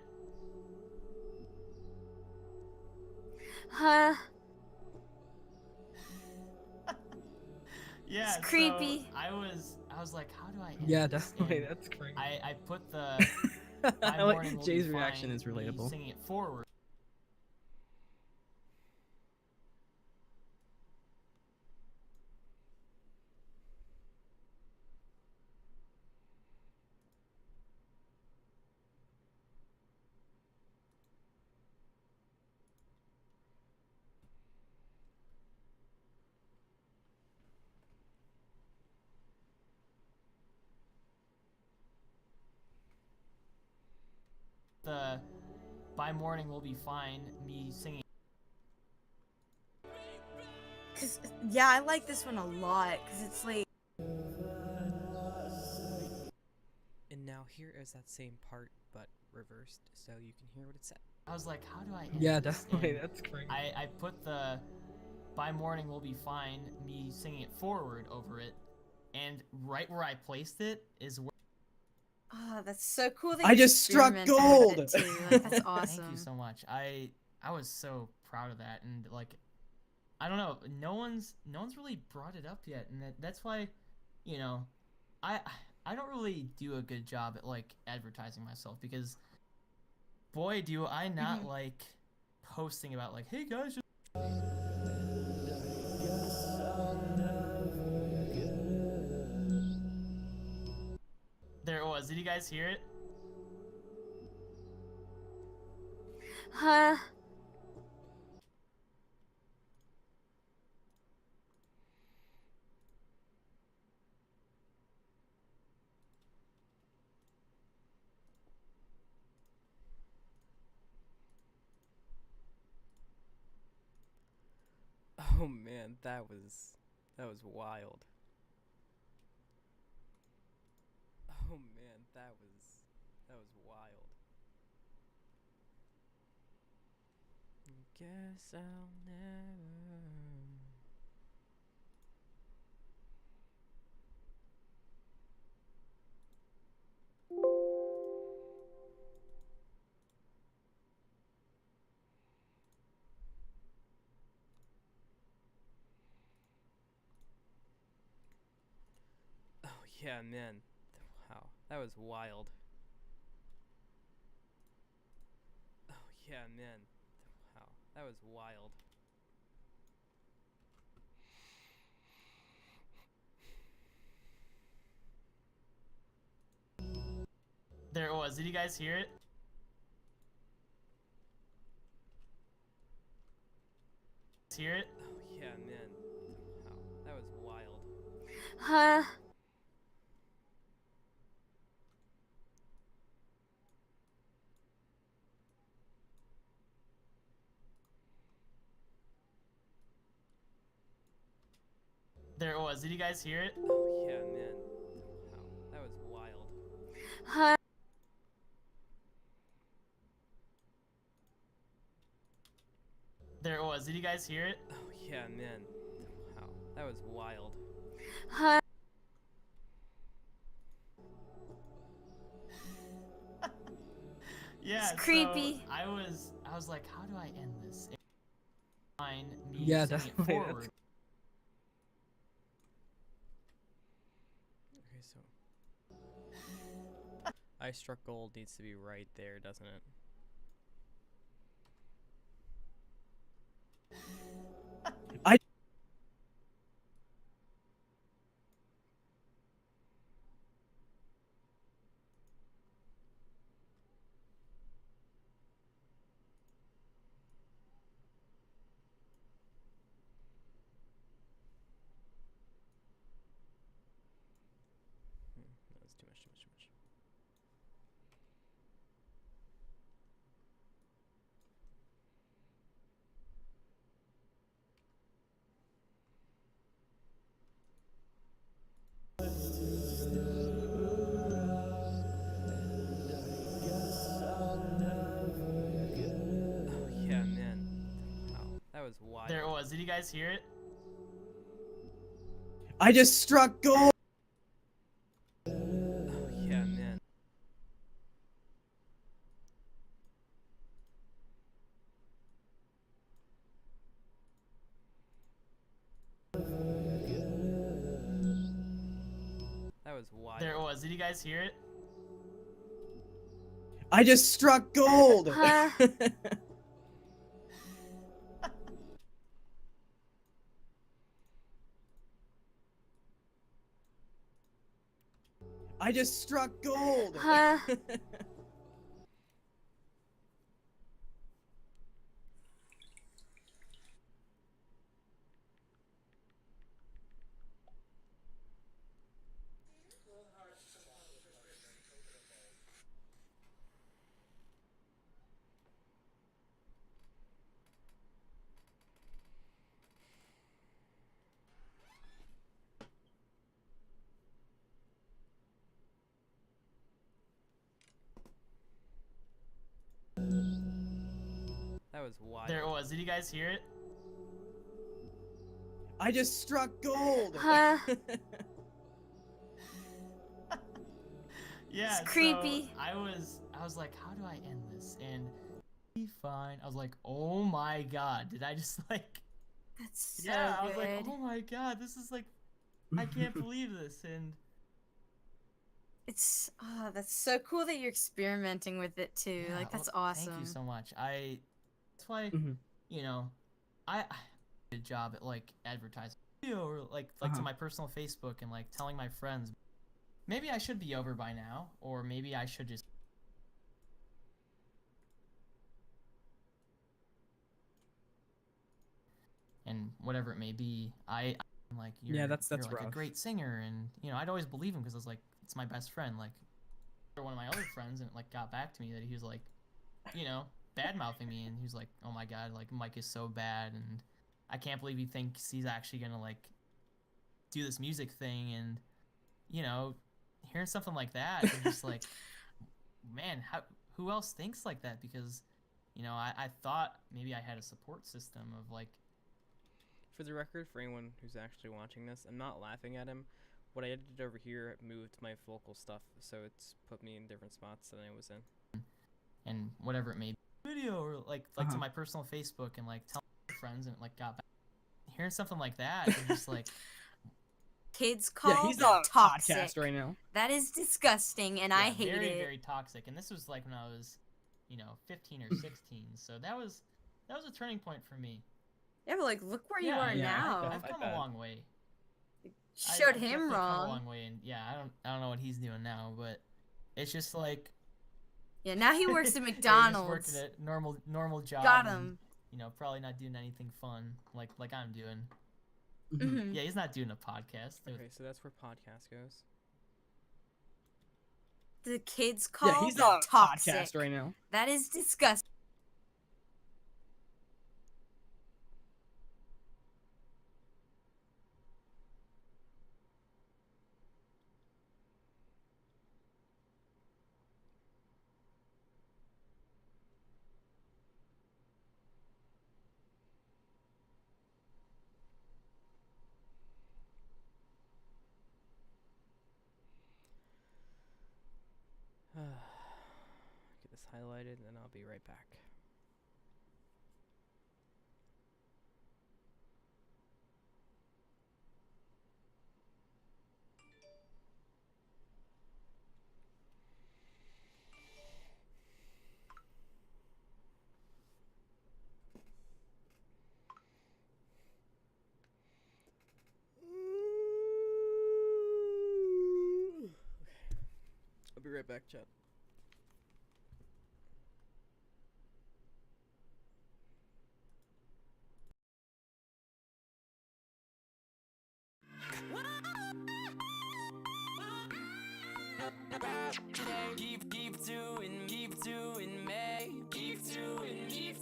Huh? Yeah, It's creepy. So I was like, how do I end Yeah, this? definitely. And That's great. I put the by I like morning will Jay's be reaction fine, is me relatable. singing it forward. The by morning will be fine, me singing. Cause yeah, I like this one a lot. Cause it's like And now here is that same part, but reversed, so you can hear what it said. I was like, how do I end Yeah, this? definitely. And That's great. I put the by morning will be fine, me singing it forward over it, and right where I placed it is where. oh, that's so cool. That I you just struck experimented with gold! it too. Like, that's awesome. Thank you so much. I was so proud of that, and like, I don't know, no one's really brought it up yet, and that's why, you know, I don't really do a good job at like advertising myself, because boy do I not like posting about like, hey guys, just there it was. Did you guys hear it? Huh? Oh man, that was wild. Oh man, that was wild. Guess I'll never. Oh yeah, man. Wow, that was wild. Oh yeah, man. Wow, that was wild. There it was. Did you guys hear it? Hear it? Oh yeah, man. Wow, that was wild. Huh? There it was. Did you guys hear it? Oh yeah, man. Wow, that was wild. Huh? There it was. Did you guys hear it? Oh yeah, man. Wow, that was wild. Huh? Yeah. It's creepy. So I was like, how do I end this? Fine, me Yeah, singing it definitely. That's forward. Okay, so I struck gold needs to be right there, doesn't it? That was too much, too much, too much. Oh yeah, man. Wow, that was wild. There it was. Did you guys hear it? I just struck gold! Oh yeah, man. was wild. There it was. Did you guys hear it? I just struck gold. Huh? I just struck gold. Huh? That was wild. There it was. Did you guys hear it? I just struck gold. Huh? Yeah. It's creepy. So I was like, how do I end this? And be fine. I was like, oh my god, did I just like? That's so Yeah. I was good. like, oh my god, this is like, I can't believe this. And It's that's so cool that you're experimenting with it too. yeah, Like that's well, awesome. Thank you so much. That's why Mhm. you know, I did a job at like advertising or like to Uh-huh. my personal Facebook and like telling my friends. Maybe I should be over by now, or maybe I should just. And whatever it may be, I'm like, that's you're like a rough. great singer, and you know, I'd always believe him because I was like, it's my best friend. Like, one of my other friends, and it like got back to me that he was like, you know, bad mouthing me, and he was like, oh my god, like Mike is so bad, and I can't believe he thinks he's actually gonna like do this music thing, and you know, hearing something like that, and just like, man, who else thinks like that? Because you know, I thought maybe I had a support system of like. For the record, for anyone who's actually watching this, I'm not laughing at him. What I edited over here moved my vocal stuff, so it's put me in different spots than I was in. And whatever it may be, video or like Uh-huh. to my personal Facebook and like tell my friends, and it like got back. Hearing something like that, and just like Kids call Yeah, he's on a toxic. podcast right now. That is disgusting, and I yeah, hate very it. very toxic. And this was like when I was, you know, 15 or 16. So that was a turning point for me. Yeah, but like, look where you Yeah, are yeah, now. I've come bet. a long way. Showed I've him definitely come a wrong. long way, and yeah, I don't know what he's doing now, but it's just like Yeah, now he works at yeah, he just McDonald's. working a normal job. Got and, him. you know, probably not doing anything fun like I'm doing. Mhm. Yeah, he's not doing a podcast. Okay, so that's where podcast goes. The kids call Yeah, he's on a toxic. podcast right now. That is disgusting. Get this highlighted, and then I'll be right back. I'll be right back, chat. Keep doing me. Keep doing me. Keep doing me.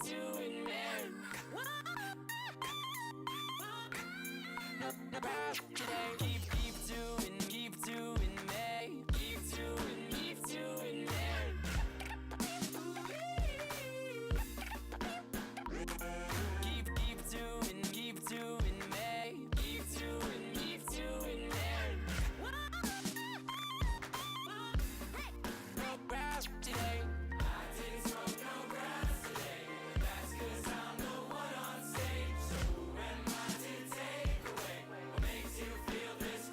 Keep doing me. Keep doing me. Keep doing me. No grass today. I didn't smoke no grass today. That's 'cause I'm the one on stage. So who am I to take away what makes you feel this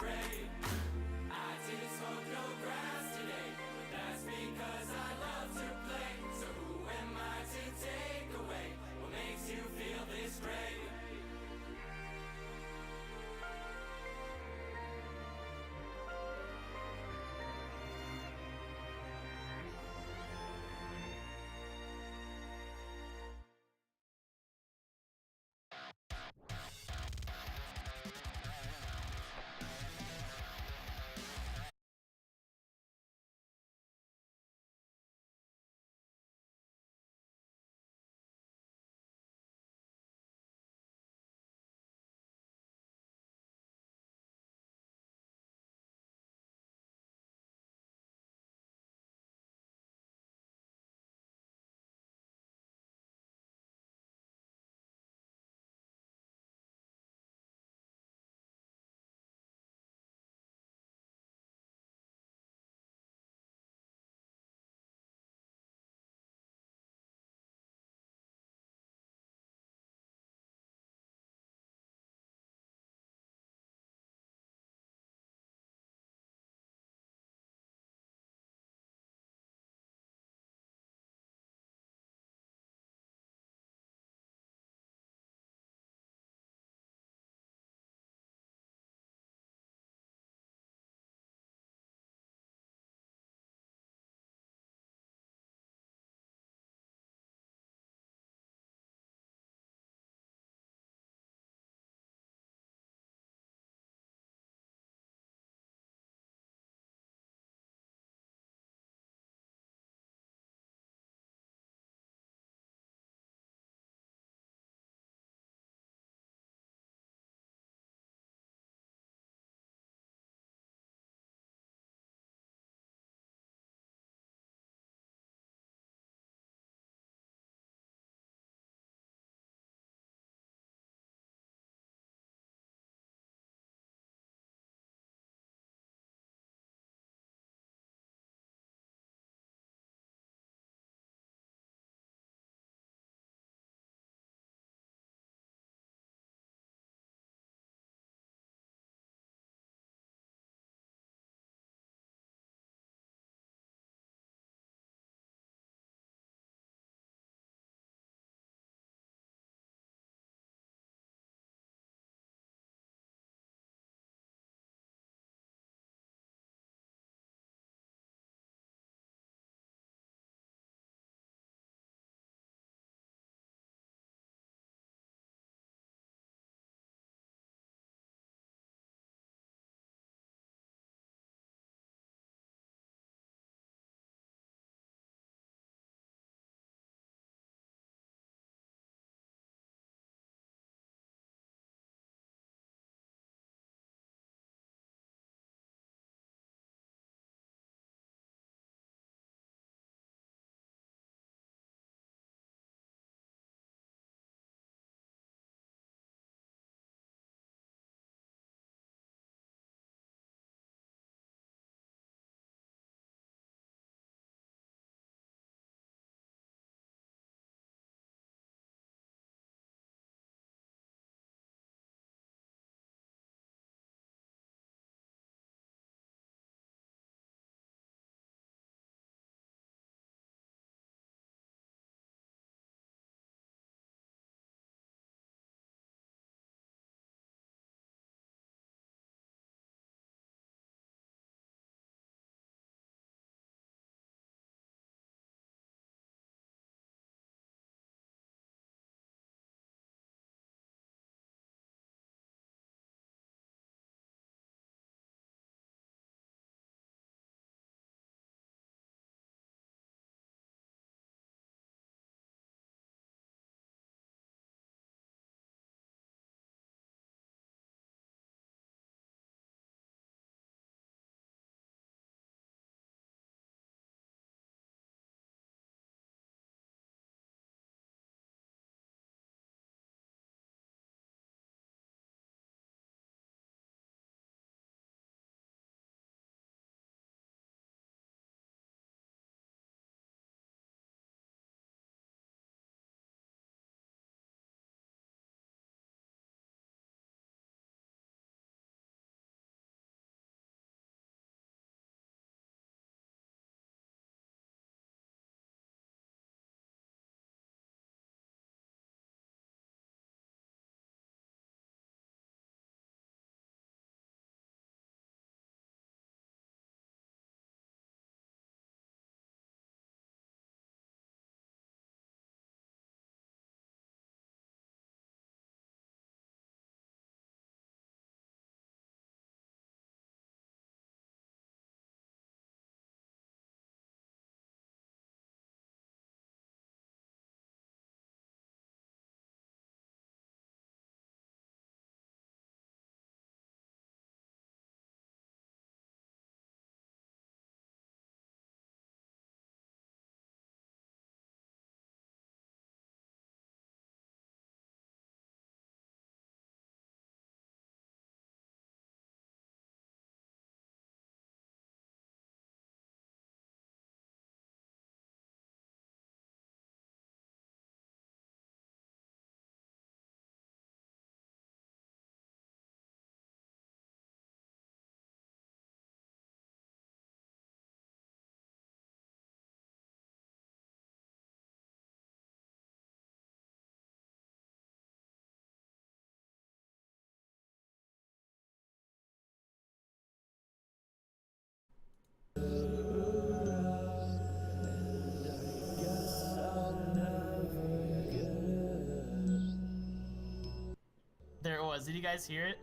was. Did you guys hear it?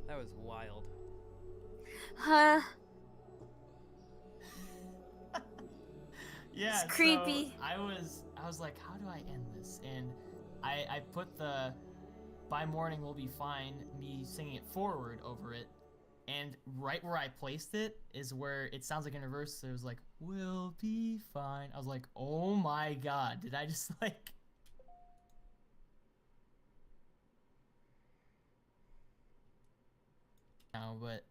That was wild. Huh? Yeah, It's creepy. So I was like, how do I end this? And I put the "By morning we'll be fine," me singing it forward over it, and right where I placed it is where it sounds like in reverse. So it was like, "We'll be fine." I was like, oh my god, did I just like? No, but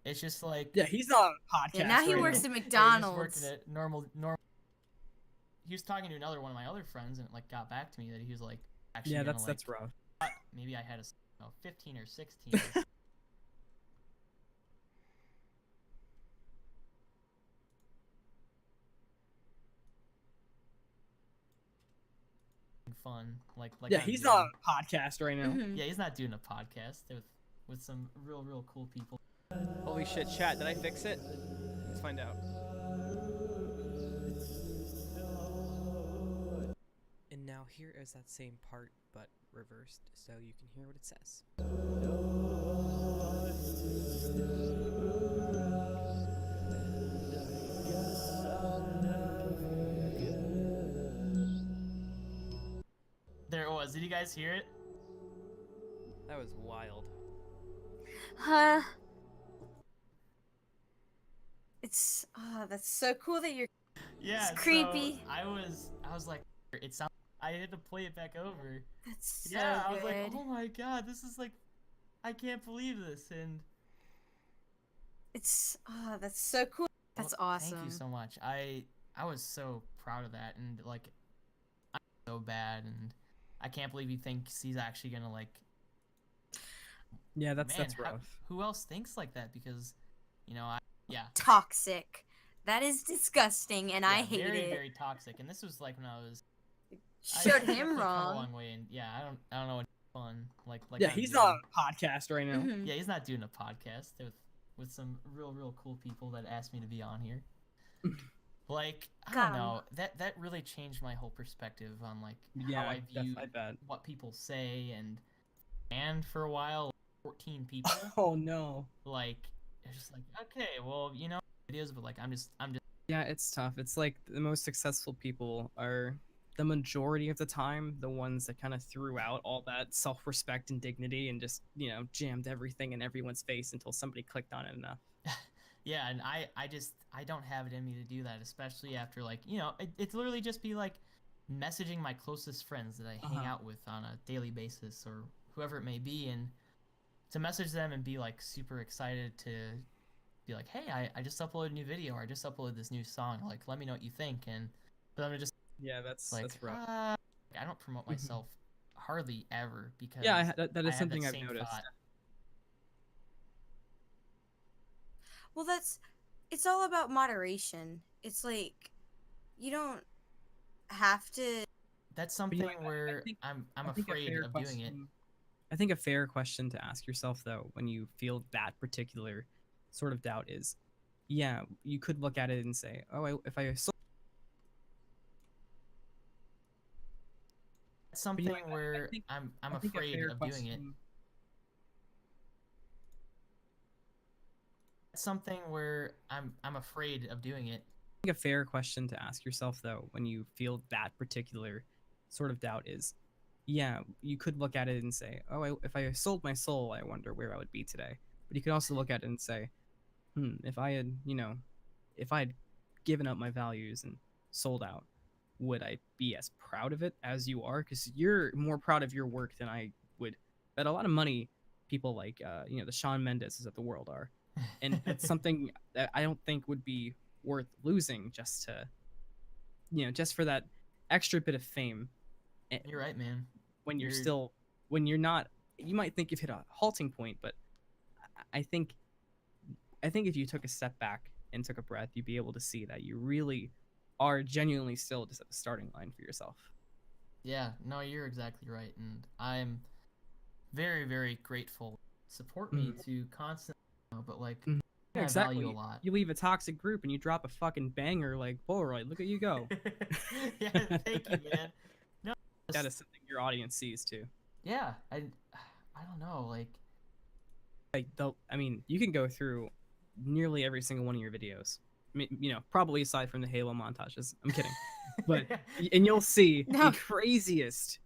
it's just like Yeah, he's on a podcast. Yeah, now he right works now. at Yeah, he just McDonald's. worked at a normal. He was talking to another one of my other friends, and it like got back to me that he was like, actually, Yeah, gonna, that's like, rough. maybe I had a 15 or 16. Fun, like Yeah, I'm he's doing. on a podcast right now. Mhm. Yeah, he's not doing a podcast with some real cool people. Holy shit, chat, did I fix it? Let's find out. And now here is that same part, but reversed, so you can hear what it says. There it was. Did you guys hear it? That was wild. Huh? It's that's so cool that you're. Yeah, It's creepy. So I was like, it sounds. I had to play it back over. That's so Yeah, I good. was like, oh my god, this is like, I can't believe this. And It's that's so cool. That's well, awesome. Thank you so much. I was so proud of that, and like, I'm so bad, and I can't believe he thinks he's actually gonna like. Yeah, that's Man, rough. who else thinks like that? Because, you know, yeah. Toxic. That is disgusting, and I Yeah, hate very, it. very toxic. And this was like when I was. I Showed definitely him come a wrong. long way, and yeah, I don't know what fun like. Yeah, I'm he's doing. on a podcast right now. Mhm. Yeah, he's not doing a podcast with some real cool people that asked me to be on here. Like, I Got don't 'em. know, that really changed my whole perspective on like Yeah, how I view I bet. what people say, and for a while 14 people Oh no. like it's just like, okay, well, you know, it is, but like I'm just Yeah, it's tough. It's like the most successful people are the majority of the time the ones that kind of threw out all that self-respect and dignity and just, jammed everything in everyone's face until somebody clicked on it enough. yeah, and I don't have it in me to do that, especially after like, you know, it's literally just be like messaging my closest friends that I hang Uh-huh. out with on a daily basis or whoever it may be, and to message them and be like super excited to be like, hey, I just uploaded a new video, or I just uploaded this new song, like let me know what you think. And for them to just Yeah, that's like, rough. I don't promote Mhm. myself hardly ever because Yeah, that I is have something that I've same noticed. thought. Well, it's all about moderation. It's like you don't have to. That's But, something I where think- I'm I think a afraid fair of doing it. question- I think a fair question to ask yourself, though, when you feel that particular sort of doubt is, yeah, you could look at it and say, oh, if I sold. That's But, something I where think- I'm I think a afraid fair of doing it. question- That's something where I'm afraid of doing it. I think a fair question to ask yourself, though, when you feel that particular sort of doubt is, yeah, you could look at it and say, oh, if I sold my soul, I wonder where I would be today. But you could also look at it and say, if I had, if I had given up my values and sold out, would I be as proud of it as you are? Because you're more proud of your work than I would. Bet a lot of money people like, the Shawn Mendes of the world are. And it's something that I don't think would be worth losing just to, just for that extra bit of fame. You're right, man. When you're You're- still, when you're not, you might think you've hit a halting point, but I think if you took a step back and took a breath, you'd be able to see that you really are genuinely still just at the starting line for yourself. Yeah, no, you're exactly right, and I'm very grateful. Support me to constantly, but like, Mhm. I Exactly. value a lot. You leave a toxic group and you drop a fucking banger like Polaroid. Look at you go. yeah, thank you, man. That is something your audience sees too. Yeah, I don't know, like I mean, you can go through nearly every single one of your videos. I mean, you know, probably aside from the Halo montages. I'm kidding, but and you'll see No. the craziest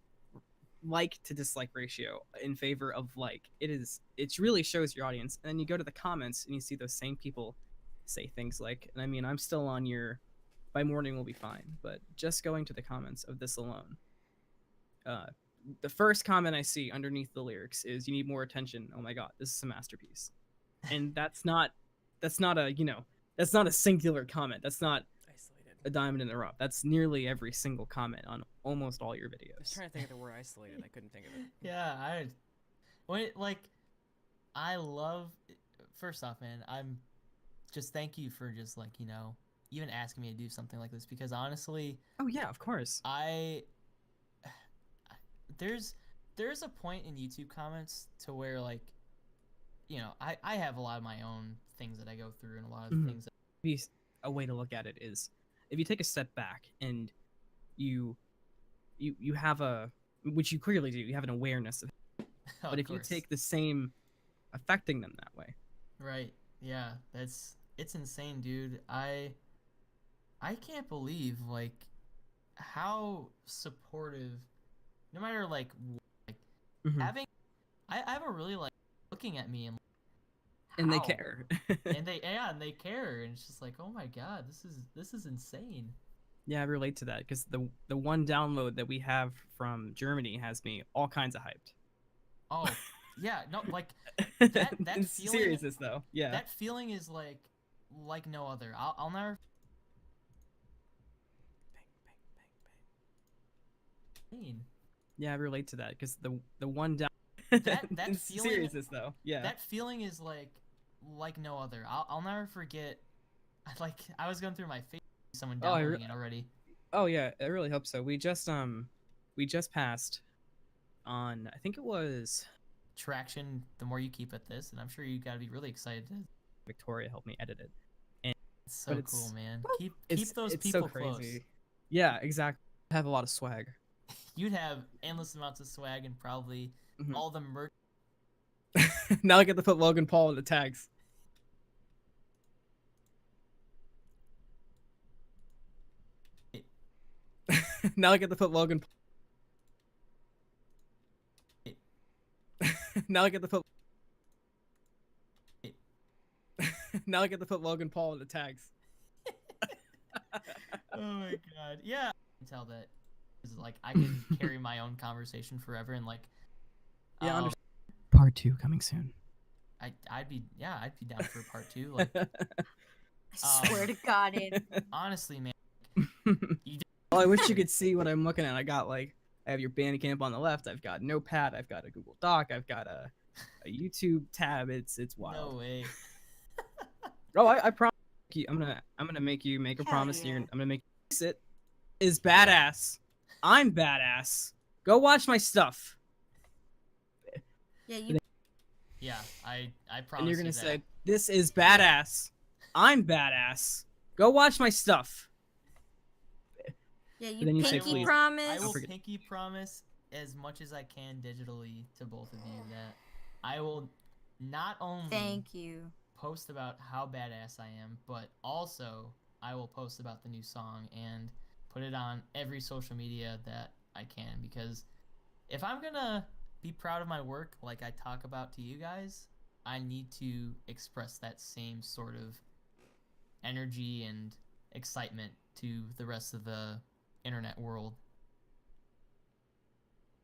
like to dislike ratio in favor of like. It really shows your audience. And then you go to the comments and you see those same people say things like, and I mean, I'm still on your. By morning we'll be fine. But just going to the comments of this alone, the first comment I see underneath the lyrics is, "You need more attention. Oh my god, this is a masterpiece." And that's not a, you know, that's not a singular comment. That's not Isolated. a diamond in the rough. That's nearly every single comment on almost all your I was videos. trying to think of the word isolated. I couldn't think of it. yeah, I love. First off, man, I'm just thank you for just like even asking me to do something like this because honestly, Oh yeah, of course. there's a point in YouTube comments to where like I have a lot of my own things that I go through and a lot of Mhm. things that, Maybe a way to look at it is if you take a step back and you have a, which you clearly do, you have an awareness of it. of But if you course. take the same affecting them that way. Right. Yeah, it's insane, dude. I can't believe like how supportive no matter like Mhm. having I have a really like looking at me and And they how- care. and they care and it's just like, "Oh my god, this is insane." Yeah, I relate to that because the one download that we have from Germany has me all kinds of hyped. Oh, yeah, no, like that In feeling seriousness though, yeah. that feeling is like no other. I'll never insane. Yeah, I relate to that because the one down. That In feeling- seriousness though, yeah. That feeling is like no other. I'll never forget. Like I was going through my face, someone Oh, I downloading it already. Oh yeah, I really hope so. We just passed on, I think it was Traction. The more you keep at this, and I'm sure you got to be really excited. Victoria helped me edit it. It's so But cool, it's- man. Keep It's those it's people so crazy. close. Yeah, exactly. I have a lot of swag. You'd have endless amounts of swag and probably Mhm. all the merch. Now I get to put Logan Paul in the tags. Now I get to put Logan. Now I get to put. Now I get to put Logan Paul in the tags. Oh my god. Yeah. I can tell that. 'Cause, like I can carry my own conversation forever and like. Yeah, um, Part 2 coming soon. I'd be down for part 2. Like I swear to God, it. honestly, man. Well, I wish you could see what I'm looking at. I have your Bandcamp on the left. I've got Notepad. I've got a Google Doc. I've got a YouTube tab. It's wild. No way. Oh, I promise you, I'm gonna make you make a Hell promise. yeah. I'm gonna make you it is badass. I'm badass. Go watch my stuff, Yeah, you. Yeah, I promise. and you're gonna you say that. this is badass. I'm badass. Go watch my stuff. Yeah, then you you say pinky please. promise. I will forget- pinky promise as much as I can digitally to both of you that I will not only Thank you. post about how badass I am, but also I will post about the new song and put it on every social media that I can because if I'm gonna be proud of my work like I talk about to you guys, I need to express that same sort of energy and excitement to the rest of the internet world.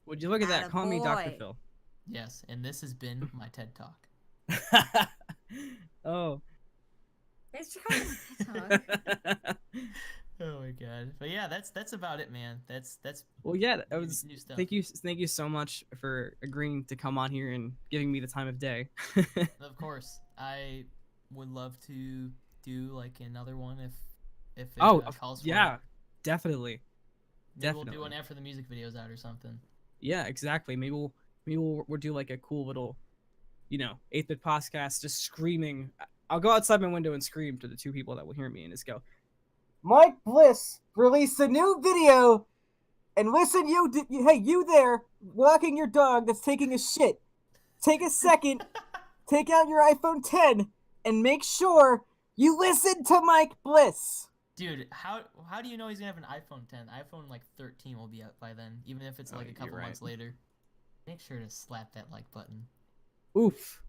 Would you look at that? Call me Dr. Attaboy. Phil. Yes, and this has been my TED Talk. Oh. Thanks for coming to my TikTok. Oh my god. But yeah, that's about it, man. That's Well, yeah, that new- was. new stuff. Thank you so much for agreeing to come on here and giving me the time of day. Of course, I would love to do like another one if it Oh, calls for yeah, it. definitely. Maybe we'll do definitely. one after the music video's out or something. Yeah, exactly. Maybe we'll do like a cool little, 8-bit podcast, just screaming. I'll go outside my window and scream to the two people that will hear me and just go, Mike Bliss released a new video, and listen, hey, you there, walking your dog that's taking a shit. take a second, take out your iPhone 10, and make sure you listen to Mike Bliss. Dude, how do you know he's gonna have an iPhone 10? iPhone like 13 will be out by then, even if it's Oh, like a you're couple months right. later. Make sure to slap that like button. Oof.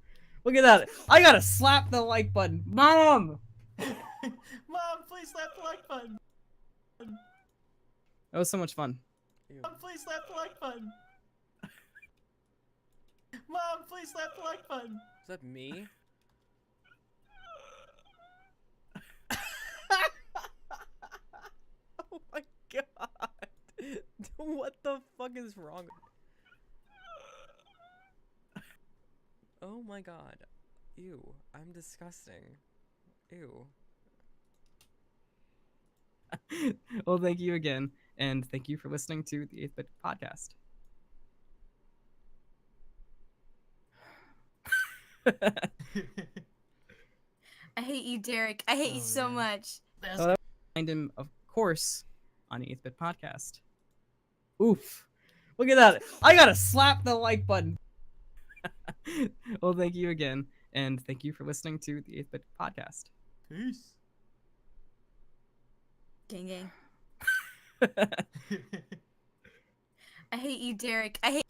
Look at that. I gotta slap the like button. Mom! Mom, please slap the like button. That was so much fun. Ew. Mom, please slap the like button. Mom, please slap the like button. Is that me? Oh my god. What the fuck is wrong? Oh my god. Ew. I'm disgusting. Ew. Well, thank you again, and thank you for listening to the 8th Bit Podcast. I hate you, Derek. I hate Oh, you so man. much. That's Oh, Find him, of course, on the 8th Bit Podcast. Oof. Look at that. I gotta slap the like button. Well, thank you again, and thank you for listening to the 8th Bit Podcast. peace. Gang gang. I hate you, Derek. I hate.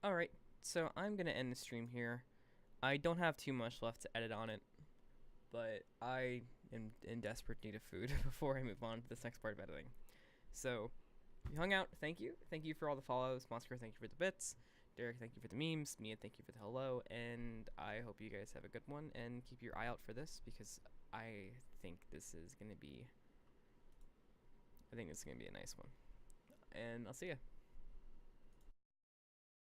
Alright, so I'm gonna end the stream here. I don't have too much left to edit on it, but I am in desperate need of food before I move on to this next part of editing. So, if you hung out, thank you. Thank you for all the follows. Monster, thank you for the bits. Derek, thank you for the memes. Mia, thank you for the hello. And I hope you guys have a good one, and keep your eye out for this, because I think this is gonna be a nice one. And I'll see ya.